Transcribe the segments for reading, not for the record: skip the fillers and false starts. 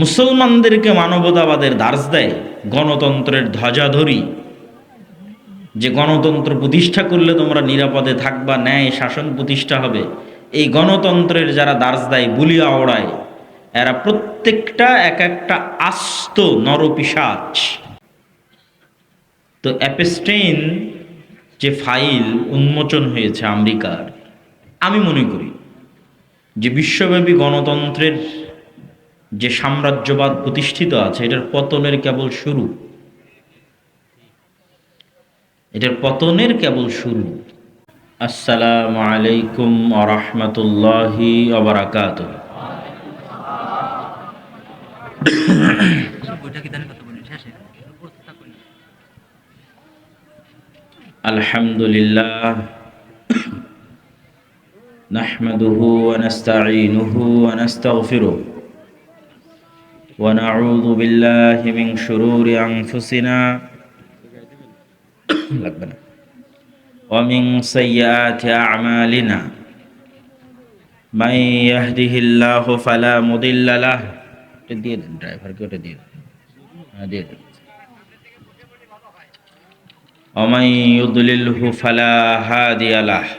মুসলমানদেরকে মানবতাবাদের দার্স দেয়, গণতন্ত্রের ধ্বজাধরি, যে গণতন্ত্র প্রতিষ্ঠা করলে তোমরা নিরাপদে থাকবা, ন্যায় শাসন প্রতিষ্ঠা হবে। এই গণতন্ত্রের যারা দার্স দেয়, বুলিয়া ওড়ায়, এরা প্রত্যেকটা এক একটা আস্ত নরপিশাচ। তো অ্যাপস্টেইন যে ফাইল উন্মোচন হয়েছে আমেরিকার, আমি মনে করি যে বিশ্বব্যাপী গণতন্ত্রের যে সাম্রাজ্যবাদ প্রতিষ্ঠিত আছে, এটার পতনের কেবল শুরু। এটার পতনের কেবল শুরু। আসসালামু আলাইকুম ওয়া রাহমাতুল্লাহি ওয়া বারাকাতুহু। আলহামদুলিল্লাহ নাহমাদুহু ওয়া নাস্তাঈনুহু ওয়া নাস্তাগফিরুহু ওয়া নাউযু বিল্লাহি মিন শুরুরি আনফুসিনা ওয়া মিন সাইয়্যাতি আ'মালিনা মান ইয়াহদিহিল্লাহু ফালা মুদিল্লা লাহু। এটা দিয়ে দেন, ড্রাইভারকে ওটা দিয়ে দেন। হ্যাঁ, দিয়ে দেন। ওয়া মান ইউদ্লিলহু ফালা হাদিয়া লাহু।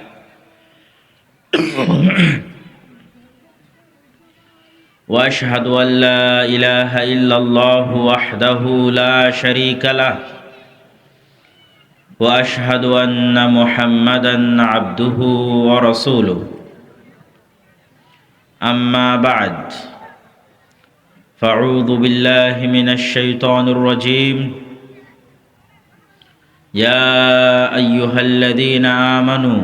واشهد ان لا اله الا الله وحده لا شريك له واشهد ان محمدا عبده ورسوله اما بعد فاعوذ بالله من الشيطان الرجيم يا ايها الذين امنوا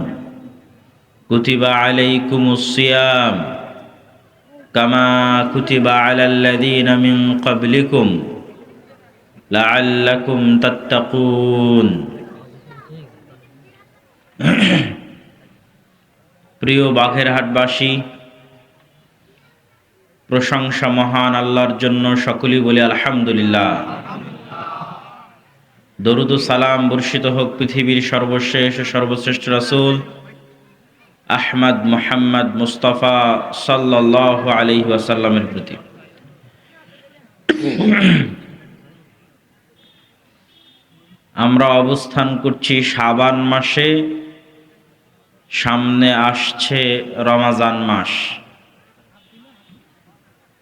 كتب عليكم الصيام কামা কুতিবা আলাল্লাযীনা মিন ক্বাবলিকুম লাআল্লাকুম তাত্তাকুন। প্রিয় বাঘেরহাটবাসী, প্রশংসা মহান আল্লাহর জন্য, সকলেই বলি আলহামদুলিল্লাহ। দরুদ ও সালাম বর্ষিত হোক পৃথিবীর সর্বশেষ ও সর্বশ্রেষ্ঠ রাসূল আহমদ মুহাম্মদ মুস্তাফা সাল্লাল্লাহু আলাইহি ওয়াসাল্লামের প্রতি। আমরা অবস্থান করছি শাবান মাসে। সামনে আসছে রমাজান মাস।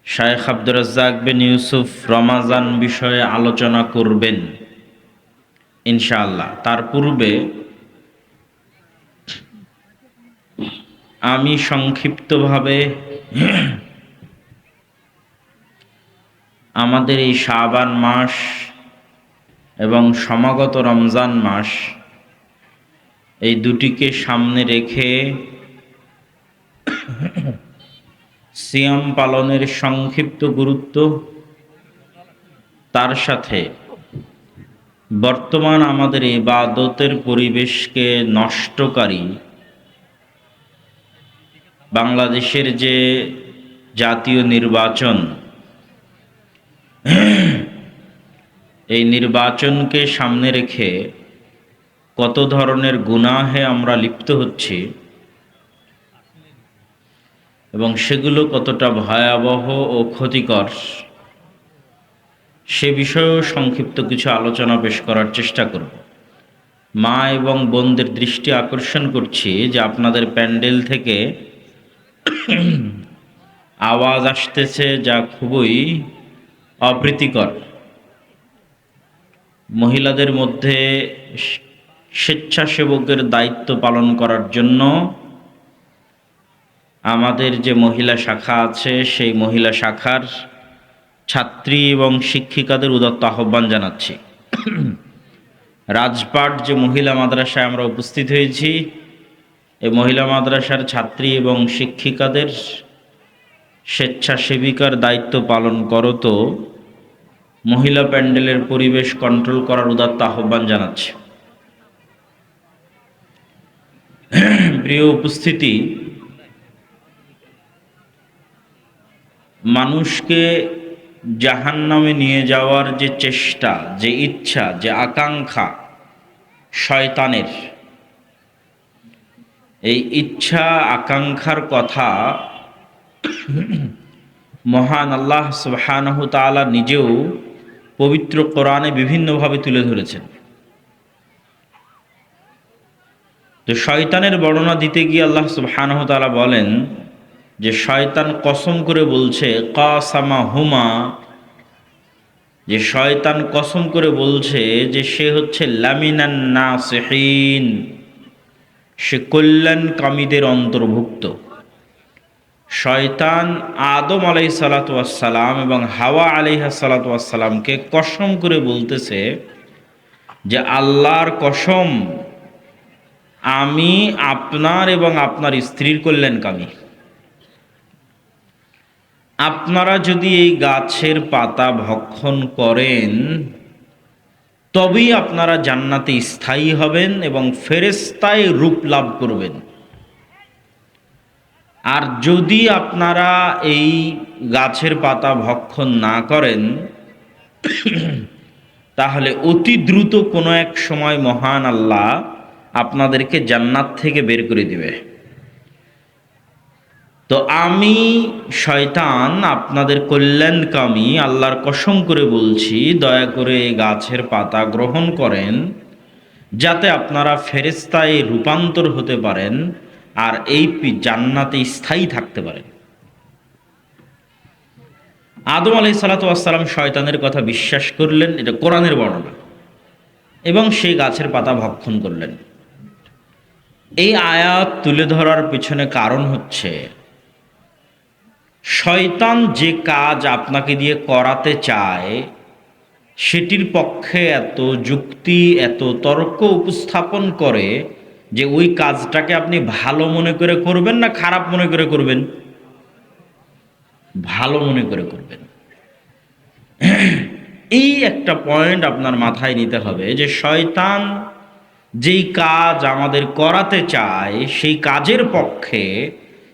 শায়েখ আব্দুর রাজ্জাক বিন ইউসুফ রমাজান বিষয়ে আলোচনা করবেন ইনশাআল্লাহ। তার পূর্বে আমি সংক্ষিপ্তভাবে আমাদের এই শাবান মাস এবং সমাগত রমজান মাস, এই দুটিকে সামনে রেখে সিয়াম পালনের সংক্ষিপ্ত গুরুত্ব, তার সাথে বর্তমান আমাদের ইবাদতের পরিবেশকে নষ্টকারী বাংলাদেশের যে জাতীয় নির্বাচন, এই নির্বাচনকে সামনে রেখে কত ধরনের গুনাহে আমরা লিপ্ত হচ্ছি এবং সেগুলো কতটা ভয়াবহ ও ক্ষতিকর, সে বিষয়েও সংক্ষিপ্ত কিছু আলোচনা পেশ করার চেষ্টা করব। মা এবং বোনদের দৃষ্টি আকর্ষণ করছি যে আপনাদের প্যান্ডেল থেকে আওয়াজ আসতেছে, যা খুবই অপ্রীতিকর। মহিলাদের মধ্যে স্বেচ্ছাসেবকের দায়িত্ব পালন করার জন্য আমাদের যে মহিলা শাখা আছে, সেই মহিলা শাখার ছাত্রী এবং শিক্ষিকাদের উদাত্ত আহ্বান জানাচ্ছি। রাজপাট যে মহিলা মাদ্রাসায় আমরা উপস্থিত হয়েছি, এই মহিলা মাদ্রাসার ছাত্রী এবং শিক্ষিকাদের স্বেচ্ছাসেবিকার দায়িত্ব পালন করো, তো মহিলা প্যান্ডেলের পরিবেশ কন্ট্রোল করার উদাত্ত আহ্বান জানাচ্ছি। প্রিয় উপস্থিতি, মানুষকে জাহান্নামে নিয়ে যাওয়ার যে চেষ্টা, যে ইচ্ছা, যে আকাঙ্ক্ষা শয়তানের, এই ইচ্ছা আকাঙ্ক্ষার কথা মহান আল্লাহ সুবহানাহু তাআলা নিজেও পবিত্র কোরআনে বিভিন্নভাবে তুলে ধরেছেন। তো শয়তানের বর্ণনা দিতে গিয়ে আল্লাহ সুবহানাহু তাআলা বলেন যে শয়তান কসম করে বলছে, কাসামা হুমা, যে শয়তান কসম করে বলছে যে সে হচ্ছে লামিনান নাসিহিন, সে কল্যাণকামীদের অন্তর্ভুক্ত। শয়তান আদম আলাইহিসসালাতু ওয়াসসালাম এবং হাওয়া আলাইহিসসালাতু ওয়াসসালামকে কসম করে বলতেছে যে আল্লাহর কসম, আমি আপনার এবং আপনার স্ত্রীর কল্যাণকামী। আপনারা যদি এই গাছের পাতা ভক্ষণ করেন তবেই আপনারা জান্নাতে স্থায়ী হবেন এবং ফেরেশতায় রূপ লাভ করবেন। আর যদি আপনারা এই গাছের পাতা ভক্ষণ না করেন তাহলে অতি দ্রুত কোনো এক সময় মহান আল্লাহ আপনাদেরকে জান্নাত থেকে বের করে দিবে। তো আমি শয়তান আপনাদের কল্যাণকামী, আল্লাহর কসম করে বলছি, দয়া করে এই গাছের পাতা গ্রহণ করেন যাতে আপনারা ফেরেশতায় রূপান্তর হতে পারেন আর এই জান্নাতে স্থায়ী থাকতে পারেন। আদম আলাইহিসসালাতু ওয়াসসালাম শয়তানের কথা বিশ্বাস করলেন, এটা কোরআনের বর্ণনা, এবং সেই গাছের পাতা ভক্ষণ করলেন। এই আয়াত তুলে ধরার পিছনে কারণ হচ্ছে শয়তান যে কাজ আপনাকে দিয়ে করাতে চায় সেটির পক্ষে এত যুক্তি, এত তর্ক উপস্থাপন করে যে ওই কাজটাকে আপনি ভালো মনে করে করবেন না খারাপ মনে করে করবেন? ভালো মনে করে করবেন। এই একটা পয়েন্ট আপনার মাথায় নিতে হবে যে শয়তান যেই কাজ আমাদের করাতে চায় সেই কাজের পক্ষে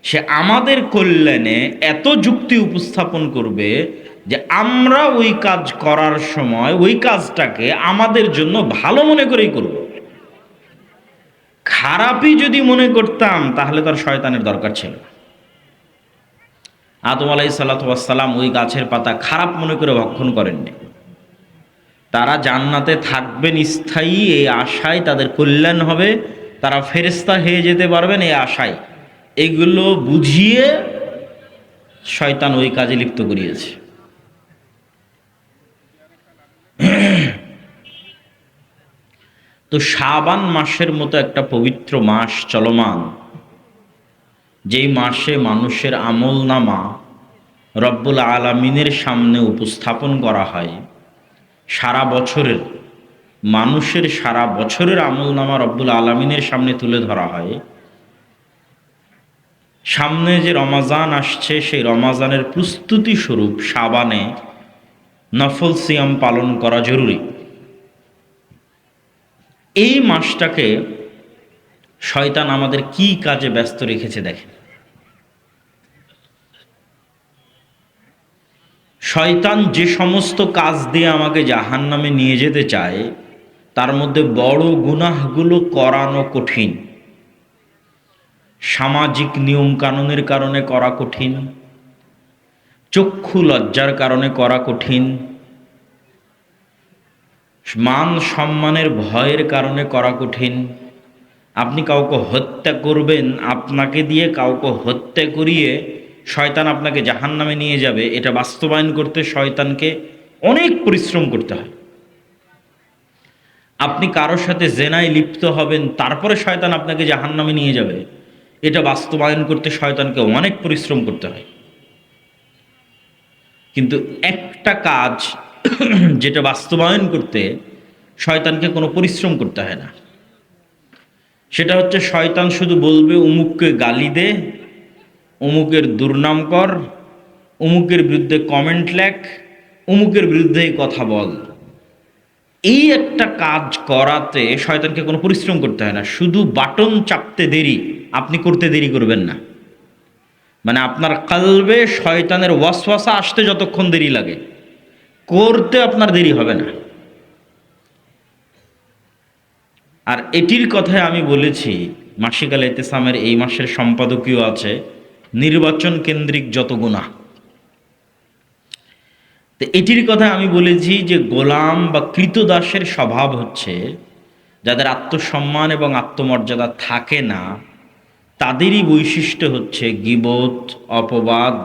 সে আমাদের কল্যাণে এত যুক্তি উপস্থাপন করবে যে আমরা ওই কাজ করার সময় ওই কাজটাকে আমাদের জন্য ভালো মনে করেই করব। খারাপই যদি মনে করতাম তাহলে তার শয়তানের দরকার ছিল। আদম আলাইহিসসালাতু ওয়াসসালাম ওই গাছের পাতা খারাপ মনে করে ভক্ষণ করেননি। তারা জান্নাতে থাকবেন স্থায়ী এই আশায়, তাদের কল্যাণ হবে, তারা ফেরেশতা হয়ে যেতে পারবেন এই আশায়। এগুলো বুঝিয়ে শয়তান ওই কাজে লিপ্ত করিয়েছে। তো শাবান মাসের মতো একটা পবিত্র মাস চলমান, যেই মাসে মানুষের আমল নামা রব্বুল আলামিনের সামনে উপস্থাপন করা হয়, সারা বছরের মানুষের সারা বছরের আমল নামা রব্বুল আলামিনের সামনে তুলে ধরা হয়। সামনে যে রমাজান আসছে সেই রমাজানের প্রস্তুতি স্বরূপ শাবানে নফল সিয়াম পালন করা জরুরি। এই মাসটাকে শয়তান আমাদের কি কাজে ব্যস্ত রেখেছে দেখেন। শয়তান যে সমস্ত কাজ দিয়ে আমাকে জাহান্নামে নিয়ে যেতে চায় তার মধ্যে বড় গুনাহগুলো করানো কঠিন। সামাজিক নিয়ম কানুনের কারণে করা কঠিন, চক্ষু লজ্জার কারণে করা কঠিন, মান সম্মানের ভয়ের কারণে করা কঠিন। আপনি কাউকে হত্যা করবেন, আপনাকে দিয়ে কাউকে হত্যা করিয়ে শয়তান আপনাকে জাহান্নামে নিয়ে যাবে, এটা বাস্তবায়ন করতে শয়তানকে অনেক পরিশ্রম করতে হয়। আপনি কারোর সাথে জেনায় লিপ্ত হবেন, তারপরে শয়তান আপনাকে জাহান্নামে নিয়ে যাবে, এটা বাস্তবায়ন করতে শয়তানকে অনেক পরিশ্রম করতে হয়। কিন্তু একটা কাজ যেটা বাস্তবায়ন করতে শয়তানকে কোনো পরিশ্রম করতে হয় না, সেটা হচ্ছে শয়তান শুধু বলবে অমুককে গালি দে, অমুকের দুর্নাম কর, অমুকের বিরুদ্ধে কমেন্ট লেখ, অমুকের বিরুদ্ধে কথা বল। এই একটা কাজ করাতে শয়তানকে কোনো পরিশ্রম করতে হয় না, শুধু বাটন চাপতে দেরি, আপনি করতে দেরি করবেন না। মানে আপনার কলবে শয়তানের ওয়াসওয়াসা আসতে যতক্ষণ দেরি লাগে, করতে আপনার দেরি হবে না। আর এটির কথায় আমি বলেছি, মাসিক আল ইতিসামের এই মাসের সম্পাদকীয় আছে নির্বাচন কেন্দ্রিক যত গুনাহ। তো এটির কথা আমি বলেছি যে গোলাম বা কৃতদাসের স্বভাব হচ্ছে যাদের আত্মসম্মান এবং আত্মমর্যাদা থাকে না, তাদেরই বৈশিষ্ট্য হচ্ছে গীবত, অপবাদ,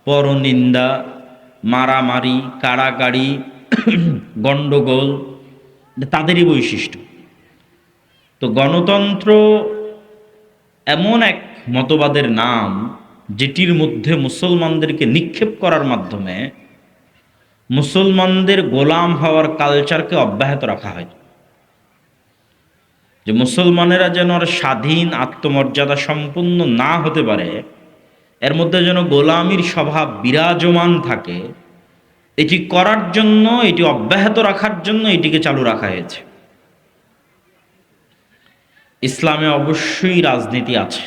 পরনিন্দা, মারামারি, কাড়াকাড়ি, গণ্ডগোল, তাদেরই বৈশিষ্ট্য। তো গণতন্ত্র এমন এক মতবাদের নাম যেটির মধ্যে মুসলমানদেরকে নিক্ষেপ করার মাধ্যমে মুসলমানদের গোলাম হওয়ার কালচারকে অব্যাহত রাখা হয়, যে মুসলমানেরা যেন আর স্বাধীন আত্মমর্যাদা সম্পন্ন না হতে পারে, এর মধ্যে যেন গোলামির স্বভাব বিরাজমান থাকে, এটি করার জন্য, এটি অব্যাহত রাখার জন্য এটিকে চালু রাখা হয়েছে। ইসলামে অবশ্যই রাজনীতি আছে।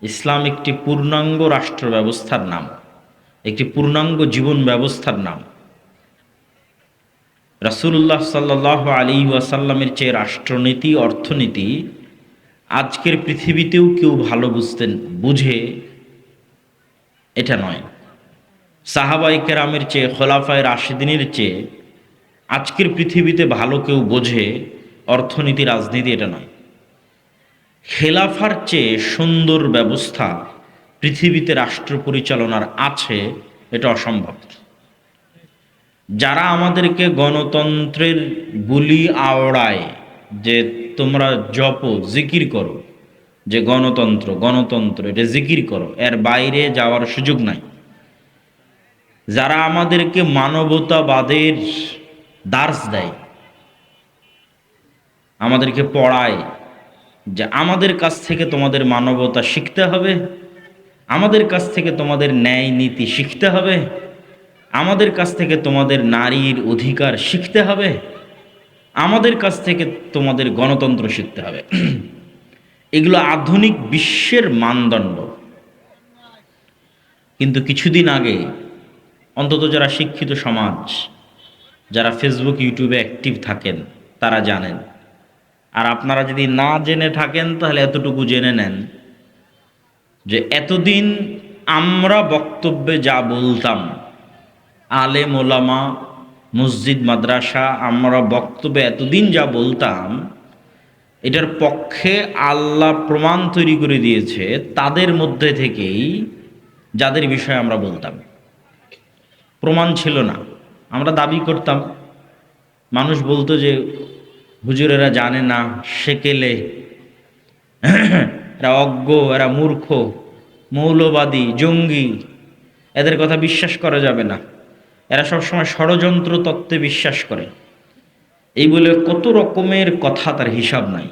ইসলাম একটি পূর্ণাঙ্গ রাষ্ট্র ব্যবস্থার নাম, একটি পূর্ণাঙ্গ জীবন ব্যবস্থার নাম। রাসূলুল্লাহ সাল্লাল্লাহু আলাইহি ওয়াসাল্লামের চেয়ে রাষ্ট্রনীতি, অর্থনীতি আজকের পৃথিবীতেও কেউ ভালো বুঝে এটা নয়। সাহাবায়ে কেরামের চেয়ে, খোলাফায়ে রাশিদিনের চেয়ে আজকের পৃথিবীতে ভালো কেউ বোঝে অর্থনীতি, রাজনীতি এটা নয়। খেলাফার চেয়ে সুন্দর ব্যবস্থা পৃথিবীতে রাষ্ট্র পরিচালনার আছে, এটা অসম্ভব। যারা আমাদেরকে গণতন্ত্রের বুলি আওড়ায় যে তোমরা জপো, জিকির করো, যে গণতন্ত্র গণতন্ত্র এটা জিকির করো, এর বাইরে যাওয়ার সুযোগ নাই। যারা আমাদেরকে মানবতাবাদের দার্স দেয়, আমাদেরকে পড়ায় যে আমাদের কাছ থেকে তোমাদের মানবতা শিখতে হবে, আমাদের কাছ থেকে তোমাদের ন্যায় নীতি শিখতে হবে, আমাদের কাছ থেকে তোমাদের নারীর অধিকার শিখতে হবে, আমাদের কাছ থেকে তোমাদের গণতন্ত্র শিখতে হবে, এগুলো আধুনিক বিশ্বের মানদণ্ড। কিন্তু কিছুদিন আগে অন্তত যারা শিক্ষিত সমাজ, যারা ফেসবুক ইউটিউবে অ্যাক্টিভ থাকেন, তারা জানেন। আর আপনারা যদি না জেনে থাকেন তাহলে এতটুকু জেনে নেন যে এতদিন আমরা বক্তব্যে যা বলতাম, আলেম ওলামা, মসজিদ মাদ্রাসা, আমরা বক্তব্যে এতদিন যা বলতাম, এটার পক্ষে আল্লাহ প্রমাণ তৈরি করে দিয়েছে তাদের মধ্যে থেকেই যাদের বিষয়ে আমরা বলতাম। প্রমাণ ছিল না, আমরা দাবি করতাম, মানুষ বলতো যে হুজুরেরা জানে না, সেকেলে, এরা অজ্ঞ, এরা মূর্খ, মৌলবাদী, জঙ্গি, এদের কথা বিশ্বাস করা যাবে না, এরা সবসময় ষড়যন্ত্র তত্ত্বে বিশ্বাস করে, এই বলে কত রকমের কথা, তার হিসাব নাই।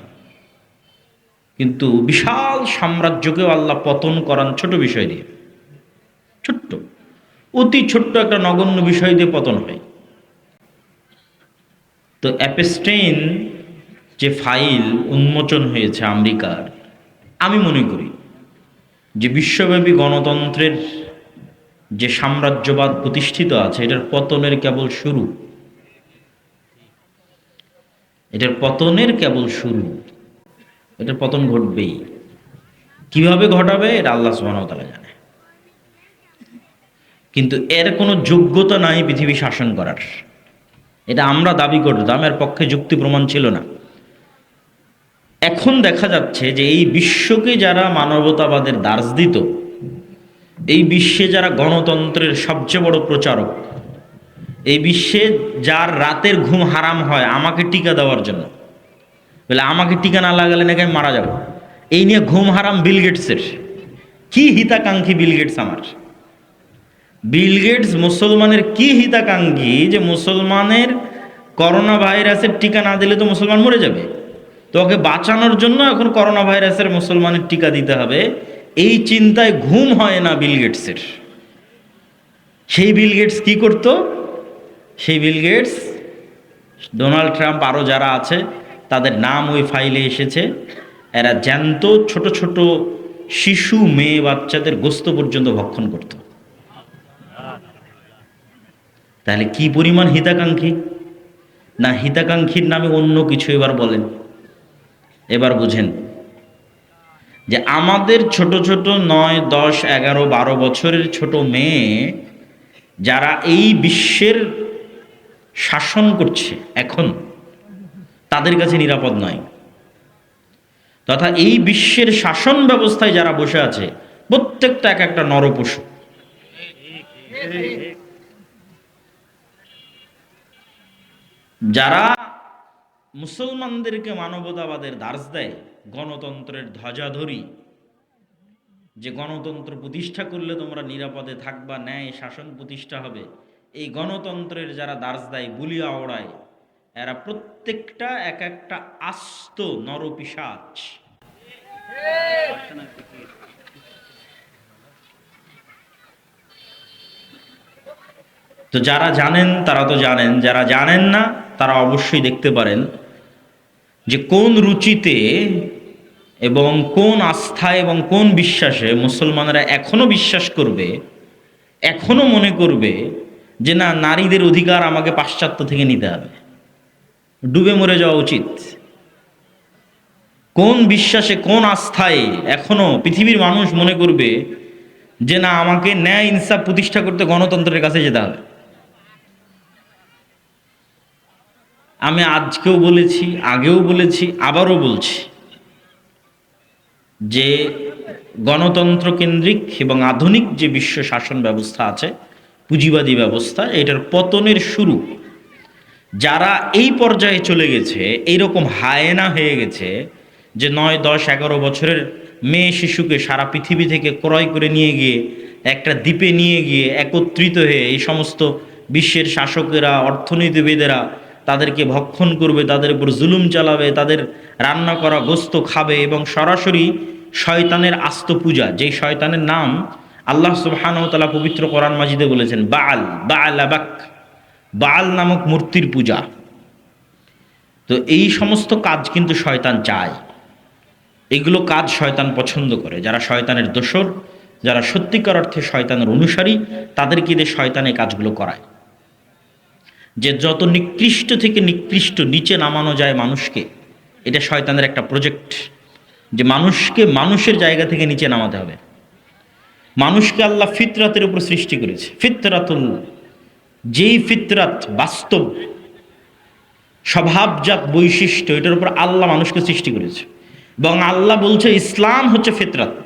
কিন্তু বিশাল সাম্রাজ্যকেও আল্লাহ পতন করান ছোট বিষয় দিয়ে, ছোট্ট, অতি ছোট্ট একটা নগণ্য বিষয় দিয়ে পতন হয়। তো অ্যাপস্টেইন যে ফাইল উন্মোচন হয়েছে আমেরিকার, আমি মনে করি যে বিশ্বব্যাপী গণতন্ত্রের যে সাম্রাজ্যবাদ প্রতিষ্ঠিত আছে, এটার পতনের কেবল শুরু, এটার পতনের কেবল শুরু। এটার পতন ঘটবেই। কিভাবে ঘটাবে এটা আল্লাহ সুবহানাহু ওয়া তাআলা জানে। কিন্তু এর কোনো যোগ্যতা নাই পৃথিবী শাসন করার, এটা আমরা দাবি করতাম, এর পক্ষে যুক্তি প্রমাণ ছিল না। এখন দেখা যাচ্ছে যে এই বিশ্বকে যারা মানবতাবাদের দার্স দিত, এই বিশ্বে যারা গণতন্ত্রের সবচেয়ে বড় প্রচারক, এই বিশ্বে যার রাতের ঘুম হারাম হয় আমাকে টিকা দেওয়ার জন্য, বলে আমাকে টিকা না লাগালে নাকি আমি মারা যাব, এই নিয়ে ঘুম হারাম বিল গেটসের। কি হিতাকাঙ্ক্ষী বিল গেটস! আমার বিল গেটস মুসলমানের কি হিতাকাঙ্ক্ষী যে মুসলমানের করোনা ভাইরাসের টিকা না দিলে তো মুসলমান মরে যাবে, তো ওকে বাঁচানোর জন্য এখন করোনা ভাইরাসের মুসলমানের টিকা দিতে হবে, এই চিন্তায় ঘুম হয় না বিল গেটসের। সেই বিল গেটস কি করত? সেই বিল গেটস, ডোনাল্ড ট্রাম্প, আরও যারা আছে তাদের নাম ওই ফাইলে এসেছে, এরা জ্যান্ত ছোট ছোট শিশু, মেয়ে, বাচ্চাদের গোস্ত পর্যন্ত ভক্ষণ করত। তাহলে কি পরিমাণ হিতাকাঙ্ক্ষী! না হিতাকাঙ্ক্ষীর নামে অন্য কিছু এবার বলেন। এবার বুঝেন যে আমাদের ছোট ছোট 9, 10, 11, 12 বছরের ছোট মেয়ে যারা এই বিশ্বের শাসন করছে এখন, তাদের কাছে নিরাপদ নয়। তথা এই বিশ্বের শাসন ব্যবস্থায় যারা বসে আছে প্রত্যেকটা এক একটা নরপশু। যারা মুসলমানদেরকে মানবতাবাদের দার্স দেয়, গণতন্ত্রের ধ্বজাধরি, যে গণতন্ত্র প্রতিষ্ঠা করলে তোমরা নিরাপদে থাকবা, ন্যায় শাসন প্রতিষ্ঠা হবে, এই গণতন্ত্রের যারা দার্স দেয়, বুলিয়া ওড়ায়, এরা প্রত্যেকটা এক একটা আস্ত নরপিশাচ। তো যারা জানেন তারা তো জানেন, যারা জানেন না তারা অবশ্যই দেখতে পারেন যে কোন রুচিতে এবং কোন আস্থায় এবং কোন বিশ্বাসে মুসলমানরা এখনো বিশ্বাস করবে, এখনো মনে করবে যে না, নারীদের অধিকার আমাকে পাশ্চাত্য থেকে নিতে হবে, ডুবে মরে যাওয়া উচিত। কোন বিশ্বাসে, কোন আস্থায় এখনো পৃথিবীর মানুষ মনে করবে যে না, আমাকে ন্যায় ইনসাফ প্রতিষ্ঠা করতে গণতন্ত্রের কাছে যেতে হবে। আমি আজকেও বলেছি, আগেও বলেছি, আবারও বলছি যে গণতন্ত্র কেন্দ্রিক এবং আধুনিক যে বিশ্ব শাসন ব্যবস্থা আছে, পুঁজিবাদী ব্যবস্থা, এটার পতনের শুরু যারা এই পর্যায়ে চলে গেছে, এইরকম হায়েনা হয়ে গেছে যে 9, 10, 11 বছরের মেয়ে শিশুকে সারা পৃথিবী থেকে ক্রয় করে নিয়ে গিয়ে একটা দ্বীপে নিয়ে গিয়ে একত্রিত হয়ে এই সমস্ত বিশ্বের শাসকেরা, অর্থনীতিবিদেরা তাদেরকে ভক্ষণ করবে, তাদের উপর জুলুম চালাবে, তাদের রান্না করা গোস্ত খাবে এবং সরাসরি শয়তানের আস্ত পূজা, যেই শয়তানের নাম আল্লাহ সুবহানাহু ওয়া তাআলা পবিত্র কোরআন মাজিদে বলেছেন, বাল, বালাবাক, বাল নামক মূর্তির পূজা। তো এই সমস্ত কাজ কিন্তু শয়তান চায়, এগুলো কাজ শয়তান পছন্দ করে। যারা শয়তানের দোসর, যারা সত্যিকার অর্থে শয়তানের অনুসারী, তাদেরকে দিয়ে শয়তান এই কাজগুলো করায়। যে যত নিকৃষ্ট থেকে নিকৃষ্ট নিচে নামানো যায় মানুষকে, এটা শয়তানের একটা প্রজেক্ট, যে মানুষকে মানুষের জায়গা থেকে নিচে নামাতে হবে। মানুষকে আল্লাহ ফিতরাতের উপর সৃষ্টি করেছে, ফিতরাতুল, যেই ফিতরাত বাস্তব স্বভাবজাত বৈশিষ্ট্য, এটার উপর আল্লাহ মানুষকে সৃষ্টি করেছে। এবং আল্লাহ বলছে ইসলাম হচ্ছে ফিতরাত,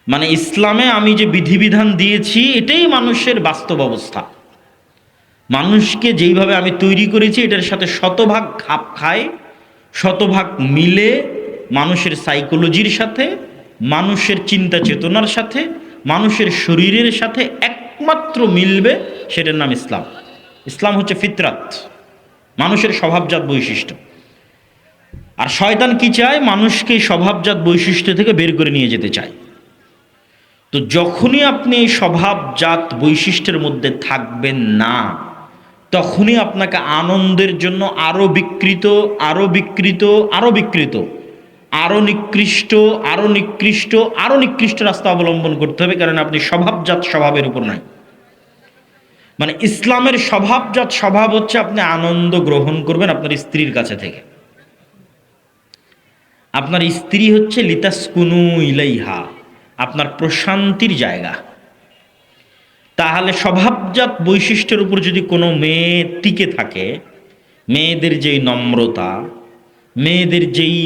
মানে ইসলামে আমি যে বিধিবিধান দিয়েছি এটাই মানুষের বাস্তব অবস্থা। মানুষকে যেইভাবে আমি তৈরি করেছি এটার সাথে শতভাগ খাপ খায়, শতভাগ মিলে, মানুষের সাইকোলজির সাথে, মানুষের চিন্তা চেতনার সাথে, মানুষের শরীরের সাথে একমাত্র মিলবে, সেটার নাম ইসলাম। ইসলাম হচ্ছে ফিতরাত, মানুষের স্বভাবজাত বৈশিষ্ট্য। আর শয়তান কি চায়? মানুষকে স্বভাবজাত বৈশিষ্ট্য থেকে বের করে নিয়ে যেতে চায়। তো যখনই আপনি এই স্বভাবজাত বৈশিষ্ট্যের মধ্যে থাকবেন না, তখনই আপনাকে আনন্দের জন্য আরো বিকৃত, আরো বিকৃত, আরো বিকৃত, আরো নিকৃষ্ট, আরো নিকৃষ্ট, আরো নিকৃষ্ট রাস্তা অবলম্বন করতে হবে, কারণ আপনি স্বভাবজাত স্বভাবের উপর নাই। মানে ইসলামের স্বভাবজাত স্বভাব হচ্ছে আপনি আনন্দ গ্রহণ করবেন আপনার স্ত্রীর কাছে থেকে। আপনার স্ত্রী হচ্ছে লিতাসকুনু ইলাইহা, আপনার প্রশান্তির জায়গা। তাহলে স্বভাবজাত বৈশিষ্ট্যের উপর যদি কোনো মেয়ে টিকে থাকে, মেয়েদের যেই নম্রতা, মেয়েদের যেই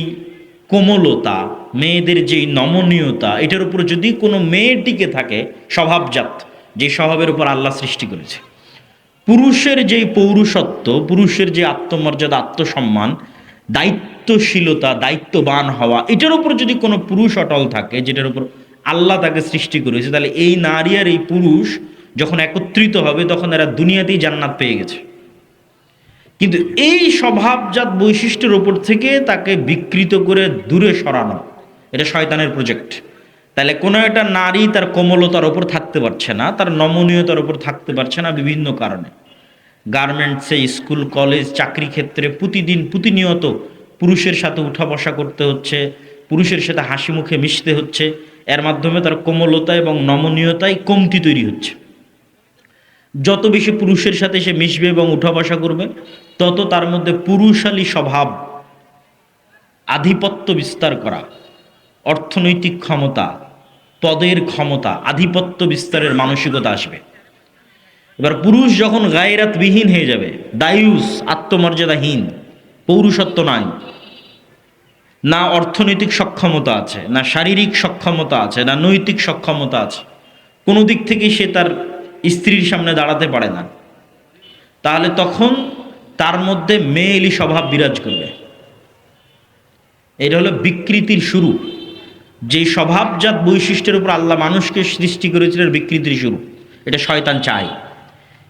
কোমলতা, মেয়েদের যেই নমনীয়তা, এটার উপর যদি কোনো মেয়ে টিকে থাকে, স্বভাবজাত, যে স্বভাবের উপর আল্লাহ সৃষ্টি করেছে, পুরুষের যেই পৌরুষত্ব, পুরুষের যে আত্মমর্যাদা, আত্মসম্মান, দায়িত্বশীলতা, দায়িত্ববান হওয়া, এটার উপর যদি কোনো পুরুষ অটল থাকে, যেটার উপর আল্লাহ তাকে সৃষ্টি করেছে, তাহলে এই নারী আর এই পুরুষ যখন একত্রিত হবে তখন এরা দুনিয়াতেই জান্নাত পেয়ে গেছে। কিন্তু এই স্বভাবজাত বৈশিষ্ট্যের উপর থেকে তাকে বিকৃত করে দূরে সরানো, এটা শয়তানের প্রজেক্ট। তাহলে কোনো একটা নারী তার কোমলতার ওপর থাকতে পারছে না, তার নমনীয়তার ওপর থাকতে পারছে না বিভিন্ন কারণে। গার্মেন্টসে, স্কুল, কলেজ, চাকরি ক্ষেত্রে প্রতিদিন প্রতিনিয়ত পুরুষের সাথে উঠা বসা করতে হচ্ছে, পুরুষের সাথে হাসি মুখে মিশতে হচ্ছে, এর মাধ্যমে তার কোমলতা এবং নমনীয়তায় কমতি তৈরি হচ্ছে। যত বেশি পুরুষের সাথে সে মিশবে এবং উঠা বসা করবে, তত তার মধ্যে পুরুষালী স্বভাব, আধিপত্য বিস্তার করা, অর্থনৈতিক ক্ষমতা, পদের ক্ষমতা, আধিপত্য বিস্তারের মানসিকতা আসবে। এবার পুরুষ যখন গায়রাতবিহীন হয়ে যাবে, দায়ুস, আত্মমর্যাদাহীন, পৌরুষত্ব নাই, না অর্থনৈতিক সক্ষমতা আছে, না শারীরিক সক্ষমতা আছে, না নৈতিক সক্ষমতা আছে, কোনো দিক থেকেই সে তার স্ত্রীর সামনে দাঁড়াতে পারে না, তাহলে তখন তার মধ্যে মেয়েলি স্বভাব বিরাজ করবে। এটা হলো বিকৃতির শুরু। যে স্বভাবজাত বৈশিষ্ট্যের উপর আল্লাহ মানুষকে সৃষ্টি করেছিলেন, বিকৃতির শুরু। এটা শয়তান চায়।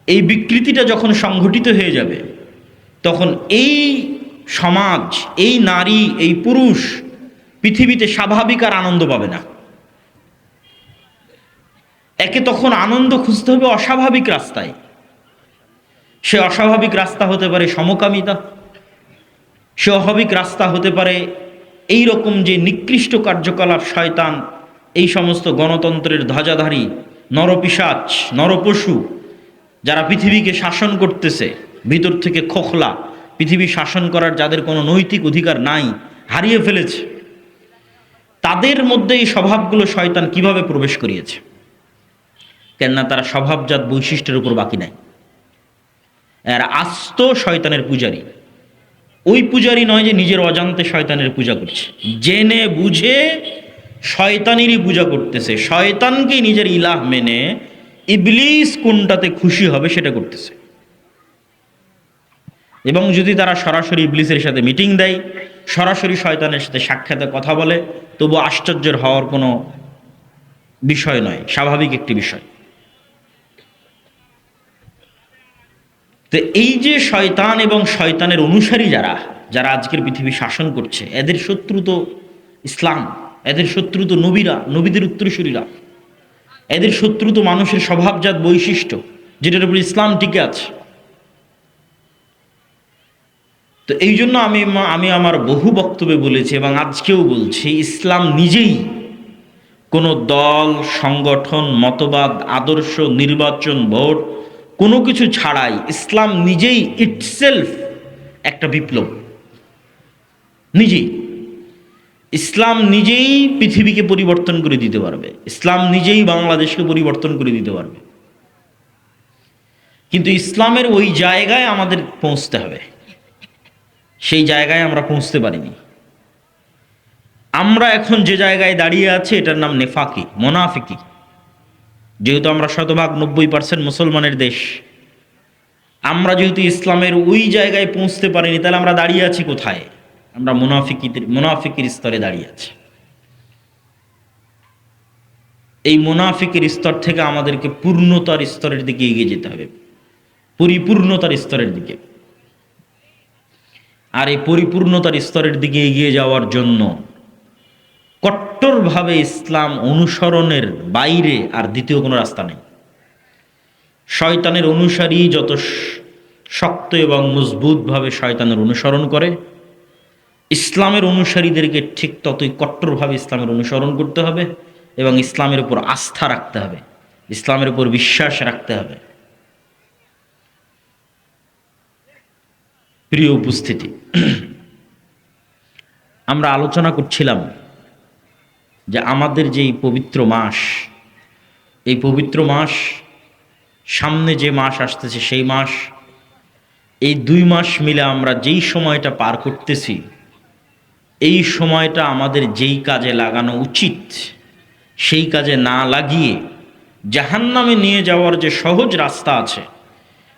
এই বিকৃতিটা যখন সংঘটিত হয়ে যাবে, তখন এই সমাজ, এই নারী, এই পুরুষ পৃথিবীতে স্বাভাবিক আর আনন্দ পাবে না। একে তখন আনন্দ খুঁজতে হবে অস্বাভাবিক রাস্তায়। সে অস্বাভাবিক রাস্তা হতে পারে সমকামিতা, সে অস্বাভাবিক রাস্তা হতে পারে এই রকম যে নিকৃষ্ট কার্যকলাপ শয়তান এই সমস্ত গণতন্ত্রের ধ্বজাধারী নরপিশাচ, নরপশু যারা পৃথিবীকে শাসন করতেছে, ভিতর থেকে খোখলা, পৃথিবী শাসন করার যাদের কোনো নৈতিক অধিকার নাই, হারিয়ে ফেলেছে, তাদের মধ্যে এই স্বভাবগুলো শয়তান কিভাবে প্রবেশ করিয়েছে? কেননা তারা স্বভাবজাত বৈশিষ্ট্যের উপর বাকি নাই। এরা আস্ত শয়তানের পূজারী। ওই পূজারী নয় যে নিজের অজান্তে শয়তানের পূজা করছে, জেনে বুঝে শয়তানেরই পূজা করতেছে, শয়তানকে নিজের ইলাহ মেনে ইবলিস কোনটাতে খুশি হবে সেটা করতেছে। এবং যদি তারা সরাসরি ইবলিসের সাথে মিটিং দেয়, সরাসরি শয়তানের সাথে সাক্ষাতে কথা বলে, তবু আশ্চর্যের হওয়ার কোনো বিষয় নয়, স্বাভাবিক একটি বিষয়। তো এই যে শয়তান এবং শয়তানের অনুসারী যারা যারা আজকের পৃথিবী শাসন করছে, এদের শত্রু তো ইসলাম, এদের শত্রু তো নবীরা, নবীদের উত্তরসূরীরা, এদের শত্রু তো মানুষের স্বভাবজাত বৈশিষ্ট্য যেটার উপর ইসলাম টিকে আছে। তো এই জন্য আমি আমার বহু বক্তব্যে বলেছি এবং আজকেও বলছি, ইসলাম নিজেই কোনো দল, সংগঠন, মতবাদ, আদর্শ, নির্বাচন, ভোট কোনো কিছু ছাড়াই ইসলাম নিজেই ইটসেলফ একটা বিপ্লব। নিজেই ইসলাম নিজেই পৃথিবীকে পরিবর্তন করে দিতে পারবে, ইসলাম নিজেই বাংলাদেশকে পরিবর্তন করে দিতে পারবে। কিন্তু ইসলামের ওই জায়গায় আমাদের পৌঁছতে হবে, সেই জায়গায় আমরা পৌঁছতে পারিনি। আমরা এখন যে জায়গায় দাঁড়িয়ে আছি এটার নাম নেফাকি, মোনাফিকি। যেহেতু আমরা শতভাগ 90% মুসলমানের দেশ, আমরা যেহেতু ইসলামের ওই জায়গায় পৌঁছতে পারিনি, তাহলে আমরা দাঁড়িয়ে আছি কোথায়? আমরা মুনাফিকির স্তরে দাঁড়িয়ে আছি। এই মুনাফিকের স্তর থেকে আমাদেরকে পূর্ণতার স্তরের দিকে এগিয়ে যেতে হবে, পরিপূর্ণতার স্তরের দিকে। আর এই পরিপূর্ণতার স্তরের দিকে এগিয়ে যাওয়ার জন্য কট্টরভাবে ইসলাম অনুসরণের বাইরে আর দ্বিতীয় কোনো রাস্তা নেই। শয়তানের অনুসারী যত শক্ত এবং মজবুতভাবে শয়তানের অনুসরণ করে, ইসলামের অনুসারীদেরকে ঠিক ততই কট্টরভাবে ইসলামের অনুসরণ করতে হবে এবং ইসলামের উপর আস্থা রাখতে হবে, ইসলামের উপর বিশ্বাস রাখতে হবে। প্রিয় উপস্থিতি, আমরা আলোচনা করছিলাম যে আমাদের যে এই পবিত্র মাস, এই পবিত্র মাস, সামনে যে মাস আসতেছে সেই মাস, এই 2 মাস মিলে আমরা যেই সময়টা পার করতেছি, এই সময়টা আমাদের যেই কাজে লাগানো উচিত সেই কাজে না লাগিয়ে জাহান্নামে নিয়ে যাওয়ার যে সহজ রাস্তা আছে,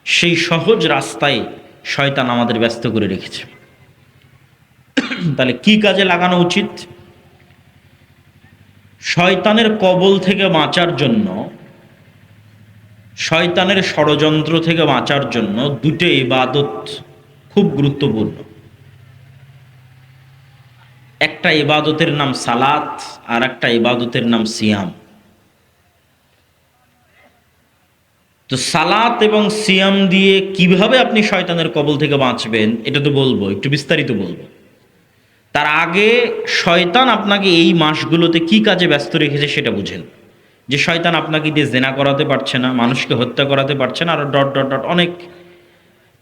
সেই সহজ রাস্তায় শয়তান আমাদের ব্যস্ত করে রেখেছে। তাহলে কি কাজে লাগানো উচিত? শয়তানের কবল থেকে বাঁচার জন্য, শয়তানের ষড়যন্ত্র থেকে বাঁচার জন্য 2টি ইবাদত খুব গুরুত্বপূর্ণ। একটা ইবাদতের নাম সালাত, আর একটা ইবাদতের নাম সিয়াম। তো সালাত এবং সিয়াম দিয়ে কিভাবে আপনি শয়তানের কবল থেকে বাঁচবেন এটা তো বলবো, একটু বিস্তারিত বলবো। তার আগে শয়তান আপনাকে এই মাসগুলোতে কি কাজে ব্যস্ত রেখেছে সেটা বুঝেন। যে শয়তান আপনাকে দিয়ে জেনা করাতে পারছে না, মানুষকে হত্যা করাতে পারছে না, আর ডট ডট ডট অনেক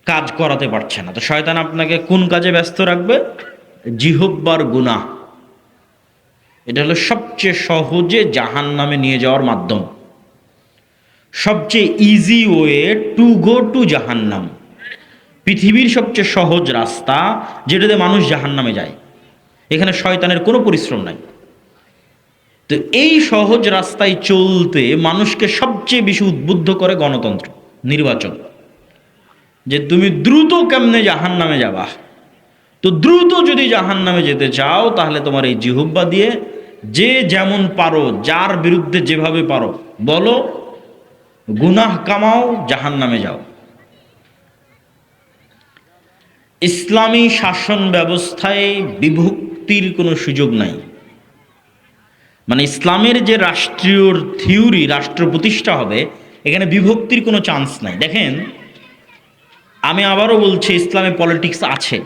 কাজ করাতে পারছে না। তো শয়তান আপনাকে কোন কাজে ব্যস্ত রাখবে? জিহব্বার গুনাহ। এটা হলো সবচেয়ে সহজে জাহান্নামে নিয়ে যাওয়ার মাধ্যম। সবচেয়ে easy way to go to জাহান্নাম, পৃথিবীর সবচেয়ে সহজ রাস্তা যেটাতে মানুষ জাহান্নামে যায়। এখানে শয়তানের কোনো পরিশ্রম নাই। তো এই সহজ রাস্তায় চলতে মানুষকে সবচেয়ে বেশি উদ্বুদ্ধ করে গণতন্ত্র, নির্বাচন, যে তুমি দ্রুত কেমনে জাহান্নামে যাবা। তো দ্রুত যদি জাহান্নামে যেতে চাও তাহলে তোমার এই জিহুব্বা দিয়ে যে যেমন পারো, যার বিরুদ্ধে যেভাবে পারো বলো, গুনাহ কামাও, জাহান্নামে যাও। ইসলামী শাসন ব্যবস্থায় বিভক্তির কোনো সুযোগ নাই। মানে ইসলামের যে রাষ্ট্রীয় থিওরি, রাষ্ট্র প্রতিষ্ঠা হবে, এখানে বিভক্তির কোনো চান্স নাই। দেখেন, আমি আবারও বলছি, ইসলামে পলিটিক্স আছে,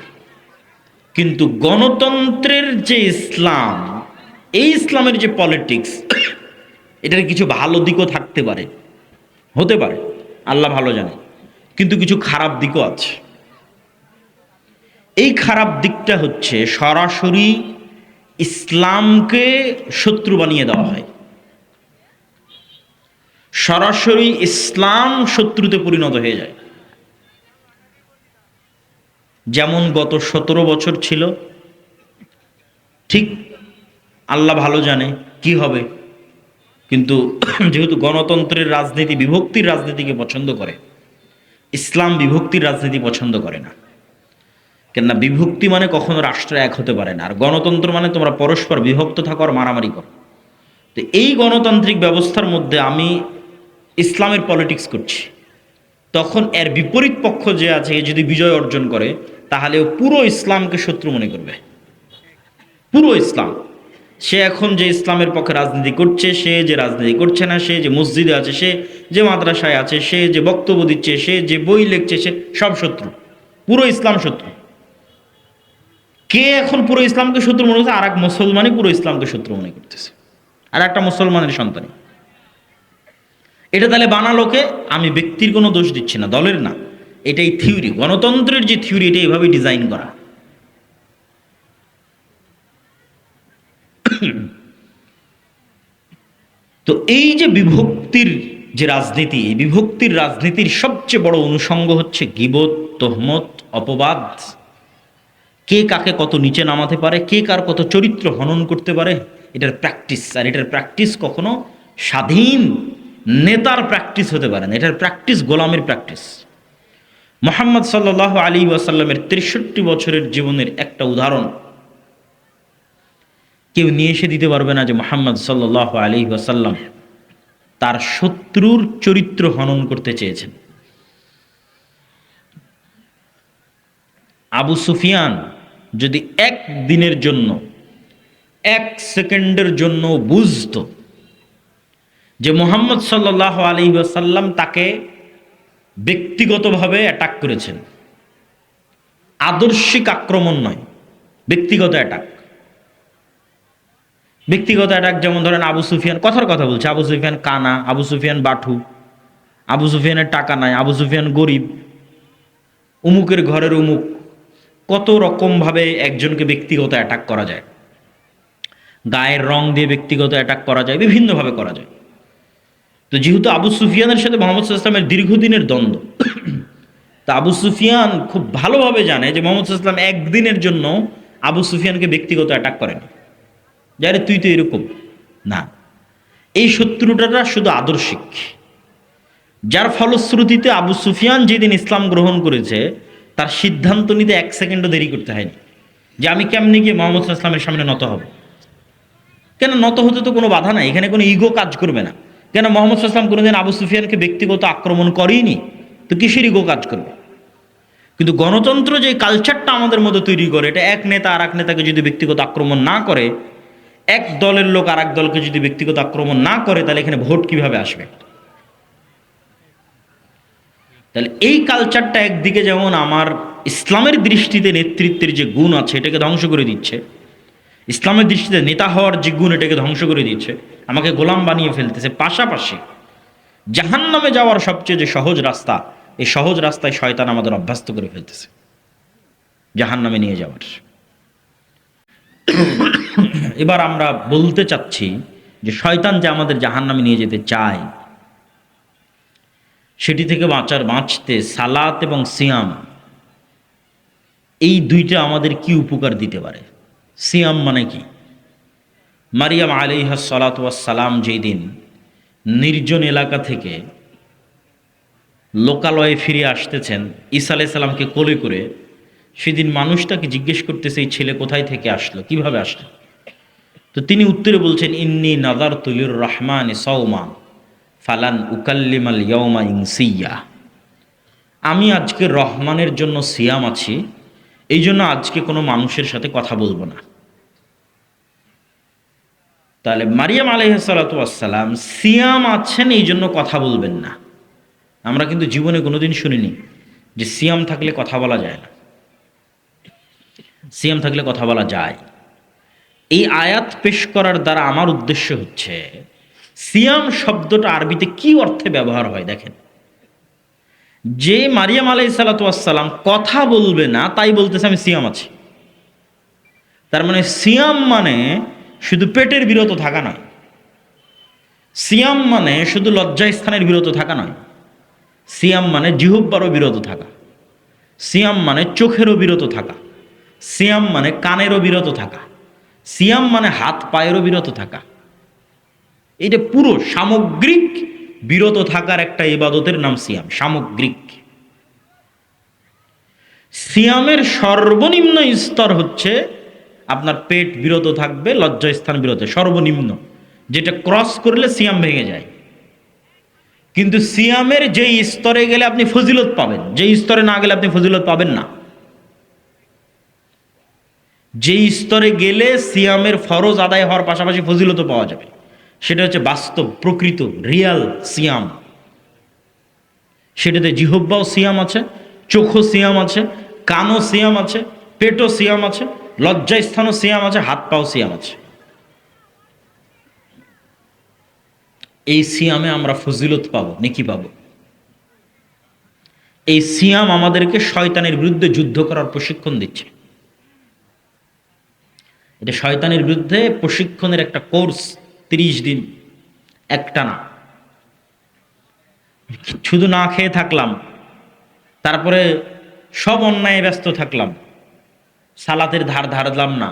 কিন্তু গণতন্ত্রের যে ইসলাম, এই ইসলামের যে পলিটিক্স, এটার কিছু ভালো দিকও থাকতে পারে, হতে পারে, আল্লাহ ভালো জানে, কিন্তু কিছু খারাপ দিকও আছে। এই খারাপ দিকটা হচ্ছে সরাসরি ইসলামকে শত্রু বানিয়ে দেওয়া হয়, সরাসরি ইসলাম শত্রুতে পরিণত হয়ে যায়। যেমন গত 17 বছর ছিল, ঠিক আল্লাহ ভালো জানে কি হবে, কিন্তু যেহেতু গণতন্ত্রের রাজনীতি বিভক্তির রাজনীতিকে পছন্দ করে, ইসলাম বিভক্তির রাজনীতি পছন্দ করে না। কেননা বিভক্তি মানে কখনো রাষ্ট্র এক হতে পারে না, আর গণতন্ত্র মানে তোমরা পরস্পর বিভক্ত থাকো আর মারামারি করো। তো এই গণতান্ত্রিক ব্যবস্থার মধ্যে আমি ইসলামের পলিটিক্স করছি, তখন এর বিপরীত পক্ষ যে আছে যদি বিজয় অর্জন করে, তাহলে ও পুরো ইসলামকে শত্রু মনে করবে, পুরো ইসলাম। সে এখন যে ইসলামের পক্ষে রাজনীতি করছে, সে যে রাজনীতি করছে না, সে যে মসজিদে আছে, সে যে মাদ্রাসায় আছে, সে যে বক্তব্য দিচ্ছে, সে যে বই লিখছে, সে সব শত্রু, পুরো ইসলাম শত্রু। কে এখন পুরো ইসলামকে শত্রু মনে করছে? আর এক মুসলমানই পুরো ইসলামকে শত্রু মনে করতেছে, আর একটা মুসলমানের সন্তানই। এটা তাহলে বানালোকে, আমি ব্যক্তির কোনো দোষ দিচ্ছি না, দলের না, এটাই থিওরি, গণতন্ত্রের যে থিওরি, এটা এভাবে ডিজাইন করা। তো এই যে বিভক্তির যে রাজনীতি, এই বিভক্তির রাজনীতির সবচেয়ে বড় অনুষঙ্গ হচ্ছে গীবত, তহমত, অপবাদ। কে কাকে কত নিচে নামাতে পারে, কে কার কত চরিত্র হনন করতে পারে, এটার প্র্যাকটিস। আর এটার প্র্যাকটিস কখনো স্বাধীন নেতার প্র্যাকটিস হতে পারে না, এটার প্র্যাকটিস গোলামের প্র্যাকটিস। মুহাম্মদ সাল্লাল্লাহু আলাইহি ওয়াসাল্লামের 63 বছরের জীবনের একটা উদাহরণ কেউ নিয়ে এসে দিতে পারবে না যে মুহাম্মদ সাল্লাল্লাহু আলাইহি ওয়াসাল্লাম তার শত্রুর চরিত্র হনন করতে চেয়েছেন। আবু সুফিয়ান যদি এক দিনের জন্য, এক সেকেন্ডের জন্য বুঝতো যে মুহাম্মদ সাল্লাল্লাহু আলাইহি ওয়াসাল্লাম তাকে ব্যক্তিগতভাবে অ্যাটাক করেছেন, আদর্শিক আক্রমণ নয়, ব্যক্তিগত অ্যাটাক। ব্যক্তিগত অ্যাটাক যেমন ধরেন আবু সুফিয়ান, কথার কথা বলছে, আবু সুফিয়ান কানা, আবু সুফিয়ান বাঠু, আবু সুফিয়ানের টাকা নাই, আবু সুফিয়ান গরিব, উমুকের ঘরের উমুক, কত রকমভাবে একজনকে ব্যক্তিগত অ্যাটাক করা যায়। গায়ের রং দিয়ে ব্যক্তিগত অ্যাটাক করা যায়, বিভিন্নভাবে করা যায়। তো যেহেতু আবু সুফিয়ানের সাথে মোহাম্মদ সাল্লাল্লাহু আলাইহি ওয়াসাল্লামের দীর্ঘদিনের দ্বন্দ্ব, তা আবু সুফিয়ান খুব ভালোভাবে জানে যে মোহাম্মদ সাল্লাল্লাহু আলাইহি ওয়াসাল্লাম একদিনের জন্য আবু সুফিয়ানকে ব্যক্তিগত অ্যাটাক করেনি, যারে তুই তো এরকম না। এই শত্রুটা শুধু আদর্শিক, যার ফলশ্রুতিতে আবু সুফিয়ান যেদিন ইসলাম গ্রহণ করেছে, তার সিদ্ধান্ত নিতে এক সেকেন্ডও দেরি করতে হয়নি যে আমি কেমনি গিয়ে মোহাম্মদ সাল্লাল্লাহু আলাইহি ওয়াসাল্লামের সামনে নত হব। কেন নত হতে তো কোনো বাধা নাই, এখানে কোনো ইগো কাজ করবে না। কেন মোহাম্মদ সাল্লাল্লাহু আলাইহি ওয়াসাল্লাম কোনোদিন আবু সুফিয়ানকে ব্যক্তিগত আক্রমণ করেইনি, তো কিসের ইগো কাজ করবে? কিন্তু গণতন্ত্র যে কালচারটা আমাদের মধ্যে তৈরি করে, এটা এক নেতা আর এক নেতাকে যদি ব্যক্তিগত আক্রমণ না করে, এক দলের লোক আর এক দলকে যদি ব্যক্তিগত আক্রমণ না করে, তাহলে এখানে ভোট কিভাবে আসবে? তাহলে এই কালচারটা একদিকে যেমন আমার ইসলামের দৃষ্টিতে নেতৃত্বের যে গুণ আছে এটাকে ধ্বংস করে দিচ্ছে, ইসলামের দৃষ্টিতে নেতা হওয়ার যে গুণ এটাকে ধ্বংস করে দিচ্ছে, আমাকে গোলাম বানিয়ে ফেলতেছে। পাশাপাশি জাহান্নামে যাওয়ার সবচেয়ে যে সহজ রাস্তা, এই সহজ রাস্তায় শয়তান আমাদের অভ্যস্ত করে ফেলতেছে জাহান্নামে নিয়ে যাওয়ার। এবার আমরা বলতে চাচ্ছি যে শয়তান যে আমাদের জাহান্নামে নিয়ে যেতে চায়, সেটি থেকে বাঁচতে সালাত এবং সিয়াম, এই দুইটা আমাদের কি উপকার দিতে পারে? সিয়াম মানে কি? মারিয়াম আলাইহাস সালাতু ওয়াস সালাম যেই দিন নির্জন এলাকা থেকে লোকালয়ে ফিরে আসতেছেন ঈসা আলাইহিস সালামকে কোলে করে, সেদিন মানুষটাকে জিজ্ঞেস করতেছে এই ছেলে কোথায় থেকে আসলো, কিভাবে আসলো? তো তিনি উত্তরে বলছেন, ইন্নী নাযারতু লির রহমানি সাওমা ফালান উকাল্লিমাল ইয়াওমা ইনসিয়্যা। আমি আজকে রহমানের জন্য সিয়াম আছি, এই জন্য আজকে কোনো মানুষের সাথে কথা বলবো না। তাহলে মারিয়াম আলাইহিস সালাতু ওয়াস সালাম সিয়াম আছেন, এই জন্য কথা বলবেন না। আমরা কিন্তু জীবনে কোনোদিন শুনিনি যে সিয়াম থাকলে কথা বলা যায় না। সিয়াম থাকলে কথা বলা যায়। এই আয়াত পেশ করার দ্বারা আমার উদ্দেশ্য হচ্ছে, সিয়াম শব্দটা আরবিতে কি অর্থে ব্যবহার হয় দেখেন। যে মারিয়াম আলাইহিস সালাতু ওয়াস সালাম কথা বলবে না, তাই বলতেছে আমি সিয়াম আছি। তার মানে সিয়াম মানে শুধু পেটের বিরত থাকা নয়, সিয়াম মানে শুধু লজ্জাস্থানের বিরত থাকা নয়, সিয়াম মানে জিহ্বারও বিরত থাকা, সিয়াম মানে চোখেরও বিরত থাকা, সিয়াম মানে কানেরও বিরত থাকা, সিয়াম মানে হাত পায়েরও বিরত থাকা। এটা পুরো সামগ্রিক বিরত থাকার একটা ইবাদতের নাম সিয়াম, সামগ্রিক। সিয়ামের সর্বনিম্ন স্তর হচ্ছে আপনার পেট বিরত থাকবে, লজ্জাস্থান বিরত, সর্বনিম্ন, যেটা ক্রস করলে সিয়াম ভেঙে যায়। কিন্তু সিয়ামের যেই স্তরে গেলে আপনি ফজিলত পাবেন, যেই স্তরে না গেলে আপনি ফজিলত পাবেন না। যেই স্তরে গেলে সিয়ামের ফরজ আদায় হওয়ার পাশাপাশি ফজিলতও পাওয়া যাবে, সেটা হচ্ছে বাস্তব, প্রকৃত, রিয়াল সিয়াম। সেটাতে জিহ্বাও সিয়াম আছে, চোখও সিয়াম আছে, কানও সিয়াম আছে, পেটও সিয়াম আছে, লজ্জাস্থানও সিয়াম আছে, হাত পাও সিয়াম আছে। এই সিয়ামে আমরা ফজিলত পাবো, নেকি পাবো। এই সিয়াম আমাদেরকে শয়তানের বিরুদ্ধে যুদ্ধ করার প্রশিক্ষণ দিচ্ছে। এটা শয়তানের বিরুদ্ধে প্রশিক্ষণের একটা কোর্স, 30 দিন একটানা। শুধু না খেয়ে থাকলাম, তারপরে সব অন্যায় ব্যস্ত থাকলাম, সালাতের ধার ধারলাম না,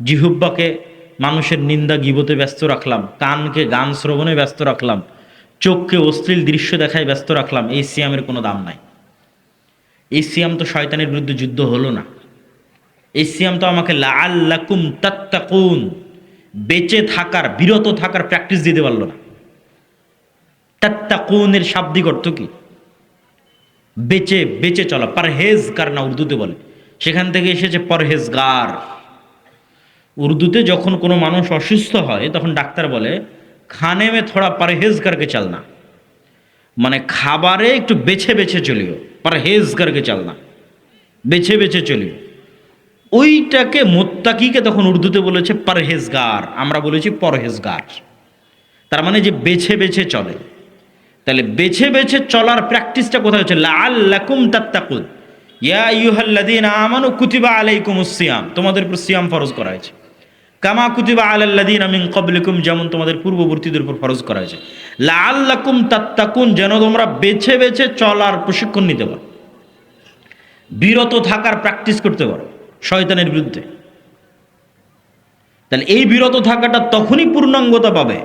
জিহুব্বাকে মানুষের নিন্দা গীবতে ব্যস্ত রাখলাম, কানকে গান শ্রবণে ব্যস্ত রাখলাম, চোখকে অশ্লীল দৃশ্য দেখায় ব্যস্ত রাখলাম, এই সিয়ামের কোনো দাম নাই। এই সিয়াম তো শয়তানের বিরুদ্ধে যুদ্ধ হলো না। এই সিয়াম তো আমাকে লাআল্লাকুম তাত্তাকুন, বেঁচে থাকার, বিরত থাকার প্র্যাকটিস দিতে পারলো না। তাত্তাকুনের শাব্দিক অর্থ কি? বেঁচে বেঁচে চলা, পারহেজগার না উর্দুতে বলে, সেখান থেকে এসেছে পরহেজগার। উর্দুতে যখন কোনো মানুষ অসুস্থ হয় তখন ডাক্তার বলে খানে মে থোড়া পরহেজ করকে চলনা, মানে খাবারে একটু বেছে বেছে চলিও, পরহেজ করকে চলনা, বেছে বেছে চলিও। ওইটাকে মোত্তাকিকে তখন উর্দুতে বলেছে পরহেজগার, আমরা বলেছি পরহেজগার। তার মানে যে বেছে বেছে চলে। তাহলে বেছে বেছে চলার প্র্যাকটিসটা কোথায় হচ্ছে? লাআল্লাকুম তাত্তাকুন, ইয়া আইয়ুহাল্লাযীনা আমানু কুতিবা আলাইকুমুস সিয়াম, তোমাদের উপর সিয়াম ফরজ করা হয়েছে। কামা কুতিবা আলাল্লাযীনা মিন ক্বাবলিকুম, যেমন তোমাদের পূর্ববর্তীদের উপর ফরজ করা হয়েছে। লাআল্লাকুম তাত্তাকুন, যেন তোমরা বেছে বেছে চলার প্রশিক্ষণ নিতে পারো, বিরত থাকার প্র্যাকটিস করতে পারো শয়তানের বিরুদ্ধে। তাহলে এই বিরত থাকাটা তখনই পূর্ণাঙ্গতা পাবে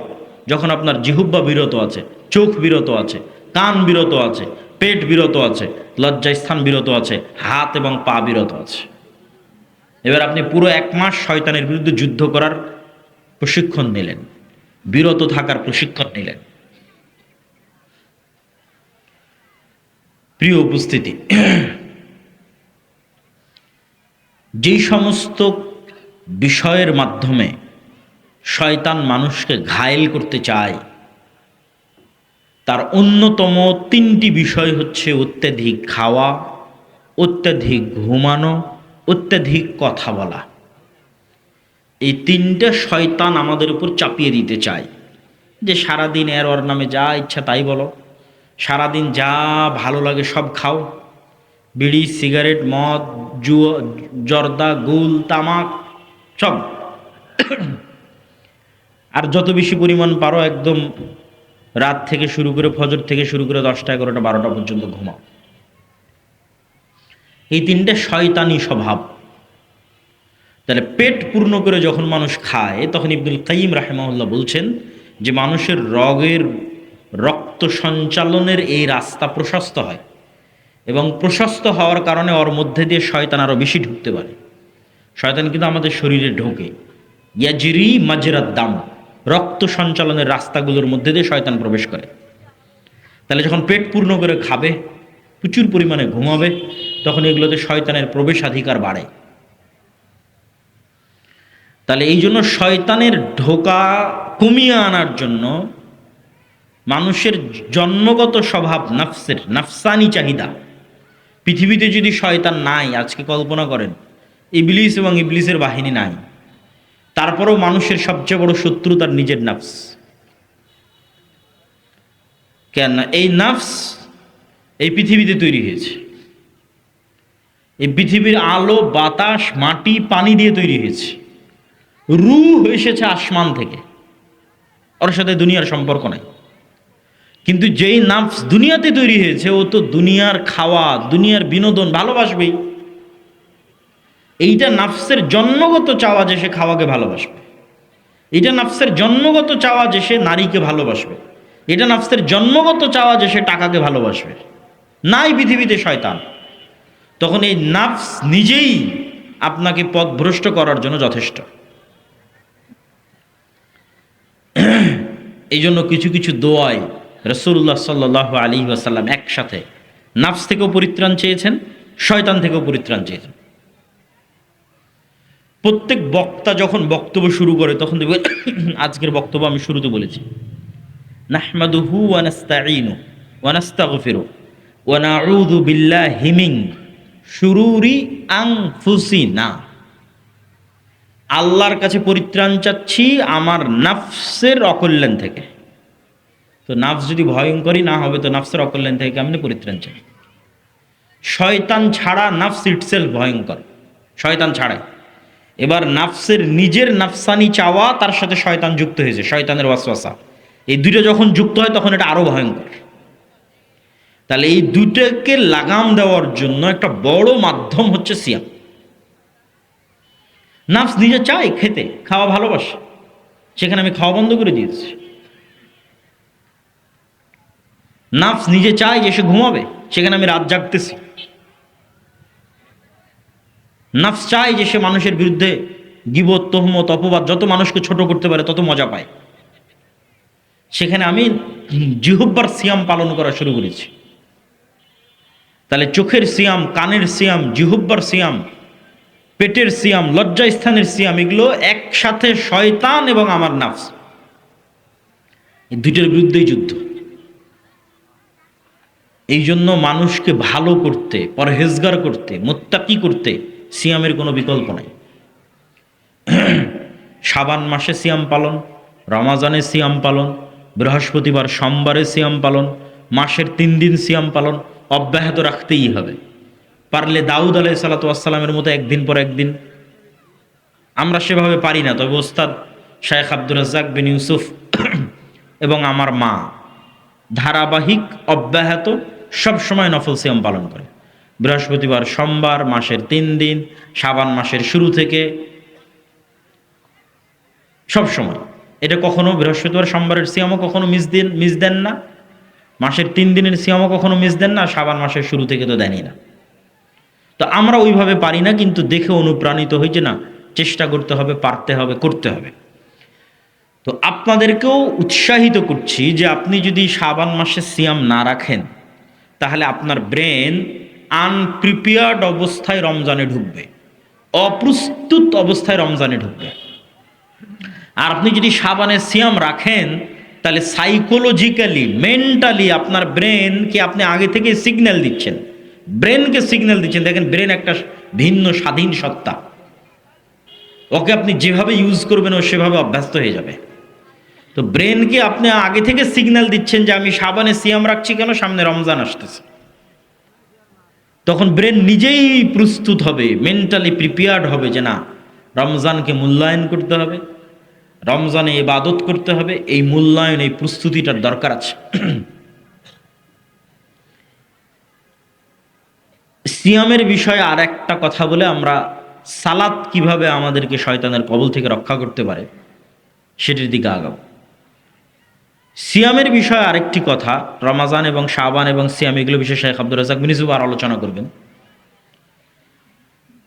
যখন আপনার জিহুব্বা বিরত আছে, চোখ বিরত আছে, কান বিরত আছে, পেট বিরত আছে, লজ্জাস্থান বিরত আছে, হাত এবং পা বিরত আছে। এবার আপনি পুরো 1 মাস শয়তানের বিরুদ্ধে যুদ্ধ করার প্রশিক্ষণ নিলেন, বিরত থাকার প্রশিক্ষণ নিলেন। প্রিয় উপস্থিতি, যেই সমস্ত বিষয়ের মাধ্যমে শয়তান মানুষকে ঘায়েল করতে চায়, তার অন্যতম 3টি বিষয় হচ্ছে অত্যাধিক খাওয়া, অত্যাধিক ঘুমানো, অত্যাধিক কথা বলা। এই 3টে শয়তান আমাদের উপর চাপিয়ে দিতে চায়, যে সারাদিন এর ওর নামে যা ইচ্ছা তাই বলো, সারাদিন যা ভালো লাগে সব খাও, বিড়ি, সিগারেট, মদ, জুয়া, জর্দা, গুল, তামাক সব, আর যত বেশি পরিমাণ পারো একদম রাত থেকে শুরু করে ফজর থেকে শুরু করে 10টা 11টা 12টা পর্যন্ত ঘুমাও। এই তিনটে শয়তানি স্বভাব। তাহলে পেট পূর্ণ করে যখন মানুষ খায় তখন ইবনুল কাইয়িম রাহিমাহুল্লাহ বলছেন যে মানুষের রক্ত সঞ্চালনের এই রাস্তা প্রশস্ত হয়, এবং প্রশস্ত হওয়ার কারণে ওর মধ্যে দিয়ে শয়তান আরও বেশি ঢুকতে পারে। শয়তান কিন্তু আমাদের শরীরে ঢোকে, ইয়াজরি মাজরাদ দাম, রক্ত সঞ্চালনের রাস্তাগুলোর মধ্যে দিয়ে শয়তান প্রবেশ করে। তাহলে যখন পেট পূর্ণ করে খাবে, প্রচুর পরিমাণে ঘুমাবে, তখন এগুলোতে শয়তানের প্রবেশাধিকার বাড়ে। তাহলে এই জন্য শয়তানের ঢোকা কমিয়ে আনার জন্য মানুষের জন্মগত স্বভাব, নাফসানি চাহিদা, পৃথিবীতে যদি শয়তান নাই, আজকে কল্পনা করেন ইবলিস এবং ইবলিসের বাহিনী নাই, তারপরেও মানুষের সবচেয়ে বড় শত্রু তার নিজের নাফস। কেন? এই নাফস এই পৃথিবীতে তৈরি হয়েছে, এই পৃথিবীর আলো বাতাস মাটি পানি দিয়ে তৈরি হয়েছে। রূহ এসেছে আসমান থেকে, ওর সাথে দুনিয়ার সম্পর্ক নাই। কিন্তু যেই নাফস দুনিয়াতে তৈরি হয়েছে, ও তো দুনিয়ার খাওয়া, দুনিয়ার বিনোদন ভালোবাসবেই। এইটা নাফসের জন্মগত চাওয়া যে সে খাওয়াকে ভালোবাসবে, এটা নাফসের জন্মগত চাওয়া যে সে নারীকে ভালোবাসবে, এটা নাফসের জন্মগত চাওয়া যে সে টাকাকে ভালোবাসবে। নাই পৃথিবীতে শয়তান, তখন এই নাফস নিজেই আপনাকে পথভ্রষ্ট করার জন্য যথেষ্ট। এই জন্য কিছু কিছু দোয়ায় রাসূলুল্লাহ সাল্লাল্লাহু আলাইহি ওয়াসাল্লাম একসাথে নাফস থেকেও পরিত্রাণ চেয়েছেন, শয়তান থেকেও পরিত্রাণ চেয়েছেন। প্রত্যেক বক্তা যখন বক্তব্য শুরু করে তখন দেখবেন, আজকের বক্তব্য আমি শুরুতে বলেছি, নাহমাদুহু ওয়া নাস্তাঈনু ওয়া নাস্তাগফিরু ওয়া নাউযু বিল্লাহি মিন শুরুরি আনফুসিনা। আল্লাহর কাছে পরিত্রাণ চাচ্ছি আমার নাফসের অকল্যাণ থেকে। তো নাফস যদি ভয়ঙ্করই না হবে, তো নাফসের অকল্যাণ থেকে কেমনে পরিত্রাণ চাই? শয়তান ছাড়া নাফস ইটসেলফ ভয়ঙ্কর, শয়তান ছাড়াই। এবার নাফসের নিজের নাফসানি চাওয়া, তার সাথে শয়তান যুক্ত হয়েছে, শয়তানের ওয়াসওয়াসা, এই দুটো যখন যুক্ত হয় তখন এটা আরো ভয়ঙ্কর। তাহলে এই দুটোকে লাগাম দেওয়ার জন্য একটা বড় মাধ্যম হচ্ছে সিয়াম। নাফস নিজে চায় খেতে, খাওয়া ভালোবাসে, সেখানে আমি খাওয়া বন্ধ করে দিয়েছি। নাফস নিজে চায় যে সে ঘুমাবে, সেখানে আমি রাত জাগতেছি। নাফস চায় যে সে মানুষের বিরুদ্ধে গীবত, তহমত, অপবাদ, যত মানুষকে ছোট করতে পারে তত মজা পায়, সেখানে আমি জিহ্বার সিয়াম পালন করা শুরু করেছি। তাহলে চোখের সিয়াম, কানের সিয়াম, জিহ্বার সিয়াম, পেটের সিয়াম, লজ্জাস্থানের সিয়াম, এগুলো একসাথে শয়তান এবং আমার নাফস, এই দুইটার বিরুদ্ধেই যুদ্ধ। এই জন্য মানুষকে ভালো করতে, পরহেজগার করতে, মুত্তাকি করতে সিয়ামের কোনো বিকল্প নাই। শাবান মাসে সিয়াম পালন, রমাজানে সিয়াম পালন, বৃহস্পতিবার সোমবারে সিয়াম পালন, মাসের 3 দিন সিয়াম পালন অব্যাহত রাখতেই হবে। পারলে দাউদ আলাইহিস সালাতু ওয়াস সালামের মতো একদিন পর একদিন। আমরা সেভাবে পারি না, তবে ওস্তাদ শায়েখ আব্দুর রাজ্জাক বিন ইউসুফ এবং আমার মা ধারাবাহিক অব্যাহত সব সময় নফল সিয়াম পালন করে। বৃহস্পতিবার সোমবার, মাসের 3 দিন, শাবান মাসের শুরু থেকে সব সময়। এটা কখনো বৃহস্পতিবার সোমবারের সিয়ামও কখনো মিস দেন না, মাসের 3 দিনের সিয়ামও কখনো মিস দেন না, শাবান মাসের শুরু থেকে তো দেনই না। তো আমরা ওইভাবে পারি না, কিন্তু দেখে অনুপ্রাণিত হয়েছে, না চেষ্টা করতে হবে, পারতে হবে, করতে হবে। তো আপনাদেরকেও উৎসাহিত করছি যে আপনি যদি শাবান মাসে সিয়াম না রাখেন, তাহলে আপনার ব্রেন আনপ্রিপেয়ার্ড অবস্থায় রমজানে ঢুকবে, অপ্রস্তুত অবস্থায় রমজানে ঢুকবে। আর আপনি যদি শাবানে সিয়াম রাখেন, তাহলে সাইকোলজিক্যালি, মেন্টালি আপনার ব্রেনকে আপনি আগে থেকে সিগন্যাল দিচ্ছেন, ব্রেনকে সিগন্যাল দিচ্ছেন। দেখেন, ব্রেন একটা ভিন্ন স্বাধীন সত্তা, ওকে আপনি যেভাবে ইউজ করবেন ও সেভাবে অভ্যস্ত হয়ে যাবে। তো ব্রেনকে আপনি আগে থেকে সিগন্যাল দিচ্ছেন যে আমি শাবানে সিয়াম রাখছি কেন, সামনে রমজান আসতেছে। তখন ব্রেন নিজেই প্রস্তুত হবে, মেন্টালি প্রিপেয়ার্ড হবে যে না, রমজানকে মূল্যায়ন করতে হবে, রমজানে ইবাদত করতে হবে, এই মূল্যায়ন, এই প্রস্তুতিটার দরকার আছে। সিয়ামের বিষয়ে আর একটা কথা বলে আমরা সালাত কিভাবে আমাদেরকে শয়তানের কবল থেকে রক্ষা করতে পারে সেটির দিকে আগাবো। সিয়ামের বিষয়ে আরেকটি কথা, রমাজান এবং শাবান এবং সিয়াম এগুলো বিষয়ে শেখ আব্দুর রাজ্জাক বিন ইউসুফ আর আলোচনা করবেন।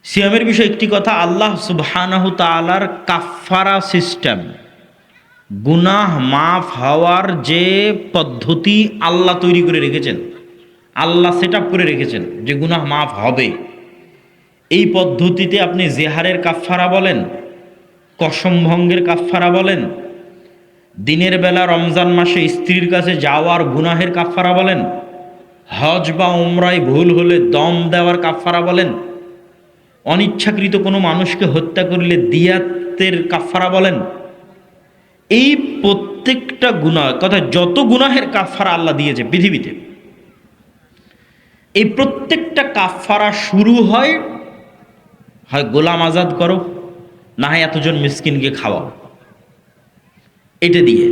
সিয়ামের বিষয়ে একটি কথা, আল্লাহ সুবহানাহু তাআলার কাফফারা সিস্টেম, গুনাহ মাফ হওয়ার যে পদ্ধতি আল্লাহ তৈরি করে রেখেছেন, আল্লাহ সেট আপ করে রেখেছেন যে গুনাহ মাফ হবে। এই পদ্ধতিতে আপনি জেহারের কাফফারা বলেন, কসম ভঙ্গের কাফফারা বলেন, দিনের বেলা রমজান মাসে স্ত্রীর কাছে যাওয়ার গুনাহের কাফফারা বলেন, হজ বা উমরায় ভুল হলে দম দেওয়ার কাফফারা বলেন, অনিচ্ছাকৃত কোনো মানুষকে হত্যা করলে দিয়াতের কাফফারা বলেন, এই প্রত্যেকটা গুনাহ কথা, যত গুনাহের কাফফারা আল্লাহ দিয়েছে পৃথিবীতে, এই প্রত্যেকটা কাফফারা শুরু হয় গোলাম আজাদ করো, না হয় এতজন মিসকিনকে খাওয়াও। এটা দিয়ে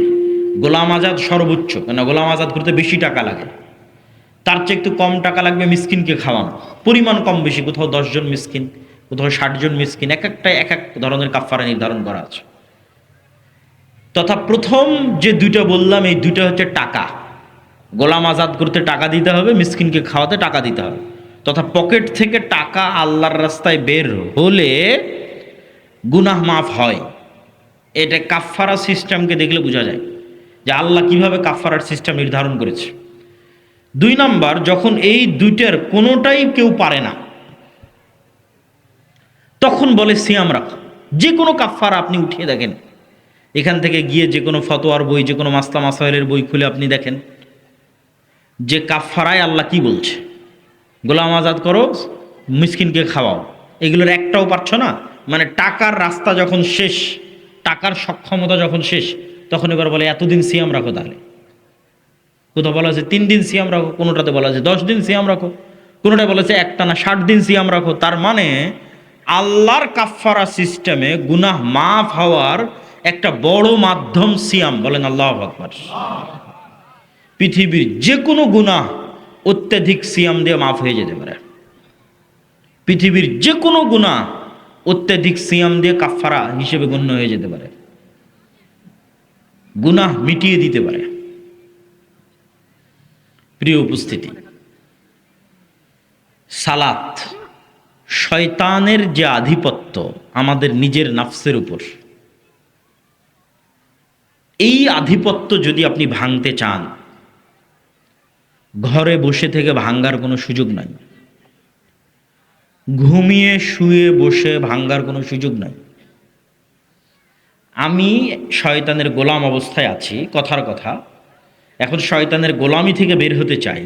গোলাম আজাদ সর্বোচ্চ, কেন গোলাম আজাদ করতে বেশি টাকা লাগে, তার চেয়ে একটু কম টাকা লাগবে মিসকিনকে খাওয়ানো, পরিমাণ কম বেশি, কোথাও 10 জন মিসকিন, কোথাও 60 জন মিসকিন, এক একটা এক এক ধরনের কাফফারা নির্ধারণ করা আছে। তথা প্রথম যে দুইটা বললাম, এই দুইটা হচ্ছে টাকা, গোলাম আজাদ করতে টাকা দিতে হবে, মিসকিনকে খাওয়াতে টাকা দিতে হবে। তথা পকেট থেকে টাকা আল্লাহর রাস্তায় বের হলে গুনাহ মাফ হয়। এটা কাফফারা সিস্টেমকে দেখলে বোঝা যায় যে আল্লাহ কিভাবে কাফফারার সিস্টেম নির্ধারণ করেছে। 2 নাম্বার, যখন এই দুইটার কোনোটাই কেউ পারে না, তখন বলে সিয়াম রাখো। যে কোনো কাফফারা আপনি উঠিয়ে দেখেন, এখান থেকে গিয়ে যে কোনো ফতোয়ার বই, যে কোনো মাসলা মাসাইলের বই খুলে আপনি দেখেন যে কাফফারায় আল্লাহ কি বলছে। গোলাম আজাদ করো, মিসকিনকে খাওয়াও, এগুলোর একটাও পারছ না, মানে টাকার রাস্তা যখন শেষ, টাকার সক্ষমতা যখন শেষ, তখন এবার বলে এতদিন সিয়াম রাখো। তাহলে কোথাও বলা হয়েছে 3 দিন সিয়াম রাখো, কোনোটাতে বলা হয়েছে 10 দিন সিয়াম রাখো, কোনোটায় বলেছে একটানা 60 দিন সিয়াম রাখো। তার মানে আল্লাহর কাফফারা সিস্টেমে গুনাহ মাফ হওয়ার একটা বড় মাধ্যম সিয়াম। বলেন আল্লাহু আকবার। পৃথিবীর যে কোনো গুনাহ অত্যাধিক সিয়াম দিয়ে মাফ হয়ে যেতে পারে। পৃথিবীর যে কোনো গুনাহ অত্যাধিক সিয়াম দিয়ে কাফফারা হিসেবে গণ্য হয়ে যেতে পারে, গুনাহ মিটিয়ে দিতে পারে। প্রিয় উপস্থিতি, সালাত, শয়তানের যে আধিপত্য আমাদের নিজের নাফসের উপর, এই আধিপত্য যদি আপনি ভাঙতে চান, ঘরে বসে থেকে ভাঙ্গার কোনো সুযোগ নাই, ঘুমিয়ে শুয়ে বসে ভাঙ্গার কোনো সুযোগ নাই। আমি শয়তানের গোলাম অবস্থায় আছি, কথার কথা, এখন শয়তানের গোলামি থেকে বের হতে চাই,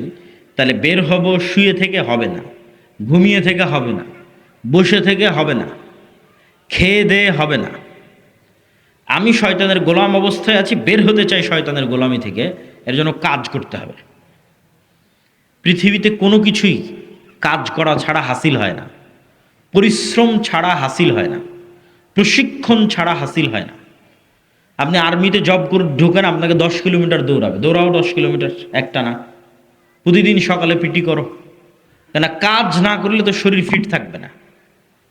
তাহলে বের হব শুয়ে থেকে হবে না, ঘুমিয়ে থেকে হবে না, বসে থেকে হবে না, খেয়ে দেয়ে হবে না। আমি শয়তানের গোলাম অবস্থায় আছি, বের হতে চাই শয়তানের গোলামি থেকে, এর জন্য কাজ করতে হবে। পৃথিবীতে কোনো কিছুই কাজ করা ছাড়া হাসিল হয় না, পরিশ্রম ছাড়া হাসিল হয় না, প্রশিক্ষণ ছাড়া হাসিল হয় না। আপনি আর্মিতে জব করে ঢোকেন, আপনাকে 10 কিলোমিটার দৌড়াবে, দৌড়াও 10 কিলোমিটার একটা না, প্রতিদিন সকালে পিটি করো, কেন কাজ না করলে তো শরীর ফিট থাকবে না।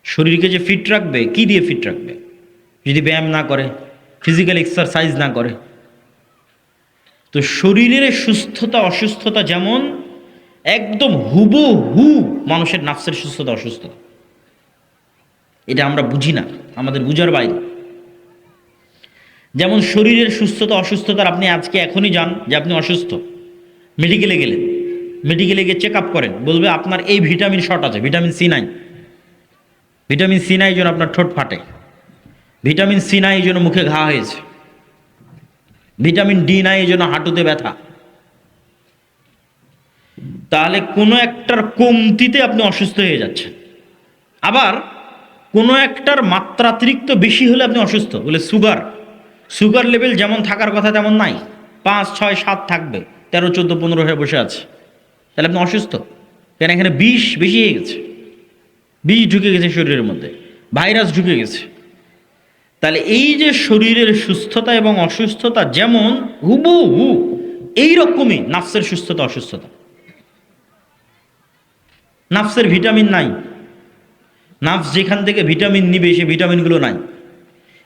শরীরকে যে ফিট রাখবে, কি দিয়ে ফিট রাখবে যদি ব্যায়াম না করে, ফিজিক্যাল এক্সারসাইজ না করে? তো শরীরের সুস্থতা অসুস্থতা যেমন একদম হুবহু মানুষের নাফসের সুস্থতা অসুস্থতা, এটা আমরা বুঝি না, আমাদের বুঝার বাইরে। যেমন শরীরের সুস্থতা অসুস্থতার, আপনি আজকে এখনই যান যে আপনি অসুস্থ, মেডিকেলে গেলেন, মেডিকেলে গিয়ে চেক আপ করেন, বলবে আপনার এই ভিটামিন শর্ট আছে, ভিটামিন সি নাই, ভিটামিন সি নাই এই জন্য আপনার ঠোঁট ফাটে, ভিটামিন সি নাই এই জন্য মুখে ঘা হয়েছে, ভিটামিন ডি নাই এই জন্য হাঁটুতে ব্যথা। তাহলে কোনো একটার কমতিতে আপনি অসুস্থ হয়ে যাচ্ছেন, আবার কোনো একটার মাত্রাতিরিক্ত বেশি হলে আপনি অসুস্থ। বলে সুগার লেভেল যেমন থাকার কথা তেমন নাই, 5, 6, 7 থাকবে, 13, 14, 15 হয়ে বসে আছে, তাহলে আপনি অসুস্থ। কেন? এখানে বিষ বেশি হয়ে গেছে, বিষ ঢুকে গেছে শরীরের মধ্যে, ভাইরাস ঢুকে গেছে। তাহলে এই যে শরীরের সুস্থতা এবং অসুস্থতা যেমন হুবহু, এইরকমই নাফসের সুস্থতা অসুস্থতা। নাফসের ভিটামিন নাই, নাফস যেখান থেকে ভিটামিন নিবে সে ভিটামিনগুলো নাই।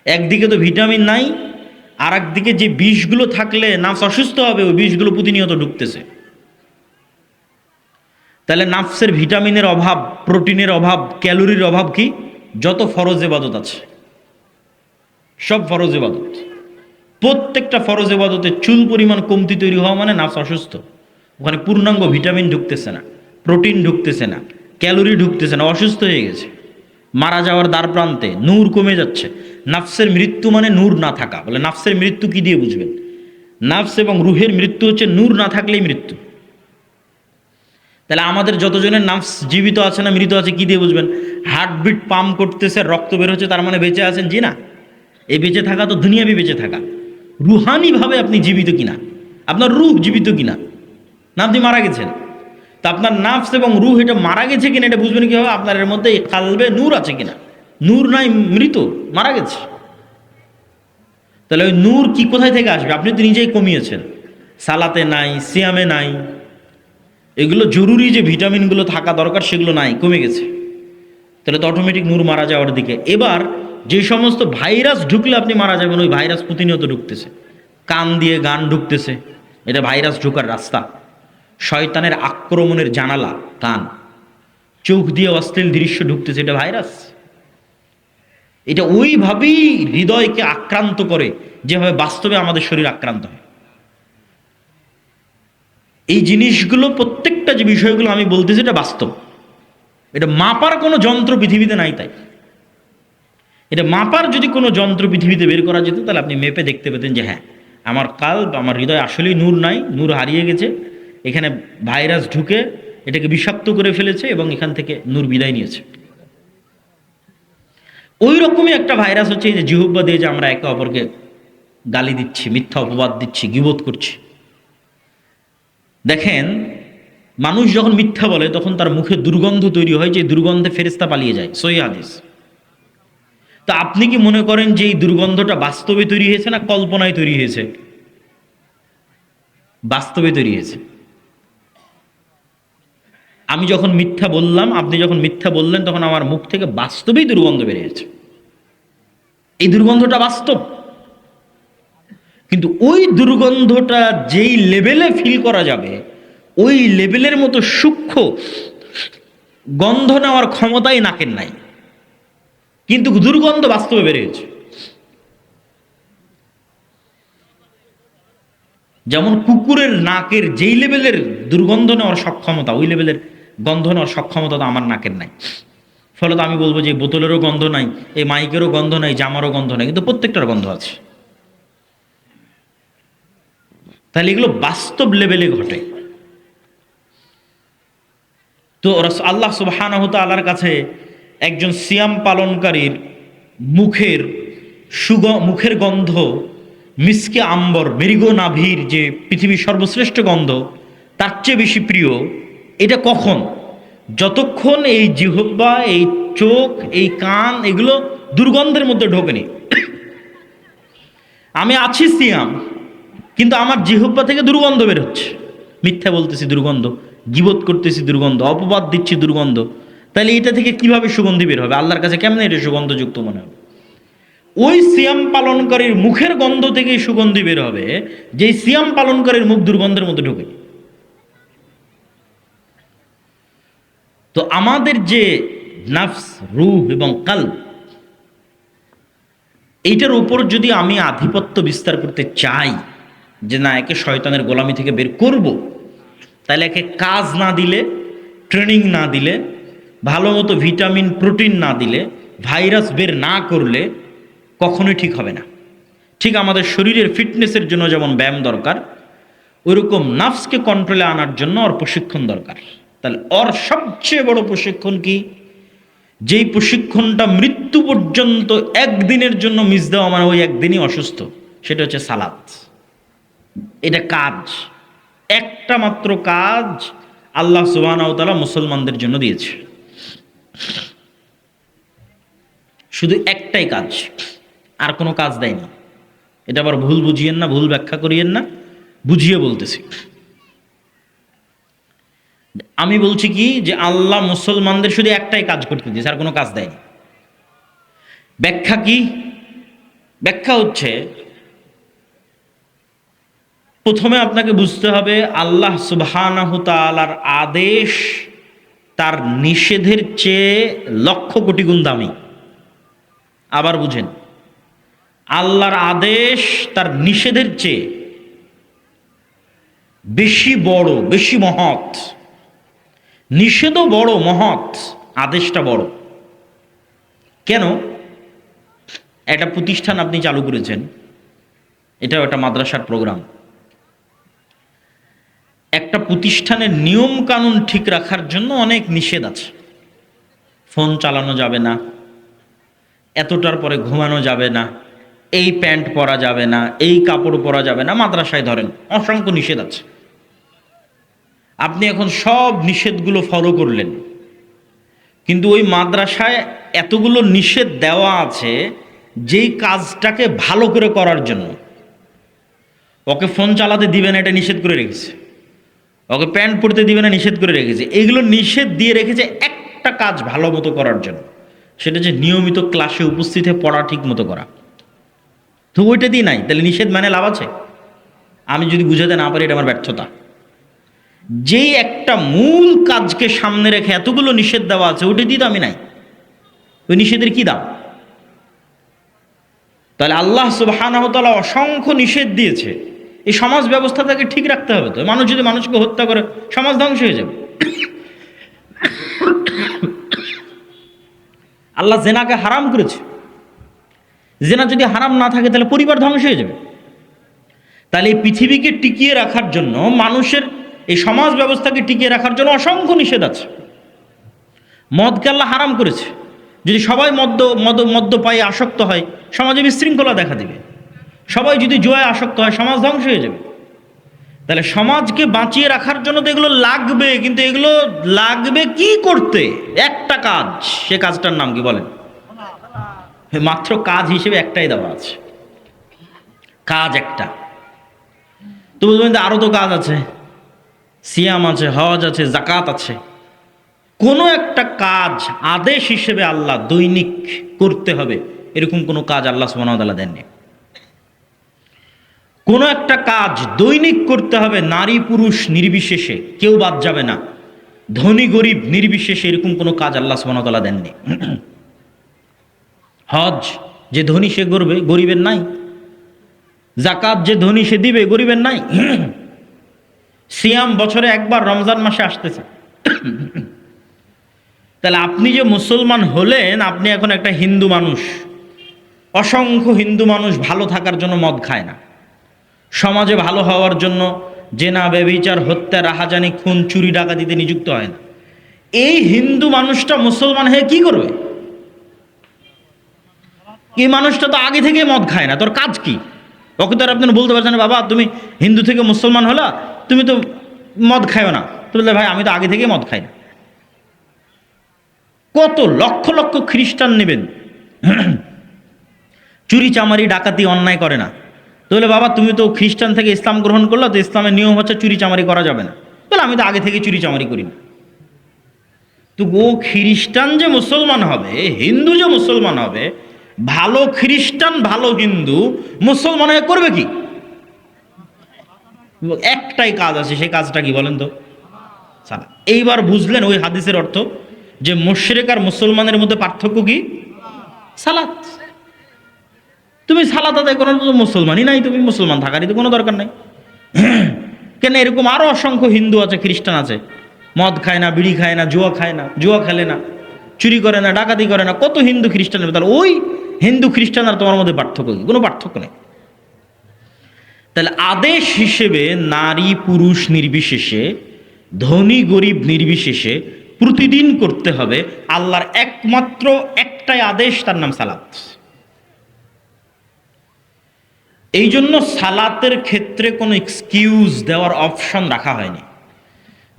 একদিকে তো ভিটামিন নাই, আর একদিকে যে বিষগুলো থাকলে নাফস অসুস্থ হবে ওই বিষগুলো প্রতিনিয়ত ঢুকতেছে। তাহলে নাফসের ভিটামিনের অভাব, প্রোটিনের অভাব, ক্যালোরির অভাব কি? যত ফরজ ইবাদত আছে সব ফরজ ইবাদত, প্রত্যেকটা ফরজ ইবাদতে চুল পরিমাণ কমতি তৈরি হওয়া মানে নাফস অসুস্থ। ওখানে পূর্ণাঙ্গ ভিটামিন ঢুকতেছে না, প্রোটিন ঢুকতেছে না, ক্যালোরি ঢুকতেছে না, অসুস্থ হয়ে গেছে, মারা যাওয়ার দ্বার প্রান্তে, নূর কমে যাচ্ছে। নাফসের মৃত্যু মানে নূর না থাকা। বলে নাফসের মৃত্যু কি দিয়ে বুঝবেন? নাফস এবং রুহের মৃত্যু হচ্ছে নূর না থাকলেই মৃত্যু। তাহলে আমাদের যতজনের নাফস জীবিত আছে না মৃত আছে কি দিয়ে বুঝবেন? হার্টবিট পাম্প করতেছে, রক্ত বের হচ্ছে, তার মানে বেঁচে আছেন? জি না। এই বেঁচে থাকা তো দুনিয়াবি বেঁচে থাকা। রুহানিভাবে আপনি জীবিত কিনা, আপনার রূহ জীবিত কিনা, না আপনি মারা গেছেন? তা আপনার নাফস এবং রূহ এটা মারা গেছে কিনা এটা বুঝবেন কীভাবে? আপনার এর মধ্যে কালবে নূর আছে কিনা। নূর নাই, মৃত, মারা গেছে। তাহলে ওই নূর কি কোথায় থেকে আসবে? আপনি তো নিজেই কমিয়েছেন, সালাতে নাই, সিয়ামে নাই, এগুলো জরুরি যে ভিটামিনগুলো থাকা দরকার সেগুলো নাই, কমে গেছে। তাহলে তো অটোমেটিক নূর মারা যাওয়ার দিকে। এবার যে সমস্ত ভাইরাস ঢুকলে আপনি মারা যাবেন, ওই ভাইরাস প্রতিনিয়ত ঢুকতেছে। কান দিয়ে গান ঢুকতেছে, এটা ভাইরাস ঢোকার রাস্তা। শয়তানের আক্রমণের জানালা কান। চোখ দিয়ে অশ্লীল দৃশ্য ঢুকতেছে, এটা ভাইরাস। এটা ওইভাবেই হৃদয়কে আক্রান্ত করে যেভাবে বাস্তবে আমাদের শরীর আক্রান্ত হয়। এই জিনিসগুলো প্রত্যেকটা যে বিষয়গুলো আমি বলতেছি এটা বাস্তব। এটা মাপার কোনো যন্ত্র পৃথিবীতে নাই। তাই এটা মাপার যদি কোনো যন্ত্র পৃথিবীতে বের করা যেত তাহলে আপনি মেপে দেখতে পেতেন যে হ্যাঁ, আমার কাল্ব, আমার হৃদয় আসলেই নূর নাই, নূর হারিয়ে গেছে, এখানে ভাইরাস ঢুকে এটাকে বিষাক্ত করে ফেলেছে এবং এখান থেকে নূর বিদায় নিয়েছে। ওই রকমই একটা ভাইরাস হচ্ছে এই যে জিহ্বা দিয়ে যে আমরা একে অপরকে গালি দিচ্ছি, মিথ্যা অপবাদ দিচ্ছি, গীবত করছি। দেখেন, মানুষ যখন মিথ্যা বলে তখন তার মুখে দুর্গন্ধ তৈরি হয়, যে দুর্গন্ধে ফেরেশতা পালিয়ে যায়, সহিহ হাদিস। তা আপনি কি মনে করেন যে এই দুর্গন্ধটা বাস্তবে তৈরি হয়েছে না কল্পনায় তৈরি হয়েছে? বাস্তবে তৈরি হয়েছে। আমি যখন মিথ্যা বললাম, আপনি যখন মিথ্যা বললেন, তখন আমার মুখ থেকে বাস্তবেই দুর্গন্ধ বেরিয়েছে। এই দুর্গন্ধটা বাস্তব। কিন্তু ওই দুর্গন্ধটা যেই লেভেলে ফিল করা যাবে, ওই লেভেলের মতো সূক্ষ্ম গন্ধ নেওয়ার ক্ষমতাই নাকের নাই, কিন্তু দুর্গন্ধ বাস্তবে বেরিয়েছে। যেমন কুকুরের নাকের যেই লেভেলের দুর্গন্ধ নেওয়ার সক্ষমতা, ওই লেভেলের গন্ধ নেওয়ার সক্ষমতা তো আমার নাকের নাই। ফলে তো আমি বলবো যে বোতলেরও গন্ধ নাই, এই মাইকেরও গন্ধ নাই, জামারও গন্ধ নাই, কিন্তু প্রত্যেকটার গন্ধ আছে। তাহলে এগুলো বাস্তব লেভেলে ঘটে। তো আল্লাহ সুবহানাহু ওয়া তাআলার কাছে একজন সিয়াম পালনকারীর মুখের গন্ধ মিসকে আম্বর, মৃগ নাভির যে পৃথিবীর সর্বশ্রেষ্ঠ গন্ধ, তার চেয়ে বেশি প্রিয়। এটা কখন? যতক্ষণ এই জিহ্বা, এই চোখ, এই কান এগুলো দুর্গন্ধের মধ্যে ঢোকেনি। আমি আছি সিয়াম, কিন্তু আমার জিহ্বা থেকে দুর্গন্ধ বের হচ্ছে, মিথ্যা বলতেছি দুর্গন্ধ, গীবত করতেছি দুর্গন্ধ, অপবাদ দিচ্ছি দুর্গন্ধ। তাহলে এটা থেকে কিভাবে সুগন্ধি বের হবে? আল্লাহর কাছে কেমনে এটা সুগন্ধযুক্ত মনে হবে? ওই সিয়াম পালনকারীর মুখের গন্ধ থেকেই সুগন্ধি বের হবে, যে সিয়াম পালনকারীর মুখ দুর্গন্ধের মধ্যে ঢোকে। তো আমাদের যে নাফস, রূহ এবং কালব, এইটার উপর যদি আমি আধিপত্য বিস্তার করতে চাই, যে না একে শয়তানের গোলামি থেকে বের করব, তাহলে একে কাজ না দিলে, ট্রেনিং না দিলে, ভালো মতো ভিটামিন প্রোটিন না দিলে, ভাইরাস বের না করলে কখনোই ঠিক হবে না। ঠিক আমাদের শরীরের ফিটনেসের জন্য যেমন ব্যায়াম দরকার, ওইরকম নাফসকে কন্ট্রোলে আনার জন্য ওর প্রশিক্ষণ দরকার। তাহলে ওর সবচেয়ে বড় প্রশিক্ষণ কি? যেই প্রশিক্ষণটা মৃত্যু পর্যন্ত একদিনের জন্য মিস দেওয়া মানে ওই একদিনই অসুস্থ, সেটা হচ্ছে সালাত। এটা কাজ, একটা মাত্র কাজ আল্লাহ সুবহানাহু ওয়া তাআলা মুসলমানদের জন্য দিয়েছে, শুধু একটাই কাজ। আর কোনো কাজ দেয়নি। এটা আবার ভুল বুঝিয়েন না, ভুল ব্যাখ্যা করিয়েন না, বুঝিয়ে বলতেছি। আমি বলছি কি যে আল্লাহ মুসলমানদের শুধু একটাই কাজ করতে দিয়েছে, আর কোনো কাজ দেয়নি। ব্যাখ্যা কি? ব্যাখ্যা হচ্ছে, প্রথমে আপনাকে বুঝতে হবে আল্লাহ সুবহানাহু তাআলার আদেশ তার নিষেধের চেয়ে লক্ষ কোটি গুণ দামি। আবার বুঝেন, আল্লাহর আদেশ তার নিষেধের চেয়ে বেশি বড়, বেশি মহৎ। নিষেধও বড় মহৎ, আদেশটা বড়। কেন? একটা প্রতিষ্ঠান আপনি চালু করেছেন, এটাও একটা মাদ্রাসার প্রোগ্রাম। একটা প্রতিষ্ঠানের নিয়ম কানুন ঠিক রাখার জন্য অনেক নিষেধ আছে। ফোন চালানো যাবে না, এতটার পরে ঘুমানো যাবে না, এই প্যান্ট পরা যাবে না, এই কাপড় পরা যাবে না। মাদ্রাসায় ধরেন অসংখ্য নিষেধ আছে। আপনি এখন সব নিষেধগুলো ফলো করলেন, কিন্তু ওই মাদ্রাসায় এতগুলো নিষেধ দেওয়া আছে যেই কাজটাকে ভালো করে করার জন্য। ওকে ফোন চালাতে দিবে না, এটা নিষেধ করে রেখেছে। ওকে প্যান্ট পরতে দিবে না, নিষেধ করে রেখেছে। এইগুলো নিষেধ দিয়ে রেখেছে একটা কাজ ভালো মতো করার জন্য, সেটা যে নিয়মিত ক্লাসে উপস্থিত হয়ে পড়া ঠিক মতো করা। তো ওইটা দিয়ে নাই, তাহলে নিষেধ মানে লাভ আছে? আমি যদি বুঝাতে না পারি, এটা আমার ব্যর্থতা। যেই একটা মূল কাজকে সামনে রেখে এতগুলো নিষেধ দেওয়া আছে, ওইটা দিয়ে তো আমি নাই, ওই নিষেধের কি দাম? তাহলে আল্লাহ সুবহানাহু ওয়া তাআলা অসংখ্য নিষেধ দিয়েছে, এই সমাজ ব্যবস্থাটাকে ঠিক রাখতে হবে। তো মানুষ যদি মানুষকে হত্যা করে, সমাজ ধ্বংস হয়ে যাবে। আল্লাহ জেনাকে হারাম করেছে, জেনা যদি হারাম না থাকে তাহলে পরিবার ধ্বংস হয়ে যাবে। তাহলে এই পৃথিবীকে টিকিয়ে রাখার জন্য, মানুষের এই সমাজ ব্যবস্থাকে টিকিয়ে রাখার জন্য অসংখ্য নিষেধ আছে। মদকে আল্লাহ হারাম করেছে। যদি সবাই মদ্যপায়ে আসক্ত হয়, সমাজে বিশৃঙ্খলা দেখা দিবে। সবাই যদি জুয়ায় আসক্ত হয়, সমাজ ধ্বংস হয়ে যাবে। তাহলে সমাজকে বাঁচিয়ে রাখার জন্য তো এগুলো লাগবে, কিন্তু এগুলো লাগবে কি করতে? একটা কাজ, সে কাজটার নাম কি বলেন? মাত্র কাজ হিসেবে একটাই দেওয়া আছে, কাজ একটা। তো বলবেন আরো তো কাজ আছে, সিয়াম আছে, হজ আছে, জাকাত আছে। কোনো একটা কাজ আদেশ হিসেবে আল্লাহ দৈনিক করতে হবে, এরকম কোনো কাজ আল্লাহ সুবহানাহু ওয়া তাআলা দেননি। কোনো একটা কাজ দৈনিক করতে হবে, নারী পুরুষ নির্বিশেষে, কেউ বাদ যাবে না, ধনী গরিব নির্বিশেষে, এরকম কোনো কাজ আল্লাহ সুবহানাহু ওয়া তাআলা দেননি। হজ যে ধনী সে করবে, গরিবের নাই। জাকাত যে ধনী সে দিবে, গরিবের নাই। সিয়াম বছরে একবার রমজান মাসে আসতেছে। তাহলে আপনি যে মুসলমান হলেন, আপনি এখন একটা হিন্দু মানুষ। অসংখ্য হিন্দু মানুষ ভালো থাকার জন্য মদ খায় না, সমাজে ভালো হওয়ার জন্য জেনা ব্যভিচার হত্যা রাহাজানি খুন চুরি ডাকাতিতে নিযুক্ত হয় না। এই হিন্দু মানুষটা মুসলমান হয়ে কি করবে? এই মানুষটা তো আগে থেকে মদ খায় না, তোর কাজ কি? ওকে তো আর আপনি বলতে পারছেন বাবা তুমি হিন্দু থেকে মুসলমান হলা, তুমি তো মদ খায়ও না। তো বললে ভাই আমি তো আগে থেকে মদ খাই না। কত লক্ষ লক্ষ খ্রিস্টান নেবেন, চুরি চামারি ডাকাতি অন্যায় করে না। তাহলে বাবা তুমি তো খ্রিস্টান থেকে ইসলাম গ্রহণ করলো, তো ইসলামের নিয়ম হচ্ছে চুরি চামারি করা যাবে না। তাহলে আমি তো আগে থেকে চুরি চামারি করি না। তো ও খ্রিস্টান যে মুসলমান হবে, হিন্দু যে মুসলমান হবে, ভালো খ্রিস্টান ভালো হিন্দু মুসলমান হয়ে করবে কি? একটাই কাজ আছে, সেই কাজটা কি বলেন তো? সালাত। এইবার বুঝলেন ওই হাদিসের অর্থ, যে মুশরিক আর মুসলমানের মধ্যে পার্থক্য কি? সালাত। তুমি সালাত আদায় করার তো মুসলমানই নাই, তুমি মুসলমান থাকারই তো কোনো দরকার নাই। কেন? এরকম আরো অসংখ্য হিন্দু আছে, খ্রিস্টান আছে, মদ খায় না, বিড়ি খায় না, জুয়া খায় না, জুয়া খেলে না, চুরি করে না, ডাকাতি করে না। কত হিন্দু খ্রিস্টানের, তাহলে ওই হিন্দু খ্রিস্টান আর তোমার মধ্যে পার্থক্য কি? কোনো পার্থক্য নেই। তাহলে আদেশ হিসেবে নারী পুরুষ নির্বিশেষে, ধনী গরিব নির্বিশেষে প্রতিদিন করতে হবে আল্লাহর একমাত্র একটাই আদেশ, তার নাম সালাত। এই জন্য সালাতের ক্ষেত্রে কোনো এক্সকিউজ দেওয়ার অপশন রাখা হয়নি,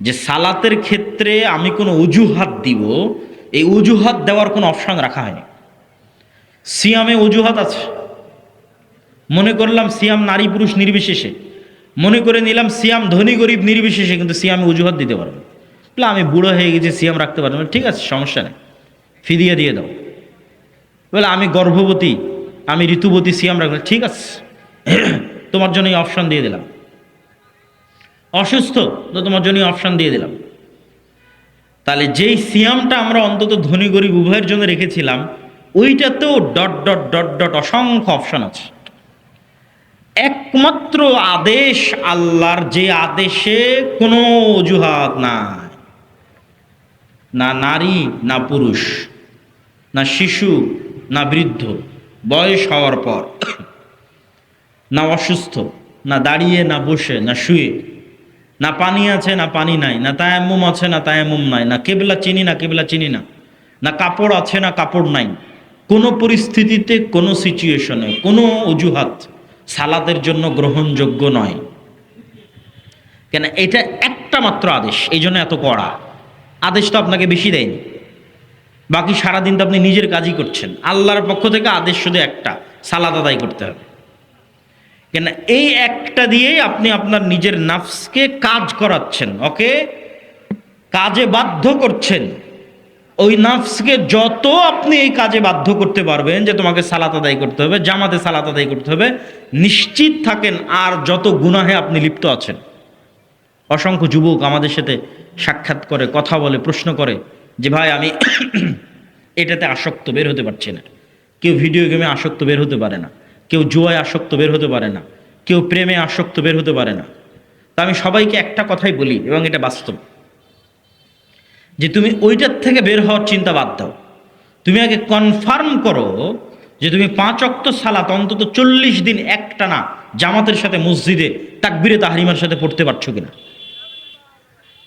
যে সালাতের ক্ষেত্রে আমি কোনো অজুহাত দিব, এই অজুহাত দেওয়ার কোনো অপশন রাখা হয়নি। সিয়ামে অজুহাত আছে, মনে করলাম সিয়াম নারী পুরুষ নির্বিশেষে, মনে করে নিলাম সিয়াম ধনী গরিব নির্বিশেষে, কিন্তু সিয়ামে অজুহাত দিতে পারবো বলে আমি বুড়ো হয়ে গেছি সিয়াম রাখতে পারবো না। ঠিক আছে, সমস্যা নেই, ফিদিয়া দিয়ে দাও। বলে আমি গর্ভবতী, আমি ঋতুবতী, সিয়াম রাখবো, ঠিক আছে তোমার জন্য এই অপশন দিয়ে দিলাম। অসুস্থ তো তোমার জন্য অপশন দিয়ে দিলাম। তাহলে যেই সিয়ামটা আমরা অন্তত ধনী গরিব উভয়ের জন্য রেখেছিলাম, ওইটাতেও ডট ডট ডট ডট অসংখ্য অপশন আছে। একমাত্র আদেশ আল্লাহর, যে আদেশে কোনো অজুহাত নাই, না নারী না পুরুষ, না শিশু না বৃদ্ধ, বয়স হওয়ার পর, না অসুস্থ, না দাঁড়িয়ে না বসে না শুয়ে, না পানি আছে না পানি নাই, না তায়াম্মুম আছে না তায়াম্মুম নাই, না কেবলা চিনি না কেবলা চিনি না, না কাপড় আছে না কাপড় নাই, কোনো পরিস্থিতিতে কোনো সিচুয়েশনে কোনো অজুহাত সালাতের জন্য গ্রহণযোগ্য নয়। কেন? এটা একটা মাত্র আদেশ, এই জন্য এত কড়া আদেশ। তো আপনাকে বেশি দেয়নি, বাকি সারাদিন তো আপনি নিজের কাজই করছেন। আল্লাহর পক্ষ থেকে আদেশ শুধু একটা, সালাত আদায় করতে হবে। কেন? এই একটা দিয়েই আপনি আপনার নিজের নাফসকে কাজ করাচ্ছেন, ওকে কাজে বাধ্য করছেন। ওই নাফসকে যত আপনি এই কাজে বাধ্য করতে পারবেন যে তোমাকে সালাত আদায় করতে হবে, জামাতে সালাত আদায় করতে হবে, নিশ্চিত থাকেন আর যত গুনাহে আপনি লিপ্ত আছেন। অসংখ্য যুবক আমাদের সাথে সাক্ষাৎ করে, কথা বলে, প্রশ্ন করে যে ভাই আমি এটাতে আসক্ত, বের হতে পারছি না। কেউ ভিডিও গেমে আসক্ত, বের হতে পারে না। কেউ জুয়ায় আসক্ত, বের হতে পারে না। কেউ প্রেমে আসক্ত, বের হতে পারে না। তা আমি সবাইকে একটা কথাই বলি, এবং এটা বাস্তব, যে তুমি ওইটার থেকে বের হওয়ার চিন্তা বাদ দাও। তুমি আগে কনফার্ম করো যে তুমি 5 ওয়াক্ত সালাত অন্তত 40 দিন একটানা জামাতের সাথে মসজিদে তাকবীরে তাহরিমার সাথে পড়তে পারছো কিনা।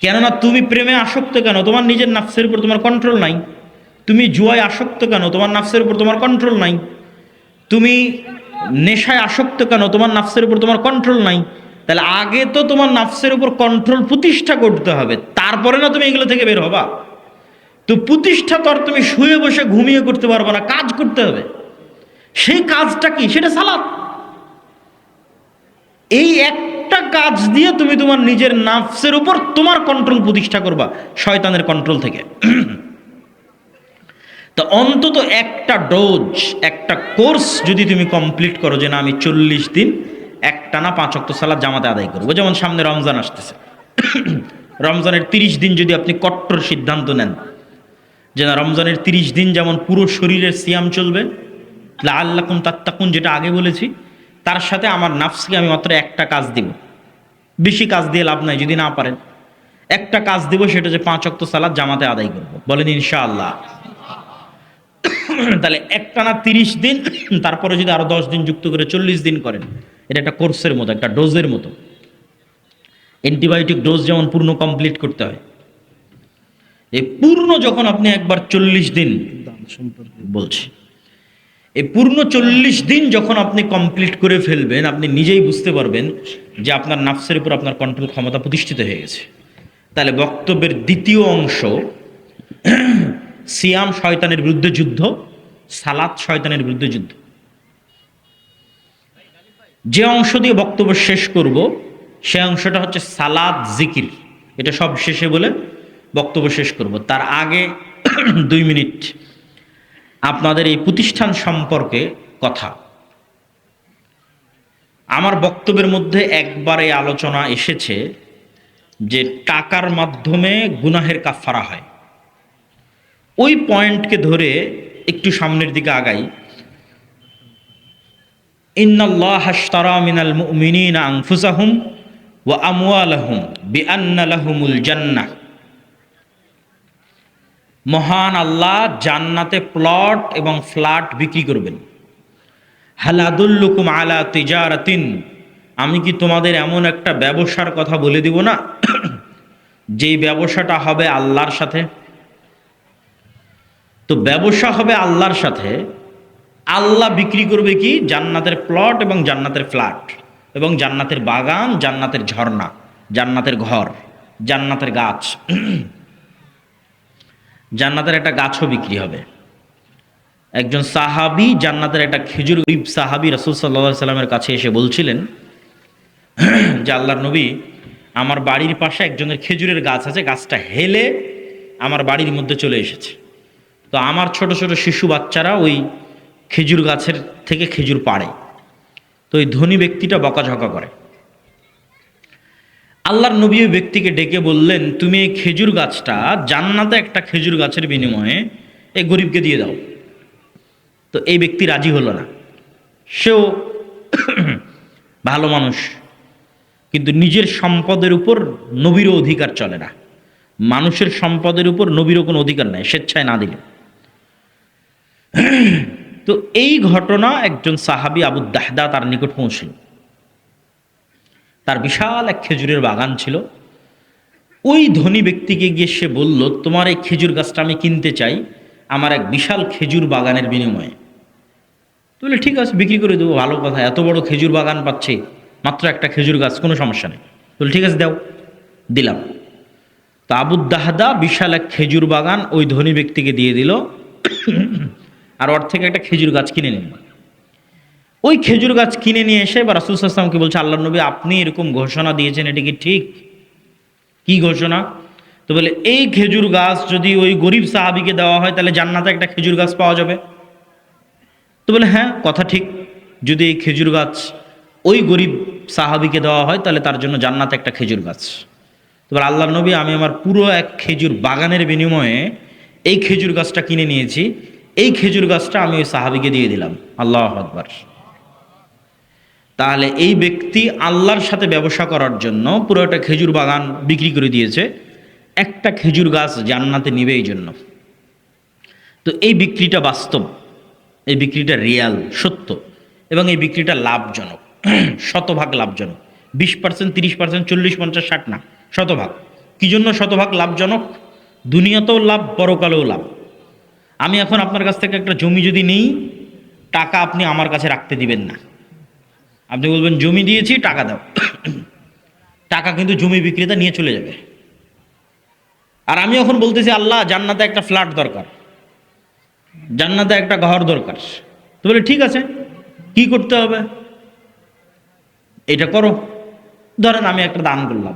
কেননা তুমি প্রেমে আসক্ত কেন? তোমার নিজের নাফসের উপর তোমার কন্ট্রোল নাই। তুমি জুয়ায় আসক্ত কেন? তোমার নাফসের উপর তোমার কন্ট্রোল নাই। তুমি নেশায় আসক্ত কেন? তোমার নাফসের উপর তোমার কন্ট্রোল নাই। তাহলে আগে তো তোমার নাফসের উপর কন্ট্রোল প্রতিষ্ঠা করতে হবে, তারপরে না তুমি এগুলো থেকে বের হবা। তো প্রতিষ্ঠা তো আর তুমি শুয়ে বসে ঘুমিয়ে করতে পারবে না, কাজ করতে হবে। সেই কাজটা কি? সেটা সালাত। এই একটা কাজ দিয়ে তুমি তোমার নিজের নাফসের উপর তোমার কন্ট্রোল প্রতিষ্ঠা করবা শয়তানের কন্ট্রোল থেকে। তো অন্তত একটা ডোজ, একটা কোর্স যদি তুমি কমপ্লিট করো যে না আমি 40 দিন একটানা 5 ওয়াক্ত সালাত জামাতে আদায় করবো। যেমন সামনে রমজান আসতেছে, রমজানের 30 দিন যদি আপনি কট্টর সিদ্ধান্ত নেন যে না রমজানের 30 দিন যেমন পুরো শরীরের সিয়াম চলবে, লাআল্লাকুম তাত্তাকুন যেটা আগে বলেছি, তার সাথে আমার নাফসকে আমি মাত্র একটা কাজ দিব। বেশি কাজ দিয়ে লাভ নাই, যদি না পারেন একটা কাজ দিব, সেটা যে 5 ওয়াক্ত সালাত জামাতে আদায় করবো। বলেন ইনশাআল্লাহ। তাহলে একটানা 30 দিন, তারপরে যদি আরো 10 দিন যুক্ত করে 40 দিন করেন, এটা একটা কোর্সের মতো, একটা ডোজের মতো। অ্যান্টিবায়োটিক ডোজ যেমন পূর্ণ কমপ্লিট করতে হয়, এই পূর্ণ যখন আপনি একবার 40 দিন বলছি, এই পূর্ণ 40 দিন যখন আপনি কমপ্লিট করে ফেলবেন, আপনি নিজেই বুঝতে পারবেন যে আপনার নাফসের উপর আপনার কন্ট্রোল ক্ষমতা প্রতিষ্ঠিত হয়ে গেছে। তাহলে বক্তব্যের দ্বিতীয় অংশ, সিয়াম শয়তানের বিরুদ্ধে যুদ্ধ, সালাত শয়তানের বিরুদ্ধে যুদ্ধ। যে অংশ দিয়ে বক্তব্য শেষ করব সে অংশটা হচ্ছে সালাত জিকির। এটা সব শেষে বলে বক্তব্য শেষ করব। তার আগে 2 মিনিট আপনাদের এই প্রতিষ্ঠান সম্পর্কে কথা। আমার বক্তব্যের মধ্যে একবার এই আলোচনা এসেছে যে টাকার মাধ্যমে গুনাহের কাফারা হয়। ওই পয়েন্টকে ধরে একটু সামনের দিকে আগাই। ইন্নাল্লাহা আশতারা মিনাল মুমিনিনা আনফুসাহুম ওয়া আমওয়ালাহুম বিআন্না লাহুমুল জান্নাহ। মহান আল্লাহ জান্নাতে প্লট এবং ফ্ল্যাট বিক্রি করবেন। হাল আদুল্লুকুম আলা তিজারাতিন, আমি কি তোমাদের এমন একটা ব্যবসার কথা বলে দিব না যেই ব্যবসাটা হবে আল্লাহর সাথে। তো ব্যবসা হবে আল্লাহর সাথে, আল্লাহ বিক্রি করবে কি? জান্নাতের প্লট এবং জান্নাতের ফ্ল্যাট এবং জান্নাতের বাগান, জান্নাতের ঝর্ণা, জান্নাতের ঘর, জান্নাতের গাছ। জান্নাতের একটা গাছও বিক্রি হবে। একজন সাহাবী জান্নাতের একটা খেজুর, গরিব সাহাবী রাসূল সাল্লাল্লাহু আলাইহি সাল্লামের কাছে এসে বলছিলেন যে আল্লাহর নবী, আমার বাড়ির পাশে একজনের খেজুরের গাছ আছে, গাছটা হেলে আমার বাড়ির মধ্যে চলে এসেছে। তো আমার ছোট ছোট শিশু বাচ্চারা ওই খেজুর গাছের থেকে খেজুর পাড়ে। তো ওই ধনী ব্যক্তিটা বকাঝকা করে। আল্লাহর নবী ওই ব্যক্তিকে ডেকে বললেন, তুমি এই খেজুর গাছটা জান্নাতে একটা খেজুর গাছের বিনিময়ে এই গরিবকে দিয়ে দাও। তো এই ব্যক্তি রাজি হলো না। সেও ভালো মানুষ, কিন্তু নিজের সম্পদের উপর নবীরও অধিকার চলে না। মানুষের সম্পদের উপর নবীরও কোনো অধিকার নাই, স্বেচ্ছায় না দিলে। তো এই ঘটনা একজন সাহাবী আবু দাহদা তার নিকট পৌঁছল। তার বিশাল এক খেজুরের বাগান ছিল। ওই ধনী ব্যক্তিকে গিয়ে সে বলল, তোমার এই খেজুর গাছটা আমি কিনতে চাই আমার এক বিশাল খেজুর বাগানের বিনিময়ে। তো বলে ঠিক আছে, বিক্রি করে দেবো, ভালো কথা, এত বড় খেজুর বাগান পাচ্ছে, মাত্র একটা খেজুর গাছ, কোনো সমস্যা নেই। বলে ঠিক আছে, দাও, দিলাম। তো আবু দাহদা বিশাল এক খেজুর বাগান ওই ধনী ব্যক্তিকে দিয়ে দিল, আর ওর থেকে একটা খেজুর গাছ কিনে নিল। ওই খেজুর গাছ কিনে নিয়ে এসে বা রাসূল সাল্লাল্লাহু আলাইহি ওয়াসাল্লামকে বলছে, আল্লাহর নবী, আপনি এরকম ঘোষণা দিয়েছেন, এটা কি ঠিক? কি ঘোষণা? তো বলে, এই খেজুর গাছ যদি ওই গরিব সাহাবীকে দেওয়া হয় তাহলে জান্নাতে একটা খেজুর গাছ পাওয়া যাবে। তো বলে, হ্যাঁ, কথা ঠিক, যদি এই খেজুর গাছ ওই গরিব সাহাবীকে দেওয়া হয় তাহলে তার জন্য জান্নাতে একটা খেজুর গাছ। তো বলে, আল্লাহর নবী, আমি আমার পুরো এক খেজুর বাগানের বিনিময়ে এই খেজুর গাছটা কিনে নিয়েছি, এই খেজুর গাছটা আমি ওই সাহাবীকে দিয়ে দিলাম। আল্লাহু আকবার। তাহলে এই ব্যক্তি আল্লাহর সাথে ব্যবসা করার জন্য পুরো একটা খেজুর বাগান বিক্রি করে দিয়েছে, একটা খেজুর গাছ জান্নাতে নিবে এই জন্য। তো এই বিক্রিটা বাস্তব, এই বিক্রিটা রিয়াল, সত্য, এবং এই বিক্রিটা লাভজনক, শতভাগ লাভজনক। 20%, 30%, 40, 50, 60 না, শতভাগ। কি জন্য শতভাগ লাভজনক? দুনিয়াতেও লাভ, পরকালেও লাভ। আমি এখন আপনার কাছ থেকে একটা জমি যদি নিই, টাকা আপনি আমার কাছে রাখতে দিবেন না। আপনি বলবেন, জমি দিয়েছি, টাকা দাও। টাকা কিন্তু জমি বিক্রেতা নিয়ে চলে যাবে। আর আমি এখন বলতেছি, আল্লাহ, জান্নাতে একটা ফ্ল্যাট দরকার, জান্নাতে একটা ঘর দরকার। তো বলে, ঠিক আছে, কি করতে হবে? এটা করো। ধরেন আমি একটা দান করলাম,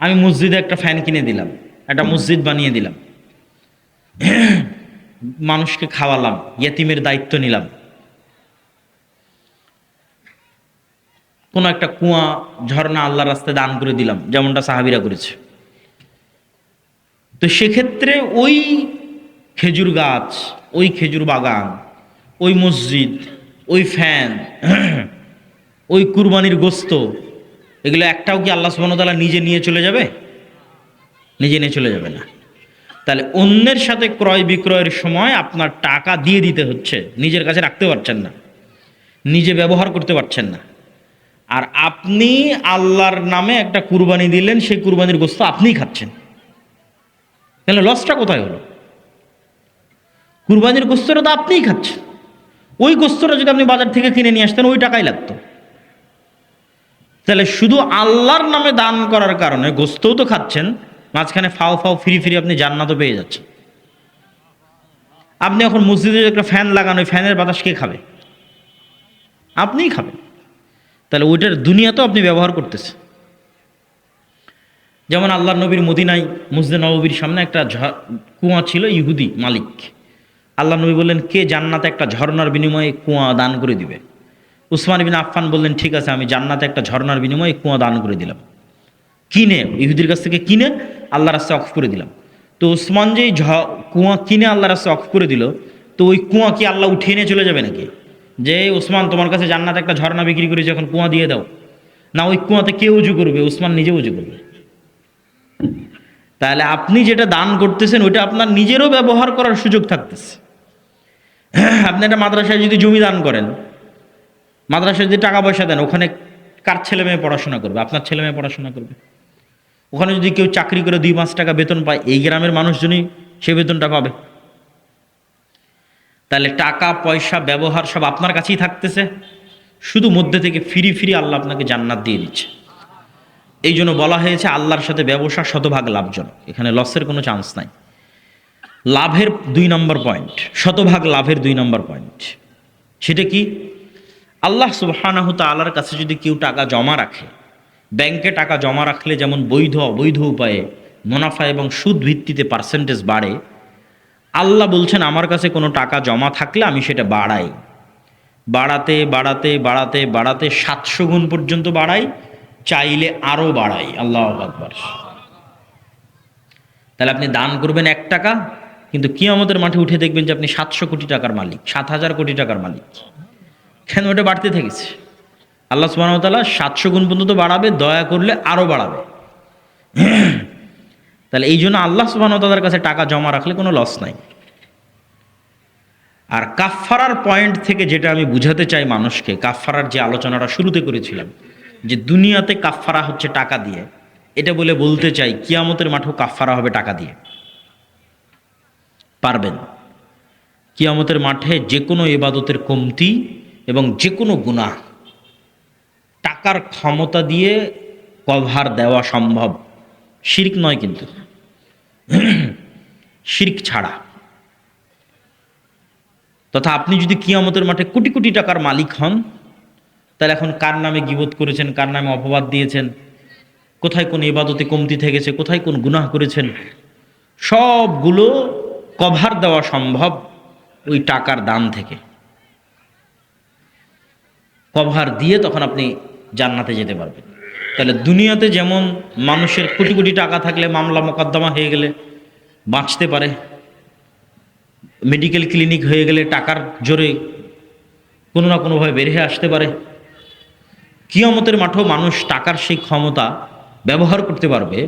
আমি মসজিদে একটা ফ্যান কিনে দিলাম, একটা মসজিদ বানিয়ে দিলাম, মানুষকে খাওয়ালাম, ইয়েতিমের দায়িত্ব নিলাম, কোনো একটা কুয়া, ঝর্ণা আল্লাহর রাস্তায় দান করে দিলাম, যেমনটা সাহাবীরা করেছে। তো সেক্ষেত্রে ওই খেজুর গাছ, ওই খেজুর বাগান, ওই মসজিদ, ওই ফ্যান, ওই কুরবানির গোস্ত, এগুলো একটাও কি আল্লাহ সুবহানাহু ওয়া তাআলা নিজে নিয়ে চলে যাবে? নিজে নিয়ে চলে যাবে না। তাহলে অন্যের সাথে ক্রয় বিক্রয়ের সময় আপনার টাকা দিয়ে দিতে হচ্ছে, নিজের কাছে রাখতে পারছেন না, নিজে ব্যবহার করতে পারছেন না। আর আপনি আল্লাহর নামে একটা কুরবানি দিলেন, সেই কুরবানির গোস্ত আপনিই খাচ্ছেন। তাহলে লসটা কোথায় হলো? কুরবানির গোস্তটা তো আপনিই খাচ্ছেন। ওই গোস্তটা যদি আপনি বাজার থেকে কিনে নিয়ে আসতেন, ওই টাকাই লাগতো। তাহলে শুধু আল্লাহর নামে দান করার কারণে গোস্তও তো খাচ্ছেন, মাঝখানে ফাও ফাও ফিরি ফিরি আপনি জান্নাতও পেয়ে যাচ্ছেন। আপনি এখন মসজিদে একটা ফ্যান লাগানো, ওই ফ্যানের বাতাস কে খাবে? আপনিই খাবেন। তাহলে ওইটার দুনিয়াতেও আপনি ব্যবহার করতেছেন। যেমন আল্লাহর নবীর মদিনায় মসজিদে নববীর সামনে একটা কুয়া ছিল, ইহুদি মালিক। আল্লাহ নবী বললেন, কে জান্নাতে একটা ঝর্ণার বিনিময়ে কুয়া দান করে দিবে? উসমান বিন আফফান বললেন, ঠিক আছে, আমি জান্নাতে একটা ঝর্ণার বিনিময়ে কুয়া দান করে দিলাম। কিনে, ইহুদির কাছ থেকে কিনে আল্লাহর রাস্তায় অক্ফ করে দিলাম। তো উসমান যেই কুয়া কিনে আল্লাহর রাস্তায় অক্ফ করে দিল, তো ওই কুয়া কি আল্লাহ উঠিয়ে নিয়ে চলে যাবে নাকি? যে উসমান, তোমার কাছে জান্নাতে একটা ঝর্ণা বিক্রি করেছে, এখন কুয়া দিয়ে দাও। না, ওই কুয়াতে কে উজু করবে? উসমান নিজে উজু করবে। তাহলে আপনি যেটা দান করতেছেন, ওইটা আপনার নিজেরও ব্যবহার করার সুযোগ থাকতেছে। আপনি একটা মাদ্রাসায় যদি জমি দান করেন, মাদ্রাসায় যদি টাকা পয়সা দেন, ওখানে কার ছেলে মেয়ে পড়াশোনা করবে? আপনার ছেলে মেয়ে পড়াশোনা করবে। ওখানে যদি কেউ চাকরি করে 2-5 টাকা বেতন পায়, এই গ্রামের মানুষজনই সে বেতনটা পাবে। তাহলে টাকা পয়সা ব্যবহার সব আপনার কাছেই থাকতেছে, শুধু মধ্যে থেকে ফিরি ফিরি আল্লাহ আপনাকে জান্নাত দিয়ে দিচ্ছে। এই জন্য বলা হয়েছে আল্লাহর সাথে ব্যবসা শতভাগ লাভজনক, এখানে লসের কোনো চান্স নাই। লাভের 2 নম্বর পয়েন্ট, শতভাগ লাভের 2 নম্বর পয়েন্ট, সেটা কি? আল্লাহ সুবহানাহু তাআলার কাছে যদি কেউ টাকা জমা রাখে, ব্যাংকে টাকা জমা রাখলে যেমন বৈধ অবৈধ উপায়ে মুনাফা এবং সুদ ভিত্তিতে পার্সেন্টেজ বাড়ে, আল্লাহ বলছেন আমার কাছে কোনো টাকা জমা থাকলে আমি সেটা বাড়াই, বাড়াতে বাড়াতে বাড়াতে বাড়াতে 700 গুণ পর্যন্ত বাড়াই, চাইলে আরও বাড়াই। আল্লাহু আকবার। তাহলে আপনি দান করবেন 1 টাকা, কিন্তু কিয়ামতের মাঠে উঠে দেখবেন যে আপনি 700 কোটি টাকার মালিক, 7,000 কোটি টাকার মালিক। কেন? ওটা বাড়তে থেকেছে। আল্লাহ সুবহানাহু ওয়া তাআলা 700 গুণ পর্যন্ত বাড়াবে, দয়া করলে আরও বাড়াবে। তাহলে এই জন্য আল্লাহ সুবহানাহু ওয়া তাআলার কাছে টাকা জমা রাখলে কোনো লস নাই। আর কাফফারার পয়েন্ট থেকে যেটা আমি বুঝাতে চাই মানুষকে, কাফফারার যে আলোচনাটা শুরুতে করেছিলাম যে দুনিয়াতে কাফফারা হচ্ছে টাকা দিয়ে, এটা বলতে চাই কিয়ামতের মাঠেও কাফফারা হবে টাকা দিয়ে। পারবেন? কিয়ামতের মাঠে যে কোনো ইবাদতের কমতি এবং যে কোনো গুনাহ টাকার ক্ষমতা দিয়ে কভার দেওয়া সম্ভব। শিরক নয় কিন্তু, শিরক ছাড়া। তথা আপনি যদি কিয়ামতের মাঠে কোটি কোটি টাকার মালিক হন, তাহলে এখন কার নামে গীবত করেছেন, কার নামে অপবাদ দিয়েছেন, কোথায় কোন ইবাদতে কমতি থেকেছে, কোথায় কোন গুনাহ করেছেন, সবগুলো কভার দেওয়া সম্ভব ওই টাকার দান থেকে। কভার দিয়ে তখন আপনি জান্নাতে যেতে পারবেন। তাহলে দুনিয়াতে যেমন মানুষের কোটি কোটি টাকা থাকলে মামলা মোকদ্দমা হয়ে গেলে বাঁচতে পারে, মেডিকেল ক্লিনিক হয়ে গেলে টাকার জোরে কোনো না কোনোভাবে বের হয়ে আসতে পারে, কিয়ামতের মাঠেও মানুষ টাকার সেই ক্ষমতা ব্যবহার করতে পারবে।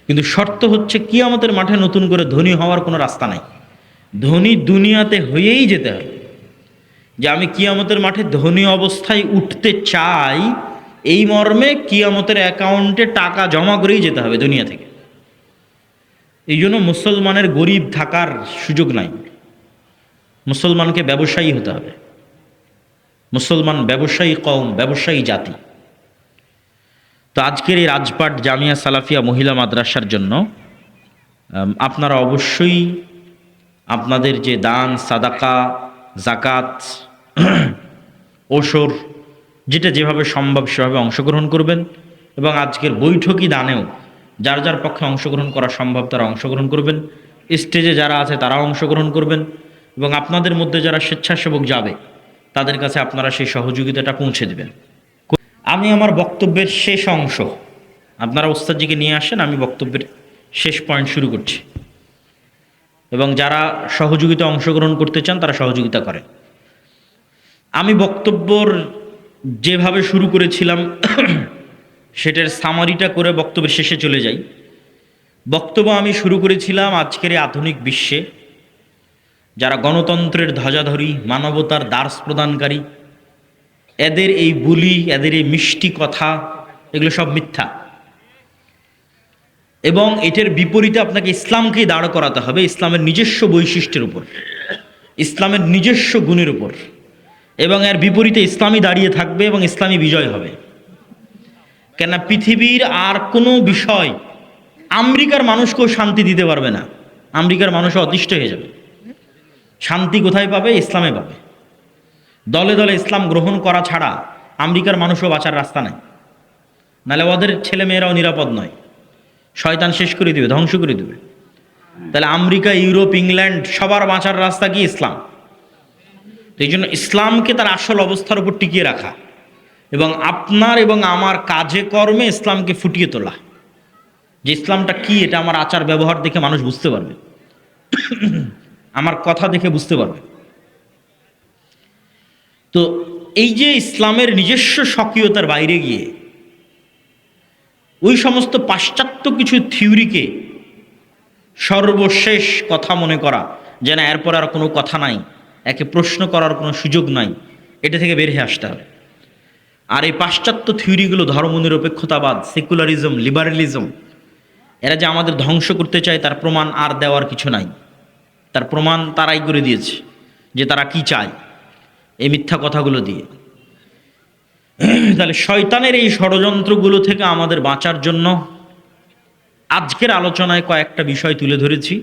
কিন্তু শর্ত হচ্ছে কিয়ামতের মাঠে নতুন করে ধনী হওয়ার কোনো রাস্তা নাই। ধনী দুনিয়াতে হয়েই যেতে হবে। যে আমি কিয়ামতের মাঠে ধনী অবস্থায় উঠতে চাই, এই মর্মে কিয়ামতের অ্যাকাউন্টে টাকা জমা করেই যেতে হবে দুনিয়া থেকে। এই জন্য মুসলমানের গরিব থাকার সুযোগ নাই। মুসলমানকে ব্যবসায়ী হতে হবে। মুসলমান ব্যবসায়ী কওম, ব্যবসায়ী জাতি। তো আজকের এই রাজপাট জামিয়া সালাফিয়া মহিলা মাদ্রাসার জন্য আপনারা অবশ্যই আপনাদের যে দান, সাদাকা, জাকাত, ওসর, যেটা যেভাবে সম্ভব সেভাবে অংশগ্রহণ করবেন। এবং আজকের বৈঠকি দানেও যার যার পক্ষে অংশগ্রহণ করা সম্ভব তারা অংশগ্রহণ করবেন। স্টেজে যারা আছে তারাও অংশগ্রহণ করবেন। এবং আপনাদের মধ্যে যারা স্বেচ্ছাসেবক যাবে তাদের কাছে আপনারা সেই সহযোগিতাটা পৌঁছে দেবেন। আমি আমার বক্তব্যের শেষ অংশ, আপনারা ওস্তাদজিকে নিয়ে আসেন, আমি বক্তব্যের শেষ পয়েন্ট শুরু করছি। এবং যারা সহযোগিতা অংশগ্রহণ করতে চান তারা সহযোগিতা করেন। আমি বক্তব্যর যেভাবে শুরু করেছিলাম সেটার সামারিটা করে বক্তব্যের শেষে চলে যাই। বক্তব্য আমি শুরু করেছিলাম আজকের এই আধুনিক বিশ্বে যারা গণতন্ত্রের ধ্বজাধারী, মানবতার দার্স প্রদানকারী, এদের এই বুলি, এদের এই মিষ্টি কথা, এগুলো সব মিথ্যা। এবং এটার বিপরীতে আপনাকে ইসলামকেই দাঁড় করাতে হবে, ইসলামের নিজস্ব বৈশিষ্ট্যের উপর, ইসলামের নিজস্ব গুণের উপর। এবং এর বিপরীতে ইসলামই দাঁড়িয়ে থাকবে এবং ইসলামই বিজয় হবে। কেন? পৃথিবীর আর কোনো বিষয় আমেরিকার মানুষকেও শান্তি দিতে পারবে না। আমেরিকার মানুষও অতিষ্ঠ হয়ে যাবে। শান্তি কোথায় পাবে? ইসলামে পাবে। দলে দলে ইসলাম গ্রহণ করা ছাড়া আমেরিকার মানুষও বাঁচার রাস্তা নাই। নাহলে ওদের ছেলে মেয়েরাও নিরাপদ নয়, শয়তান শেষ করে দিবে, ধ্বংস করে দিবে। তাহলে আমেরিকা, ইউরোপ, ইংল্যান্ড সবার বাঁচার রাস্তা কি? ইসলাম। এই জন্য ইসলামকে তার আসল অবস্থার উপর টিকিয়ে রাখা এবং আপনার এবং আমার কাজে কর্মে ইসলামকে ফুটিয়ে তোলা। যে ইসলামটা কি, এটা আমার আচার ব্যবহার দেখে মানুষ বুঝতে পারবে, আমার কথা দেখে বুঝতে পারবে। তো এই যে ইসলামের নিজস্ব স্বকীয়তার বাইরে গিয়ে ওই সমস্ত পাশ্চাত্য কিছু থিওরিকে সর্বশেষ কথা মনে করা, যে না এরপর আর কোনো কথা নাই, একে প্রশ্ন করার কোনো সুযোগ নাই, এটা থেকে বের হয়ে আসতে হবে। আর এই পাশ্চাত্য থিওরিগুলো ধর্মনিরপেক্ষতাবাদ, সেকুলারিজম, লিবারেলিজম, এরা যে আমাদের ধ্বংস করতে চায় তার প্রমাণ আর দেওয়ার কিছু নাই। তার প্রমাণ তারাই করে দিয়েছে যে তারা কি চায় এই মিথ্যা কথাগুলো দিয়ে। তাহলে শয়তানের এই ষড়যন্ত্রগুলো থেকে আমাদের বাঁচার জন্য আজকের আলোচনায় কয়েকটা বিষয় তুলে ধরেছি।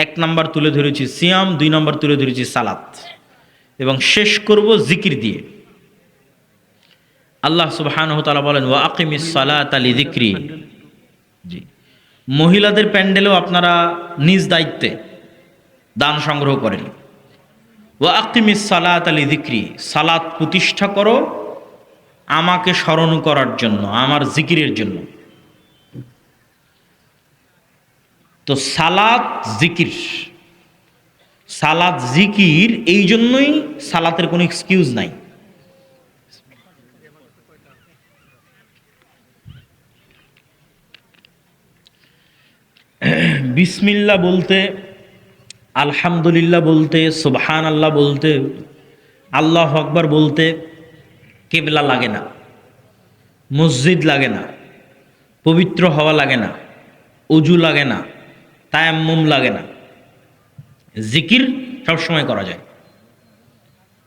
1 নাম্বার তুলে ধরেছি সিয়াম, 2 নাম্বার তুলে ধরেছি সালাত, এবং শেষ করব জিকির দিয়ে। আল্লাহ সুবহানাহু ওয়া তাআলা বলেন, ওয়া আকিমিস সালাতা লিযিকরি। জি, মহিলাদের প্যান্ডেলেও আপনারা নিজ দায়িত্বে দান সংগ্রহ করেন। ওয়া আকিমিস সালাতা লিযিকরি, সালাত প্রতিষ্ঠা করো আমাকে স্মরণ করার জন্য, আমার জিকিরের জন্য। তো সালাত জিকির, সালাত জিকির, এই জন্যই সালাতের কোনো এক্সকিউজ নাই। বিসমিল্লাহ বলতে, আলহামদুলিল্লাহ বলতে, সুবহান আল্লাহ বলতে, আল্লাহু আকবার বলতে কেবলা লাগে না, মসজিদ লাগে না, পবিত্র হওয়া লাগে না, অজু লাগে না, তায়াম্মুম লাগে না। জিকির সবসময় করা যায়।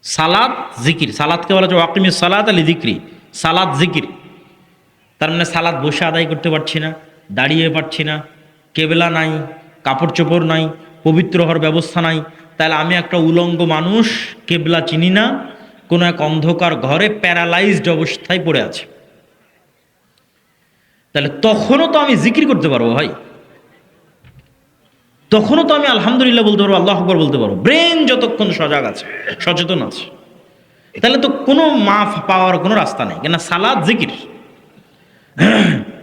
সালাত জিকির, সালাতকে বলা যায় ওয়াকিমিস সালাত আলি জিক্রি, সালাত জিকির। তার মানে সালাত বসে আদায় করতে পারছি না, দাঁড়িয়ে পারছি না, কেবলা নাই, কাপড় চোপড় নাই, পবিত্র হওয়ার ব্যবস্থা নাই, তাহলে আমি একটা উলঙ্গ মানুষ, কেবলা চিনি না, কোনো এক অন্ধকার ঘরে প্যারালাইজড অবস্থায় পড়ে আছে। তাহলে তখনও তো আমি জিকির করতে পারবো ভাই, তখনও তো আমি আলহামদুলিল্লাহ বলতে পারবো, আল্লাহু আকবার বলতে পারবো, ব্রেন যতক্ষণ সজাগ আছে, সচেতন আছে। তাহলে তো কোনো মাফ পাওয়ার কোনো রাস্তা নেই, কেন সালাত জিকির।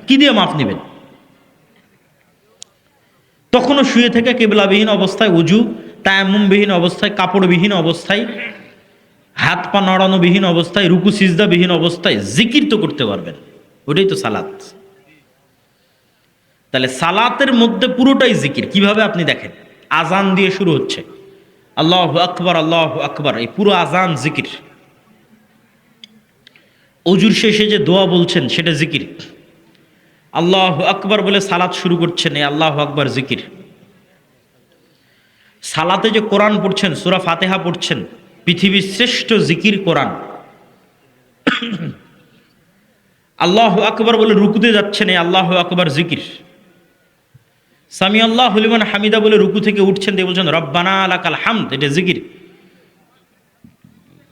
কি দিয়ে মাফ নেবেন? তখনও শুয়ে থেকে কেবলাবিহীন অবস্থায়, উজু তায়াম্মুমবিহীন অবস্থায়, কাপড়বিহীন অবস্থায়, হাত পা নড়ানোবিহীন অবস্থায়, রুকু সিজদাবিহীন অবস্থায় জিকির তো করতে পারবেন। ওটাই তো সালাত। তাহলে সালাতের মধ্যে পুরোটাই জিকির। কিভাবে আপনি দেখেন, আজান দিয়ে শুরু হচ্ছে, আল্লাহু আকবার আল্লাহু আকবার, এই পুরো আজান জিকির। অজুর শেষে যে দোয়া বলছেন সেটা জিকির। আল্লাহু আকবার বলে সালাত শুরু করছেন, এই আল্লাহু আকবার জিকির। সালাতে যে কোরআন পড়ছেন, সূরা ফাতিহা পড়ছেন, পৃথিবীর শ্রেষ্ঠ জিকির কোরআন। আল্লাহু আকবার বলে রুকুতে যাচ্ছেন, এই আল্লাহু আকবার জিকির। সামি আল্লাহু লিমান হামিদা বলে রুকু থেকে উঠছেন, দিয়ে বলছেন রব্বানা লাকাল হামদ, এটা জিকির।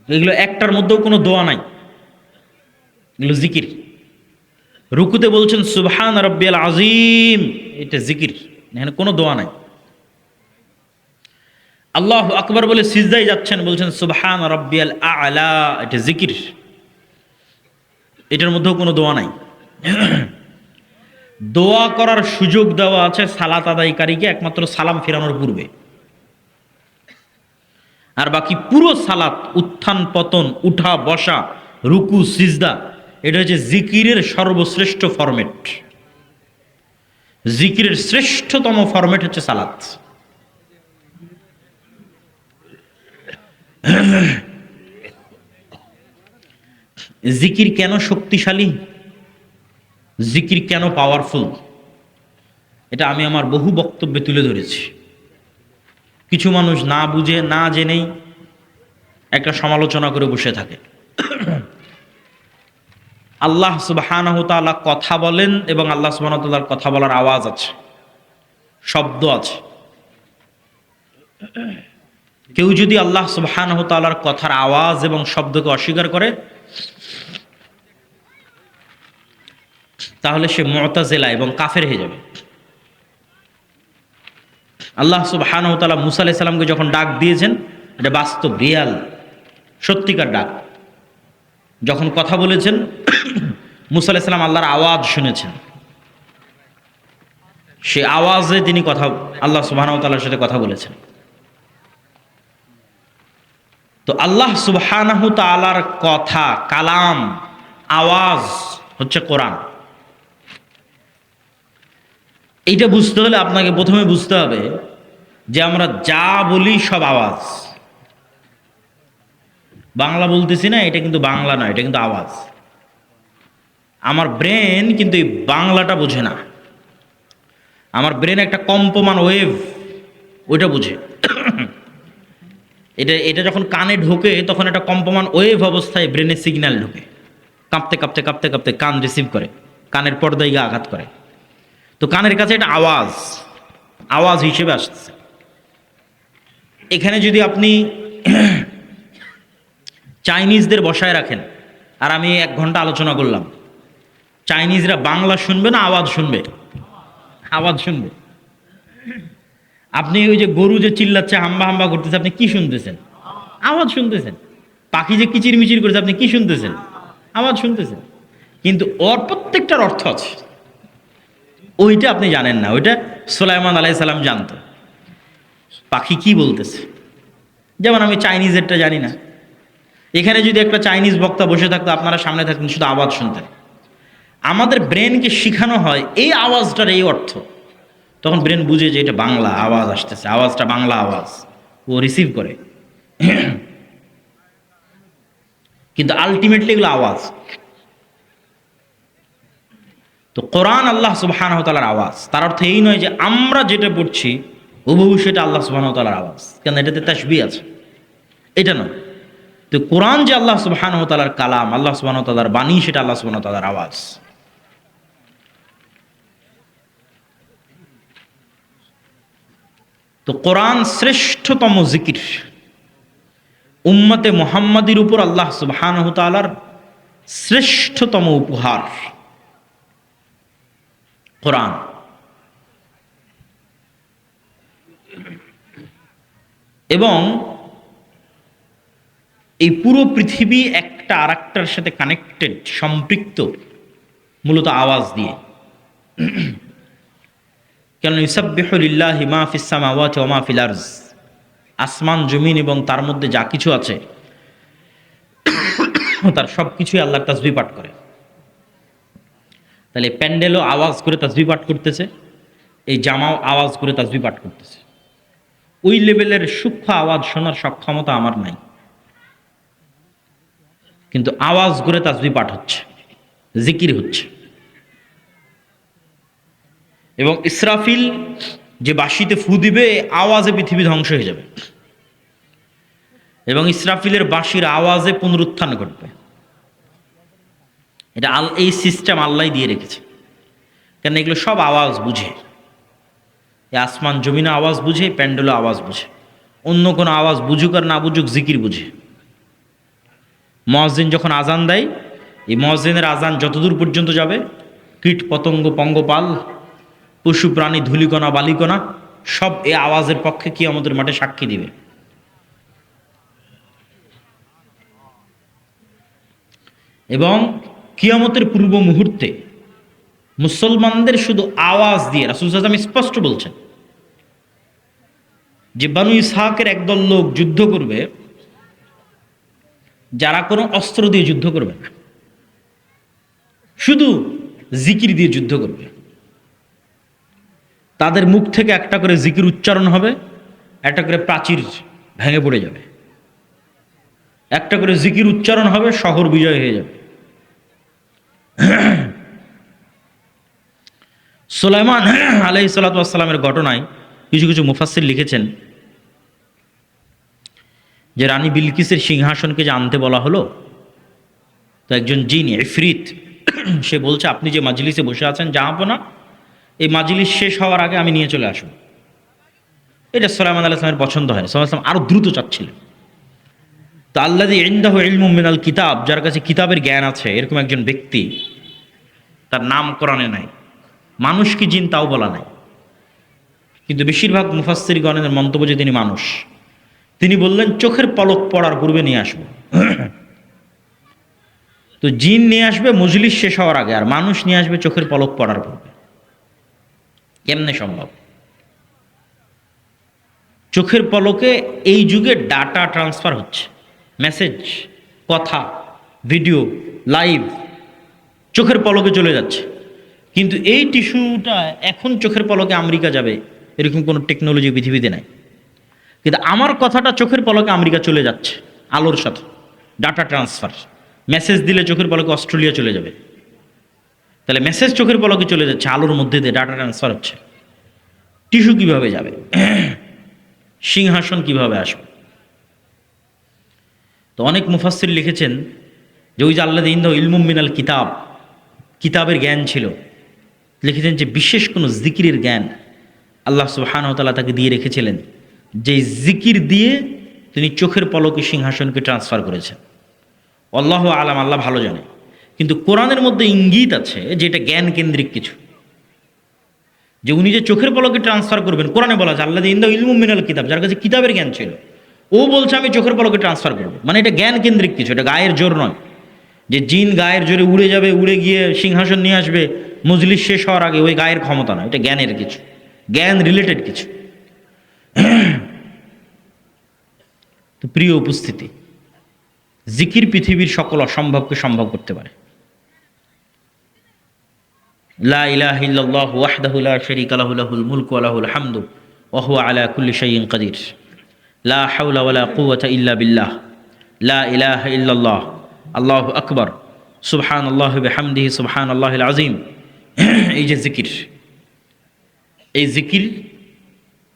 এগুলো একটার মধ্যেও কোনো দোয়া নাই, এগুলো জিকির। রুকুতে বলছেন সুবহান রাব্বিয়াল আযীম, এটা জিকির, এখানে কোনো দোয়া নাই। আল্লাহু আকবার বলে সিজদায় যাচ্ছেন, বলছেন সুবহান রাব্বিয়াল আ'লা, এটা জিকির, এটার মধ্যেও কোনো দোয়া নাই। দোয়া করার সুযোগ দেওয়া আছে সালাত আদায়কারীকে একমাত্র সালাম ফেরানোর পূর্বে, আর বাকি পুরো সালাত, উত্থান পতন, উঠা বসা, রুকু সিজদা, এটা হচ্ছে জিকিরের সর্বশ্রেষ্ঠ ফরম্যাট। জিকিরের শ্রেষ্ঠতম ফরম্যাট হচ্ছে সালাত। জিকির কেন শক্তিশালী, জিকির কেন পাওয়ারফুল, এটা আমি আমার বহু বক্তব্যে তুলে ধরেছি। কিছু মানুষ না বুঝে না জেনেই একটা সমালোচনা করে বসে থাকে। আল্লাহ সুবহানাহু ওয়া তাআলা কথা বলেন, এবং আল্লাহ সুবহানাহু ওয়া তাআলার কথা বলার আওয়াজ আছে, শব্দ আছে। কেউ যদি আল্লাহ সুবহানাহু ওয়া তাআলার কথার আওয়াজ এবং শব্দকে অস্বীকার করে, তাহলে সে মুতাজিলা এবং কাফের হয়ে যাবে। আল্লাহ সুবহানাহু ওয়া তাআলা মুসা আলাইহিস সালামকে যখন ডাক দিয়েছেন, এটা বাস্তব, রিয়াল, সত্যিকার ডাক। যখন কথা বলেছেন, মুসা আলাইহিস সালাম আল্লাহর আওয়াজ শুনেছেন, সে আওয়াজে তিনি কথা, আল্লাহ সুবহানাহু ওয়া তাআলার সাথে কথা বলেছেন। তো আল্লাহ সুবহানাহু ওয়া তাআলার কথা, কালাম, আওয়াজ হচ্ছে কোরআন। এইটা বুঝতে হলে আপনাকে প্রথমে বুঝতে হবে যে আমরা যা বলি সব আওয়াজ। বাংলা বলতেছি না, এটা কিন্তু বাংলা নয়, এটা কিন্তু আওয়াজ। আমার ব্রেন কিন্তু এই বাংলাটা বোঝে না, আমার ব্রেন একটা কম্পমান ওয়েভ, ওইটা বুঝে। এটা যখন কানে ঢোকে, তখন একটা কম্পমান ওয়েভ অবস্থায় ব্রেনে সিগন্যাল ঢোকে, কাঁপতে কাঁপতে কাঁপতে কাঁপতে কান রিসিভ করে, কানের পর্দায় গিয়ে আঘাত করে। তো কানের কাছে এটা আওয়াজ, আওয়াজ হিসেবে আসছে। এখানে যদি আপনি চাইনিজদের বসায় রাখেন, আর আমি 1 ঘন্টা আলোচনা করলাম, চাইনিজরা বাংলা শুনবে না আওয়াজ শুনবে? আওয়াজ শুনবে। আপনি ওই যে গরু যে চিল্লাচ্ছে, হাম্বা হাম্বা করতেছে, আপনি কি শুনতেছেন? আওয়াজ শুনতেছেন। পাখি যে কিচির মিচির করেছে, আপনি কি শুনতেছেন? আওয়াজ শুনতেছেন। কিন্তু ওর প্রত্যেকটার অর্থ আছে, ওইটা আপনি জানেন না। ওইটা সুলাইমান আলাইহিস সালাম জানতো পাখি কি বলতেছে। যেমন আমি চাইনিজেরটা জানি না। এখানে যদি একটা চাইনিজ বক্তা বসে থাকতো, আপনারা সামনে থাকতেন, শুধু আওয়াজ শুনতেন। আমাদের ব্রেনকে শিখানো হয় এই আওয়াজটার এই অর্থ, তখন ব্রেন বুঝে যে এটা বাংলা আওয়াজ আসতেছে, আওয়াজটা বাংলা আওয়াজ, ও রিসিভ করে। কিন্তু আলটিমেটলি এগুলো আওয়াজ। তো কোরআন আল্লাহ সুবহানাহু ওয়া তাআলার আওয়াজ। তার অর্থ এই নয় যে আমরা যেটা পড়ছি হুবহু সেটা আল্লাহ সুবহানাহু ওয়া তাআলার আওয়াজ, কেন এটাতে তাশবিহ আছে, এটা নয়। তো কোরআন যে আল্লাহ সুবহানাহু ওয়া তাআলার কালাম, আল্লাহ সুবহানাহু ওয়া তাআলার বাণী, সেটা আল্লাহ সুবহানাহু ওয়া তাআলার আওয়াজ। তো কোরআন শ্রেষ্ঠতম জিকির, উম্মতে মুহাম্মাদির উপর আল্লাহ সুবহানাহু ওয়া তাআলার শ্রেষ্ঠতম উপহার কোরআন। এবং এই পুরো পৃথিবী একটা আরেকটার সাথে কানেক্টেড, সম্পৃক্ত মূলত আওয়াজ দিয়ে। কেন ইউসাব্বিহু লিল্লাহি মা ফিস সামাওয়াতি ওয়া মা ফিল আরজ, আসমান জমিন এবং তার মধ্যে যা কিছু আছে তার সব কিছুই আল্লাহর তাসবিহ পাঠ করে। তাহলে প্যান্ডেলও আওয়াজ করে তাসবিহ পাঠ করতেছে, এই জামাও আওয়াজ করে তাসবিহ পাঠ করতেছে। ওই লেভেলের সূক্ষ্ম আওয়াজ শোনার সক্ষমতা আমার নাই, কিন্তু আওয়াজ করে তাসবিহ পাঠ হচ্ছে, জিকির হচ্ছে। এবং ইসরাফিল যে বাঁশিতে ফু দিবে, আওয়াজে পৃথিবী ধ্বংস হয়ে যাবে, এবং ইসরাফিলের বাঁশির আওয়াজে পুনরুত্থান ঘটবে। এটা এই সিস্টেম আল্লাহ দিয়ে রেখেছে, কেন এগুলো সব আওয়াজ বুঝে। এই আসমান জমিনে আওয়াজ বুঝে, প্যান্ডেলও আওয়াজ বুঝে। অন্য কোনো আওয়াজ বুঝুক আর না বুঝুক, জিকির বুঝে। মুয়াজ্জিন যখন আজান দেয়, এই মুয়াজ্জিনের আজান যতদূর পর্যন্ত যাবে, কীট পতঙ্গ পঙ্গপাল পশু প্রাণী ধূলিকণা বালিকণা সব এই আওয়াজের পক্ষে কিয়ামতের মাঠে সাক্ষী দিবে। এবং কিয়ামতের পূর্ব মুহূর্তে মুসলমানদের শুধু আওয়াজ দিয়ে রাসূল সাল্লাল্লাহু আলাইহি ওয়াসাল্লাম স্পষ্ট বলছেন যে বানু ইসহাকের একদল লোক যুদ্ধ করবে, যারা কোনো অস্ত্র দিয়ে যুদ্ধ করবে না, শুধু জিকির দিয়ে যুদ্ধ করবে। তাদের মুখ থেকে একটা করে জিকির উচ্চারণ হবে, একটা করে প্রাচীর ভেঙে পড়ে যাবে, একটা করে জিকির উচ্চারণ হবে, শহর বিজয় হয়ে যাবে। সুলাইমান আলাইহিস সালাতু ওয়াস সালামের ঘটনায় কিছু কিছু মুফাসসির লিখেছেন যে রানী বিলকিসের সিংহাসনকে যে আনতে বলা হলো, তো একজন জিন ইফরিত সে বলছে, আপনি যে মাজলিসে বসে আছেন জাহাপনা, এই মাজলিস শেষ হওয়ার আগে আমি নিয়ে চলে আসব। এটা সুলাইমান আলাইহিস সালামের পছন্দ হয় না। সুলাইমান আলাইহিস সালাম আরো দ্রুত চাচ্ছিলেন। তো আল্লাযী ইনদাহু ইলমুম মিনাল কিতাব, যার কাছে কিতাবের জ্ঞান আছে, এরকম একজন ব্যক্তি, তার নাম কোরআনে নাই, মানুষ কি জিন তাও বলা নাই, কিন্তু বেশিরভাগ মুফাসসিরগণের মন্তব্য যে তিনি মানুষ। তিনি বললেন চোখের পলক পড়ার পূর্বে নিয়ে আসবো। তো জিন নিয়ে আসবে মজলিস শেষ হওয়ার আগে, আর মানুষ নিয়ে আসবে চোখের পলক পড়ার পূর্বে। কেমনে সম্ভব? চোখের পলকে এই যুগে ডাটা ট্রান্সফার হচ্ছে, মেসেজ, কথা, ভিডিও, লাইভ চোখের পলকে চলে যাচ্ছে। কিন্তু এই টিস্যুটা এখন চোখের পলকে আমেরিকা যাবে, এরকম কোনো টেকনোলজি পৃথিবীতে নাই। কিন্তু আমার কথাটা চোখের পলকে আমেরিকা চলে যাচ্ছে, আলোর সাথে ডাটা ট্রান্সফার। মেসেজ দিলে চোখের পলকে অস্ট্রেলিয়া চলে যাবে। তাহলে মেসেজ চোখের পলকে চলে যাচ্ছে, আলোর মধ্যে দিয়ে ডাটা ট্রান্সফার হচ্ছে। টিস্যু কিভাবে যাবে? সিংহাসন কিভাবে আসবে? তো অনেক মুফাসসির লিখেছেন যে ওই যে আল্লাযী ইনদাহু ইলমুম মিনাল কিতাব, কিতাবের জ্ঞান ছিল। লিখেছেন যে বিশেষ কোনো জিকিরের জ্ঞান আল্লাহ সুবহানাহু ওয়া তাআলা তাকে দিয়ে রেখেছিলেন, যে জিকির দিয়ে তিনি চোখের পলকে সিংহাসনকে ট্রান্সফার করেছেন। আল্লাহ আলাম, আল্লাহ ভালো জানে। কিন্তু কোরআনের মধ্যে ইঙ্গিত আছে যে এটা জ্ঞান কেন্দ্রিক কিছু, যে উনি যে চোখের পলকে ট্রান্সফার করবেন। কোরআনে বলা আছে আল্লাহ ইন্দা ইলমু মিনাল কিতাব, যার কাছে কিতাবের জ্ঞান ছিল, ও বলছে আমি চোখের পলকে ট্রান্সফার করবো। মানে এটা জ্ঞান কেন্দ্রিক কিছু, এটা গায়ের জোর নয় যে জিন গায়ের জোরে উড়ে যাবে, উড়ে গিয়ে সিংহাসন নিয়ে আসবে মজলিস শেষ হওয়ার আগে, ওই গায়ের ক্ষমতা না, এটা জ্ঞানের কিছু, জ্ঞান রিলেটেড কিছু। তো প্রিয় উপস্থিতি, জিকির পৃথিবীর সকল অসম্ভবকে সম্ভব করতে পারে। লা ইলাহা ইল্লাল্লাহু ওয়াহদাহু লা শারীকা লাহু লাহুল মুলকু ওয়া লাহুল হামদু ওয়া হুয়া আলা কুল্লি শাইইন কাদির। লা হাওলা ওয়া লা কুওয়াতা ইল্লা বিল্লাহ। লা ইলাহা ইল্লাল্লাহ। আল্লাহু আকবার। সুবহানাল্লাহি বিহামদিহি সুবহানাল্লাহিল আযীম। এই যে জিকির, এই জিকির,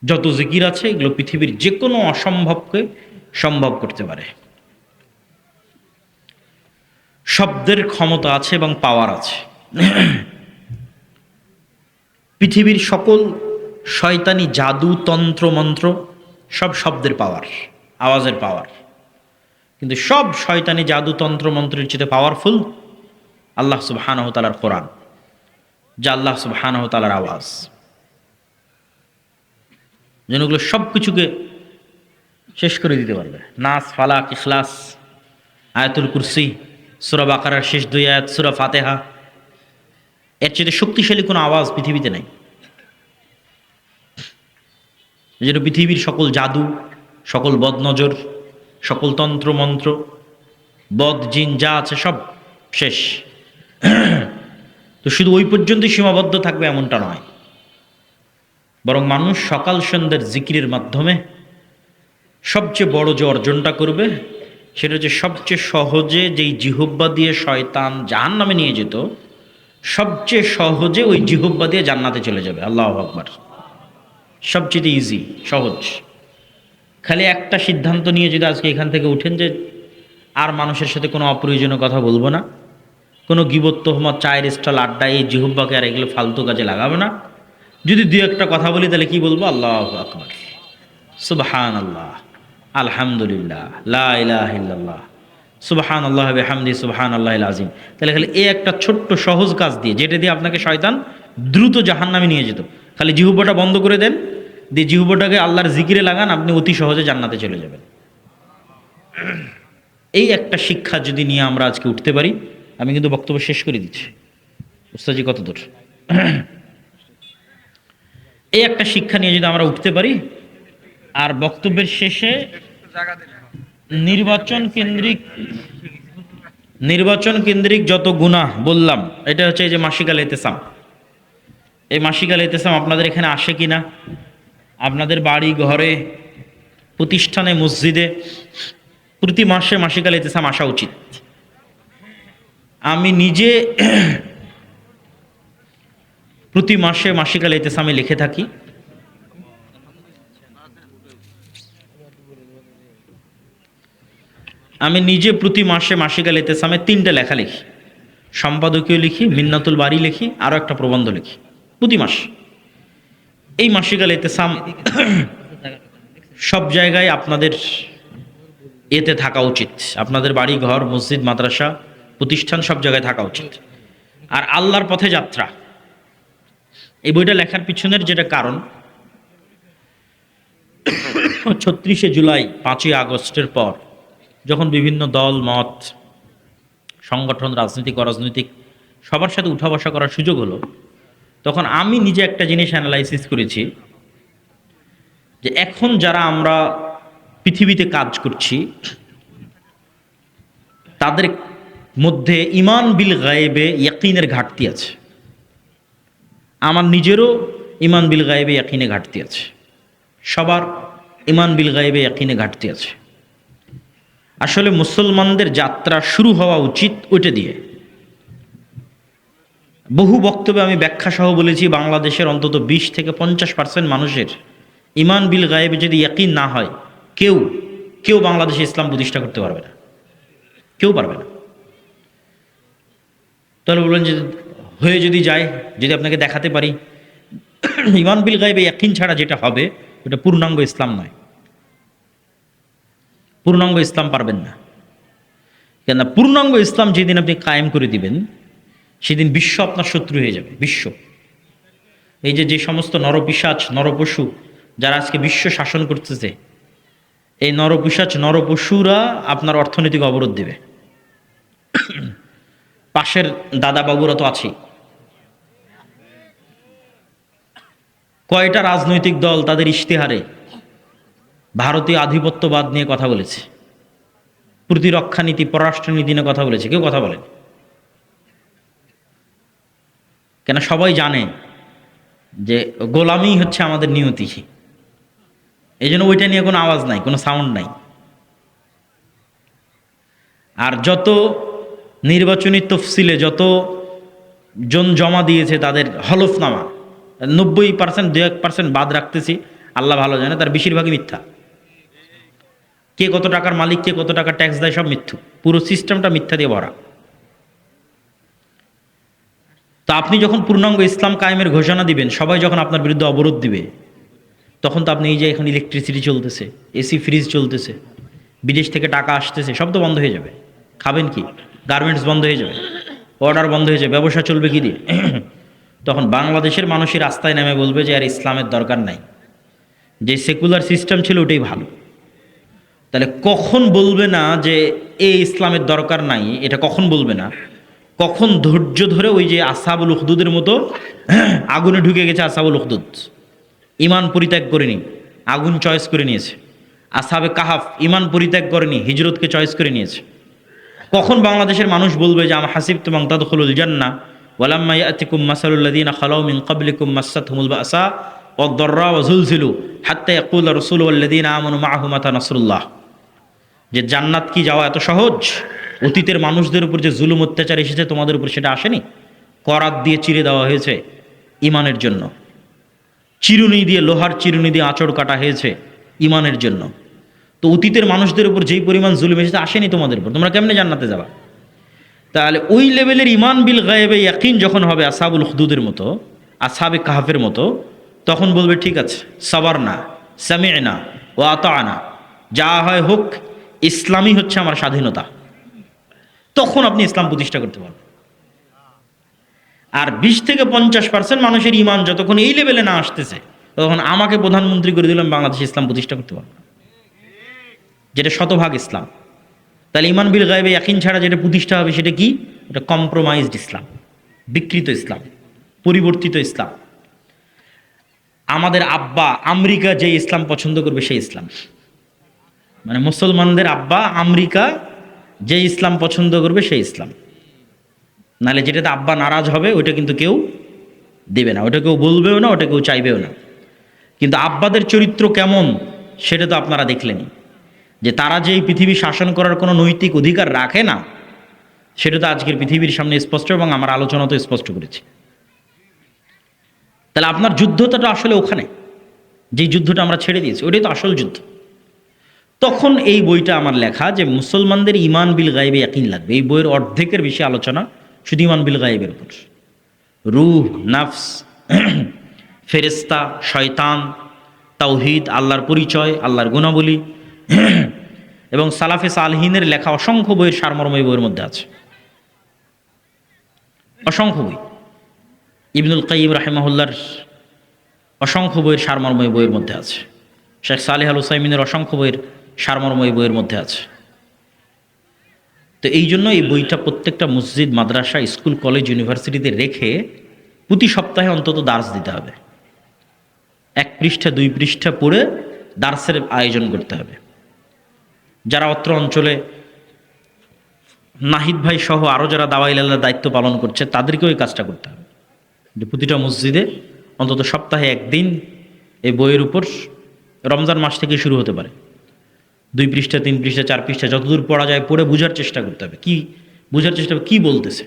যত জিকির আছে এগুলো পৃথিবীর যে কোনো অসম্ভবকে সম্ভব করতে পারে। শব্দের ক্ষমতা আছে এবং পাওয়ার আছে। পৃথিবীর সকল শয়তানি জাদু তন্ত্র মন্ত্র সব শব্দের পাওয়ার, আওয়াজের পাওয়ার। কিন্তু সব শয়তানি জাদু তন্ত্র মন্ত্রের চেয়ে পাওয়ারফুল আল্লাহ সুবহানাহু ওয়া তাআলার কোরআন, যা আল্লাহ সুবহানাহু ওয়া তাআলার আওয়াজ। যেগুলো সব কিছুকে শেষ করে দিতে পারবে। নাস, ফালাক, ইখলাস, আয়াতুল কুরসি, সূরা বাকারার শেষ 2 আয়াত, সূরা ফাতিহা, এর চেয়ে শক্তিশালী কোনো আওয়াজ পৃথিবীতে নাই। যেটা পৃথিবীর সকল জাদু, সকল বদনজর, সকল তন্ত্র মন্ত্র, বদ জিন যা আছে সব শেষ। তো শুধু ওই পর্যন্তই সীমাবদ্ধ থাকবে এমনটা নয়, বরং মানুষ সকাল সন্ধ্যার জিকিরের মাধ্যমে সবচেয়ে বড় যে অর্জনটা করবে সেটা হচ্ছে সবচেয়ে সহজে যেই জিহ্বা দিয়ে শয়তান জাহান্নামে নিয়ে যেত, সবচেয়ে সহজে ওই জিহ্বা দিয়ে জান্নাতে চলে যাবে। আল্লাহু আকবার। সবচেয়ে ইজি, সহজ। খালি একটা সিদ্ধান্ত নিয়ে যদি আজকে এখান থেকে উঠেন যে আর মানুষের সাথে কোনো অপ্রয়োজনীয় কথা বলবো না, কোনো গীবত তোহমত চায়ের স্টল আড্ডা এই জিহ্বাকে আর এগুলো ফালতু কাজে লাগাবে না, যদি দুই একটা কথা বলি তাহলে কি বলবো? আল্লাহু আকবার, সুবহানাল্লাহ, আলহামদুলিল্লাহ, লা ইলাহা ইল্লাল্লাহ, সুবহানাল্লাহি ওয়া বিহামদিহি সুবহানাল্লাহিল আযীম। তাহলে খালি এই একটা ছোট্ট সহজ কাজ দিয়ে, যেটা দিয়ে আপনাকে শয়তান দ্রুত জাহান্নামে নিয়ে যেত, খালি জিহ্বাটা বন্ধ করে দেন, দিয়ে জিহ্বাটাকে আল্লাহর জিকিরে লাগান, আপনি অতি সহজে জান্নাতে চলে যাবেন। এই একটা শিক্ষা যদি নিয়ে আমরা আজকে উঠতে পারি, আমি কিন্তু বক্তব্য শেষ করে দিচ্ছি। উস্তাদজি কত দূর? এই একটা শিক্ষা নিয়ে যদি আমরা উঠতে পারি, আর বক্তব্যের শেষে নির্বাচন কেন্দ্রিক যত গুনাহ বললাম, এটা হচ্ছে এই যে মাসিক আল ইতিসাম। এই মাসিক আল ইতিসাম আপনাদের এখানে আসে কিনা? আপনাদের বাড়ি ঘরে, প্রতিষ্ঠানে, মসজিদে প্রতি মাসে মাসিক আল ইতিসাম আসা উচিত। আমি নিজে প্রতি মাসে মাসিক আল ইতিসামে লিখে থাকি। আমি নিজে প্রতি মাসে মাসিক আল ইতিসামে 3টে লেখা লিখি, সম্পাদকীয় লিখি, মিন্নাতুল বাড়ি লিখি, আরও একটা প্রবন্ধ লিখি প্রতি মাস। এই মাসিক আল ইতিসাম সব জায়গায় আপনাদের এতে থাকা উচিত। আপনাদের বাড়ি ঘর, মসজিদ, মাদ্রাসা, প্রতিষ্ঠান সব জায়গায় থাকা উচিত। আর আল্লাহর পথে যাত্রা, এই বইটা লেখার পিছনের যেটা কারণ, ৩৬শে জুলাই, ৫ই আগস্টের পর যখন বিভিন্ন দল মত, সংগঠন, রাজনৈতিক অরাজনৈতিক সবার সাথে উঠা বসা করার সুযোগ হলো, তখন আমি নিজে একটা জিনিস অ্যানালাইসিস করেছি যে এখন যারা আমরা পৃথিবীতে কাজ করছি তাদের মধ্যে ইমান বিল গায়েবে ইয়াকিনের ঘাটতি আছে। আমার নিজেরও ইমান বিল গায়েবে ইয়াকিনে ঘাটতি আছে, সবার ইমান বিল গায়েবে ইয়াকিনে ঘাটতি আছে। আসলে মুসলমানদের যাত্রা শুরু হওয়া উচিত ওইটা দিয়ে। বহু বক্তব্যে আমি ব্যাখ্যা সহ বলেছি, বাংলাদেশের অন্তত 20 থেকে 50% মানুষের ইমান বিল গায়েবে যদি ইয়াকিন না হয়, কেউ বাংলাদেশে ইসলাম প্রতিষ্ঠা করতে পারবে না, কেউ পারবে না। তাহলে বললেন যে হয়ে যদি যায়, যদি আপনাকে দেখাতে পারি ইমান বিল গায়েবে ইয়াকিন ছাড়া যেটা হবে ওটা পূর্ণাঙ্গ ইসলাম নয়। পূর্ণাঙ্গ ইসলাম পারবেন না। কেন? পূর্ণাঙ্গ ইসলাম যেদিন আপনি কায়েম করে দিবেন, সেদিন বিশ্ব আপনার শত্রু হয়ে যাবে। বিশ্ব, এই যে সমস্ত নরপিশাচ নরপশু যারা আজকে বিশ্ব শাসন করতেছে, এই নরপিশাচ নরপশুরা আপনার অর্থনৈতিক অবরোধ দিবে। পাশের দাদা বাবুরা তো আছেই। কয়টা রাজনৈতিক দল তাদের ইশতেহারে ভারতীয় আধিপত্যবাদ নিয়ে কথা বলেছে, প্রতিরক্ষা নীতি, পররাষ্ট্রনীতি নিয়ে কথা বলেছে? কেউ কথা বলেন? কেন? সবাই জানে যে গোলামি হচ্ছে আমাদের নিয়তি। এই জন্য ওইটা নিয়ে কোনো আওয়াজ নাই, কোনো সাউন্ড নাই। আর যত নির্বাচনী তফসিলে যত জন জমা দিয়েছে তাদের হলফনামা, 90%, 2-1% বাদ রাখতেছি, আল্লাহ ভালো জানে, তার বেশিরভাগই মিথ্যা। কে কত টাকার মালিক, কে কত টাকা ট্যাক্স দেয়, সব মিথ্যু। পুরো সিস্টেমটা মিথ্যা দিয়ে ভরা। তো আপনি যখন পূর্ণাঙ্গ ইসলাম কায়েমের ঘোষণা দিবেন, সবাই যখন আপনার বিরুদ্ধে অবরোধ দিবে, তখন তো আপনি এই যে এখন ইলেকট্রিসিটি চলতেছে, এসি ফ্রিজ চলতেছে, বিদেশ থেকে টাকা আসতেছে, সব তো বন্ধ হয়ে যাবে। খাবেন কি? গার্মেন্টস বন্ধ হয়ে যাবে, অর্ডার বন্ধ হয়ে যাবে, ব্যবসা চলবে কি দিয়ে? তখন বাংলাদেশের মানুষই রাস্তায় নেমে বলবে যে আর ইসলামের দরকার নাই, যে সেকুলার সিস্টেম ছিল ওটাই ভালো। তাহলে কখন বলবে না যে এই ইসলামের দরকার নাই? এটা কখন বলবে না? কখন ধৈর্য ধরে ওই যে আসহাবুল উখদুদের মতো আগুনে ঢুকে গেছে। আসহাবুল উখদুদ ইমান পরিত্যাগ করেনি, আগুন চয়েস করে নিয়েছে। আসহাবে কাহাফ ইমান পরিত্যাগ করেনি, হিজরতকে চয়েস করে নিয়েছে। কখন বাংলাদেশের মানুষ বলবে যে আম হাসিবতুম আন তাদখুলুল জান্নাহ ওয়ালাম্মা ইয়াতিকুম মাসালুল লাযিনা খালাউ মিন ক্বাবলিকুম মাসাতহুমুল বাসা ওয়াদ-দাররা ওয়া যুলজিলু হাত্তা ইয়াকুলা রাসূলু ওয়াল লাযিনা আমানু মাআহু মাতা নাসরুল্লাহ। যে জান্নাত কি যাওয়া এত সহজ? অতীতের মানুষদের উপর যে জুলুম অত্যাচার এসেছে তোমাদের উপর, সেটা আসেনি? করাত দিয়ে চিরে দেওয়া হয়েছে ইমানের জন্য, চিরুনি দিয়ে, লোহার চিরুনি দিয়ে আঁচড় কাটা হয়েছে ইমানের জন্য। তো অতীতের মানুষদের উপর যেই পরিমাণ জুলুম এসেছে আসেনি তোমাদের উপর, তোমরা কেমনে জান্নাতে যাবা? তাহলে ওই লেভেলের ইমান বিল গায়েবে ইয়াকিন যখন হবে আসহাবুল উখদুদের মতো, আসহাবে কাহাফের মতো, তখন বলবে ঠিক আছে, সাবারনা, সামি'না ওয়া আতা'না, যা হয় হোক, ইসলামই হচ্ছে আমার স্বাধীনতা। তখন আপনি ইসলাম প্রতিষ্ঠা করতে পারবেন। আর 20-50% মানুষের ইমান যতক্ষণ এই লেভেলে না আসতেছে, তখন আমাকে প্রধানমন্ত্রী করে দিলাম, বাংলাদেশে ইসলাম প্রতিষ্ঠা করতে পারবো না, যেটা শতভাগ ইসলাম। তাহলে ইমান বিল গায়বে ইয়াকিন ছাড়া যেটা প্রতিষ্ঠা হবে সেটা কি? এটা কম্প্রোমাইজড ইসলাম, বিকৃত ইসলাম, পরিবর্তিত ইসলাম। আমাদের আব্বা আমেরিকা যে ইসলাম পছন্দ করবে সেই ইসলাম, মানে মুসলমানদের আব্বা আমেরিকা যে ইসলাম পছন্দ করবে সেই ইসলাম। নাহলে যেটাতে আব্বা নারাজ হবে ওইটা কিন্তু কেউ দেবে না, ওটা কেউ বলবেও না, ওটা কেউ চাইবেও না। কিন্তু আব্বাদের চরিত্র কেমন সেটা তো আপনারা দেখলেনই, যে তারা যে এই পৃথিবী শাসন করার কোনো নৈতিক অধিকার রাখে না, সেটা তো আজকের পৃথিবীর সামনে স্পষ্ট, এবং আমার আলোচনা তো স্পষ্ট করেছি। তাহলে আপনার যুদ্ধটা আসলে ওখানে, যেই যুদ্ধটা আমরা ছেড়ে দিয়েছি ওইটাই তো আসল যুদ্ধ। তখন এই বইটা আমার লেখা, যে মুসলমানদের ইমান বিল গায়েবে ইয়াকিন লাগবে। এই বইয়ের অর্ধেকের বেশি আলোচনা শুধু ইমান বিল গায়েবের উপর। রূহ, নাফস, ফেরেস্তা, শয়তান, তাওহীদ, আল্লাহর পরিচয়, আল্লাহর গুণাবলী, এবং সালাফে সালহিনের লেখা অসংখ্য বইয়ের সারমর্ম এই বইয়ের মধ্যে আছে। অসংখ্য বই, ইবনুল কাইয়িম রাহিমাহুল্লাহর অসংখ্য বইয়ের সারমর্ম এই বইয়ের মধ্যে আছে। শেখ সালেহ আল উসাইমিনের অসংখ্য বইয়ের সারমর্ম এই বইয়ের মধ্যে আছে। তো এই জন্য এই বইটা প্রত্যেকটা মসজিদ, মাদ্রাসা, স্কুল, কলেজ, ইউনিভার্সিটিতে রেখে প্রতি সপ্তাহে অন্তত দার্স দিতে হবে। 1 পৃষ্ঠা 2 পৃষ্ঠা পড়ে দার্সের আয়োজন করতে হবে। যারা অত্র অঞ্চলে, নাহিদ ভাই সহ আরও যারা দাওয়াই আল্লাহর দায়িত্ব পালন করছে, তাদেরকেও এই কাজটা করতে হবে, যে প্রতিটা মসজিদে অন্তত সপ্তাহে 1 দিন এই বইয়ের উপর, রমজান মাস থেকে শুরু হতে পারে, 2 পৃষ্ঠা 3 পৃষ্ঠা 4 পৃষ্ঠা যতদূর পড়া যায় পড়ে বোঝার চেষ্টা করতে হবে। কি বোঝার চেষ্টা হবে? কী বলতেছে।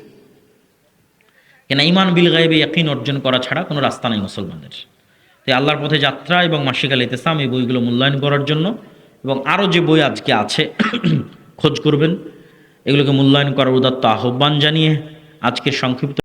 কেন? ইমান বিল গায়েবে ইয়াকিন অর্জন করা ছাড়া কোনো রাস্তা নেই মুসলমানদের। তাই আল্লাহর পথে যাত্রা এবং মাসিক আল ইতিসাম, এই বইগুলো মূল্যায়ন করার জন্য, এবং আরও যে বই আজকে আছে খোঁজ করবেন, এগুলোকে মূল্যায়ন করার উদাত্ত আহ্বান জানিয়ে আজকের সংক্ষিপ্ত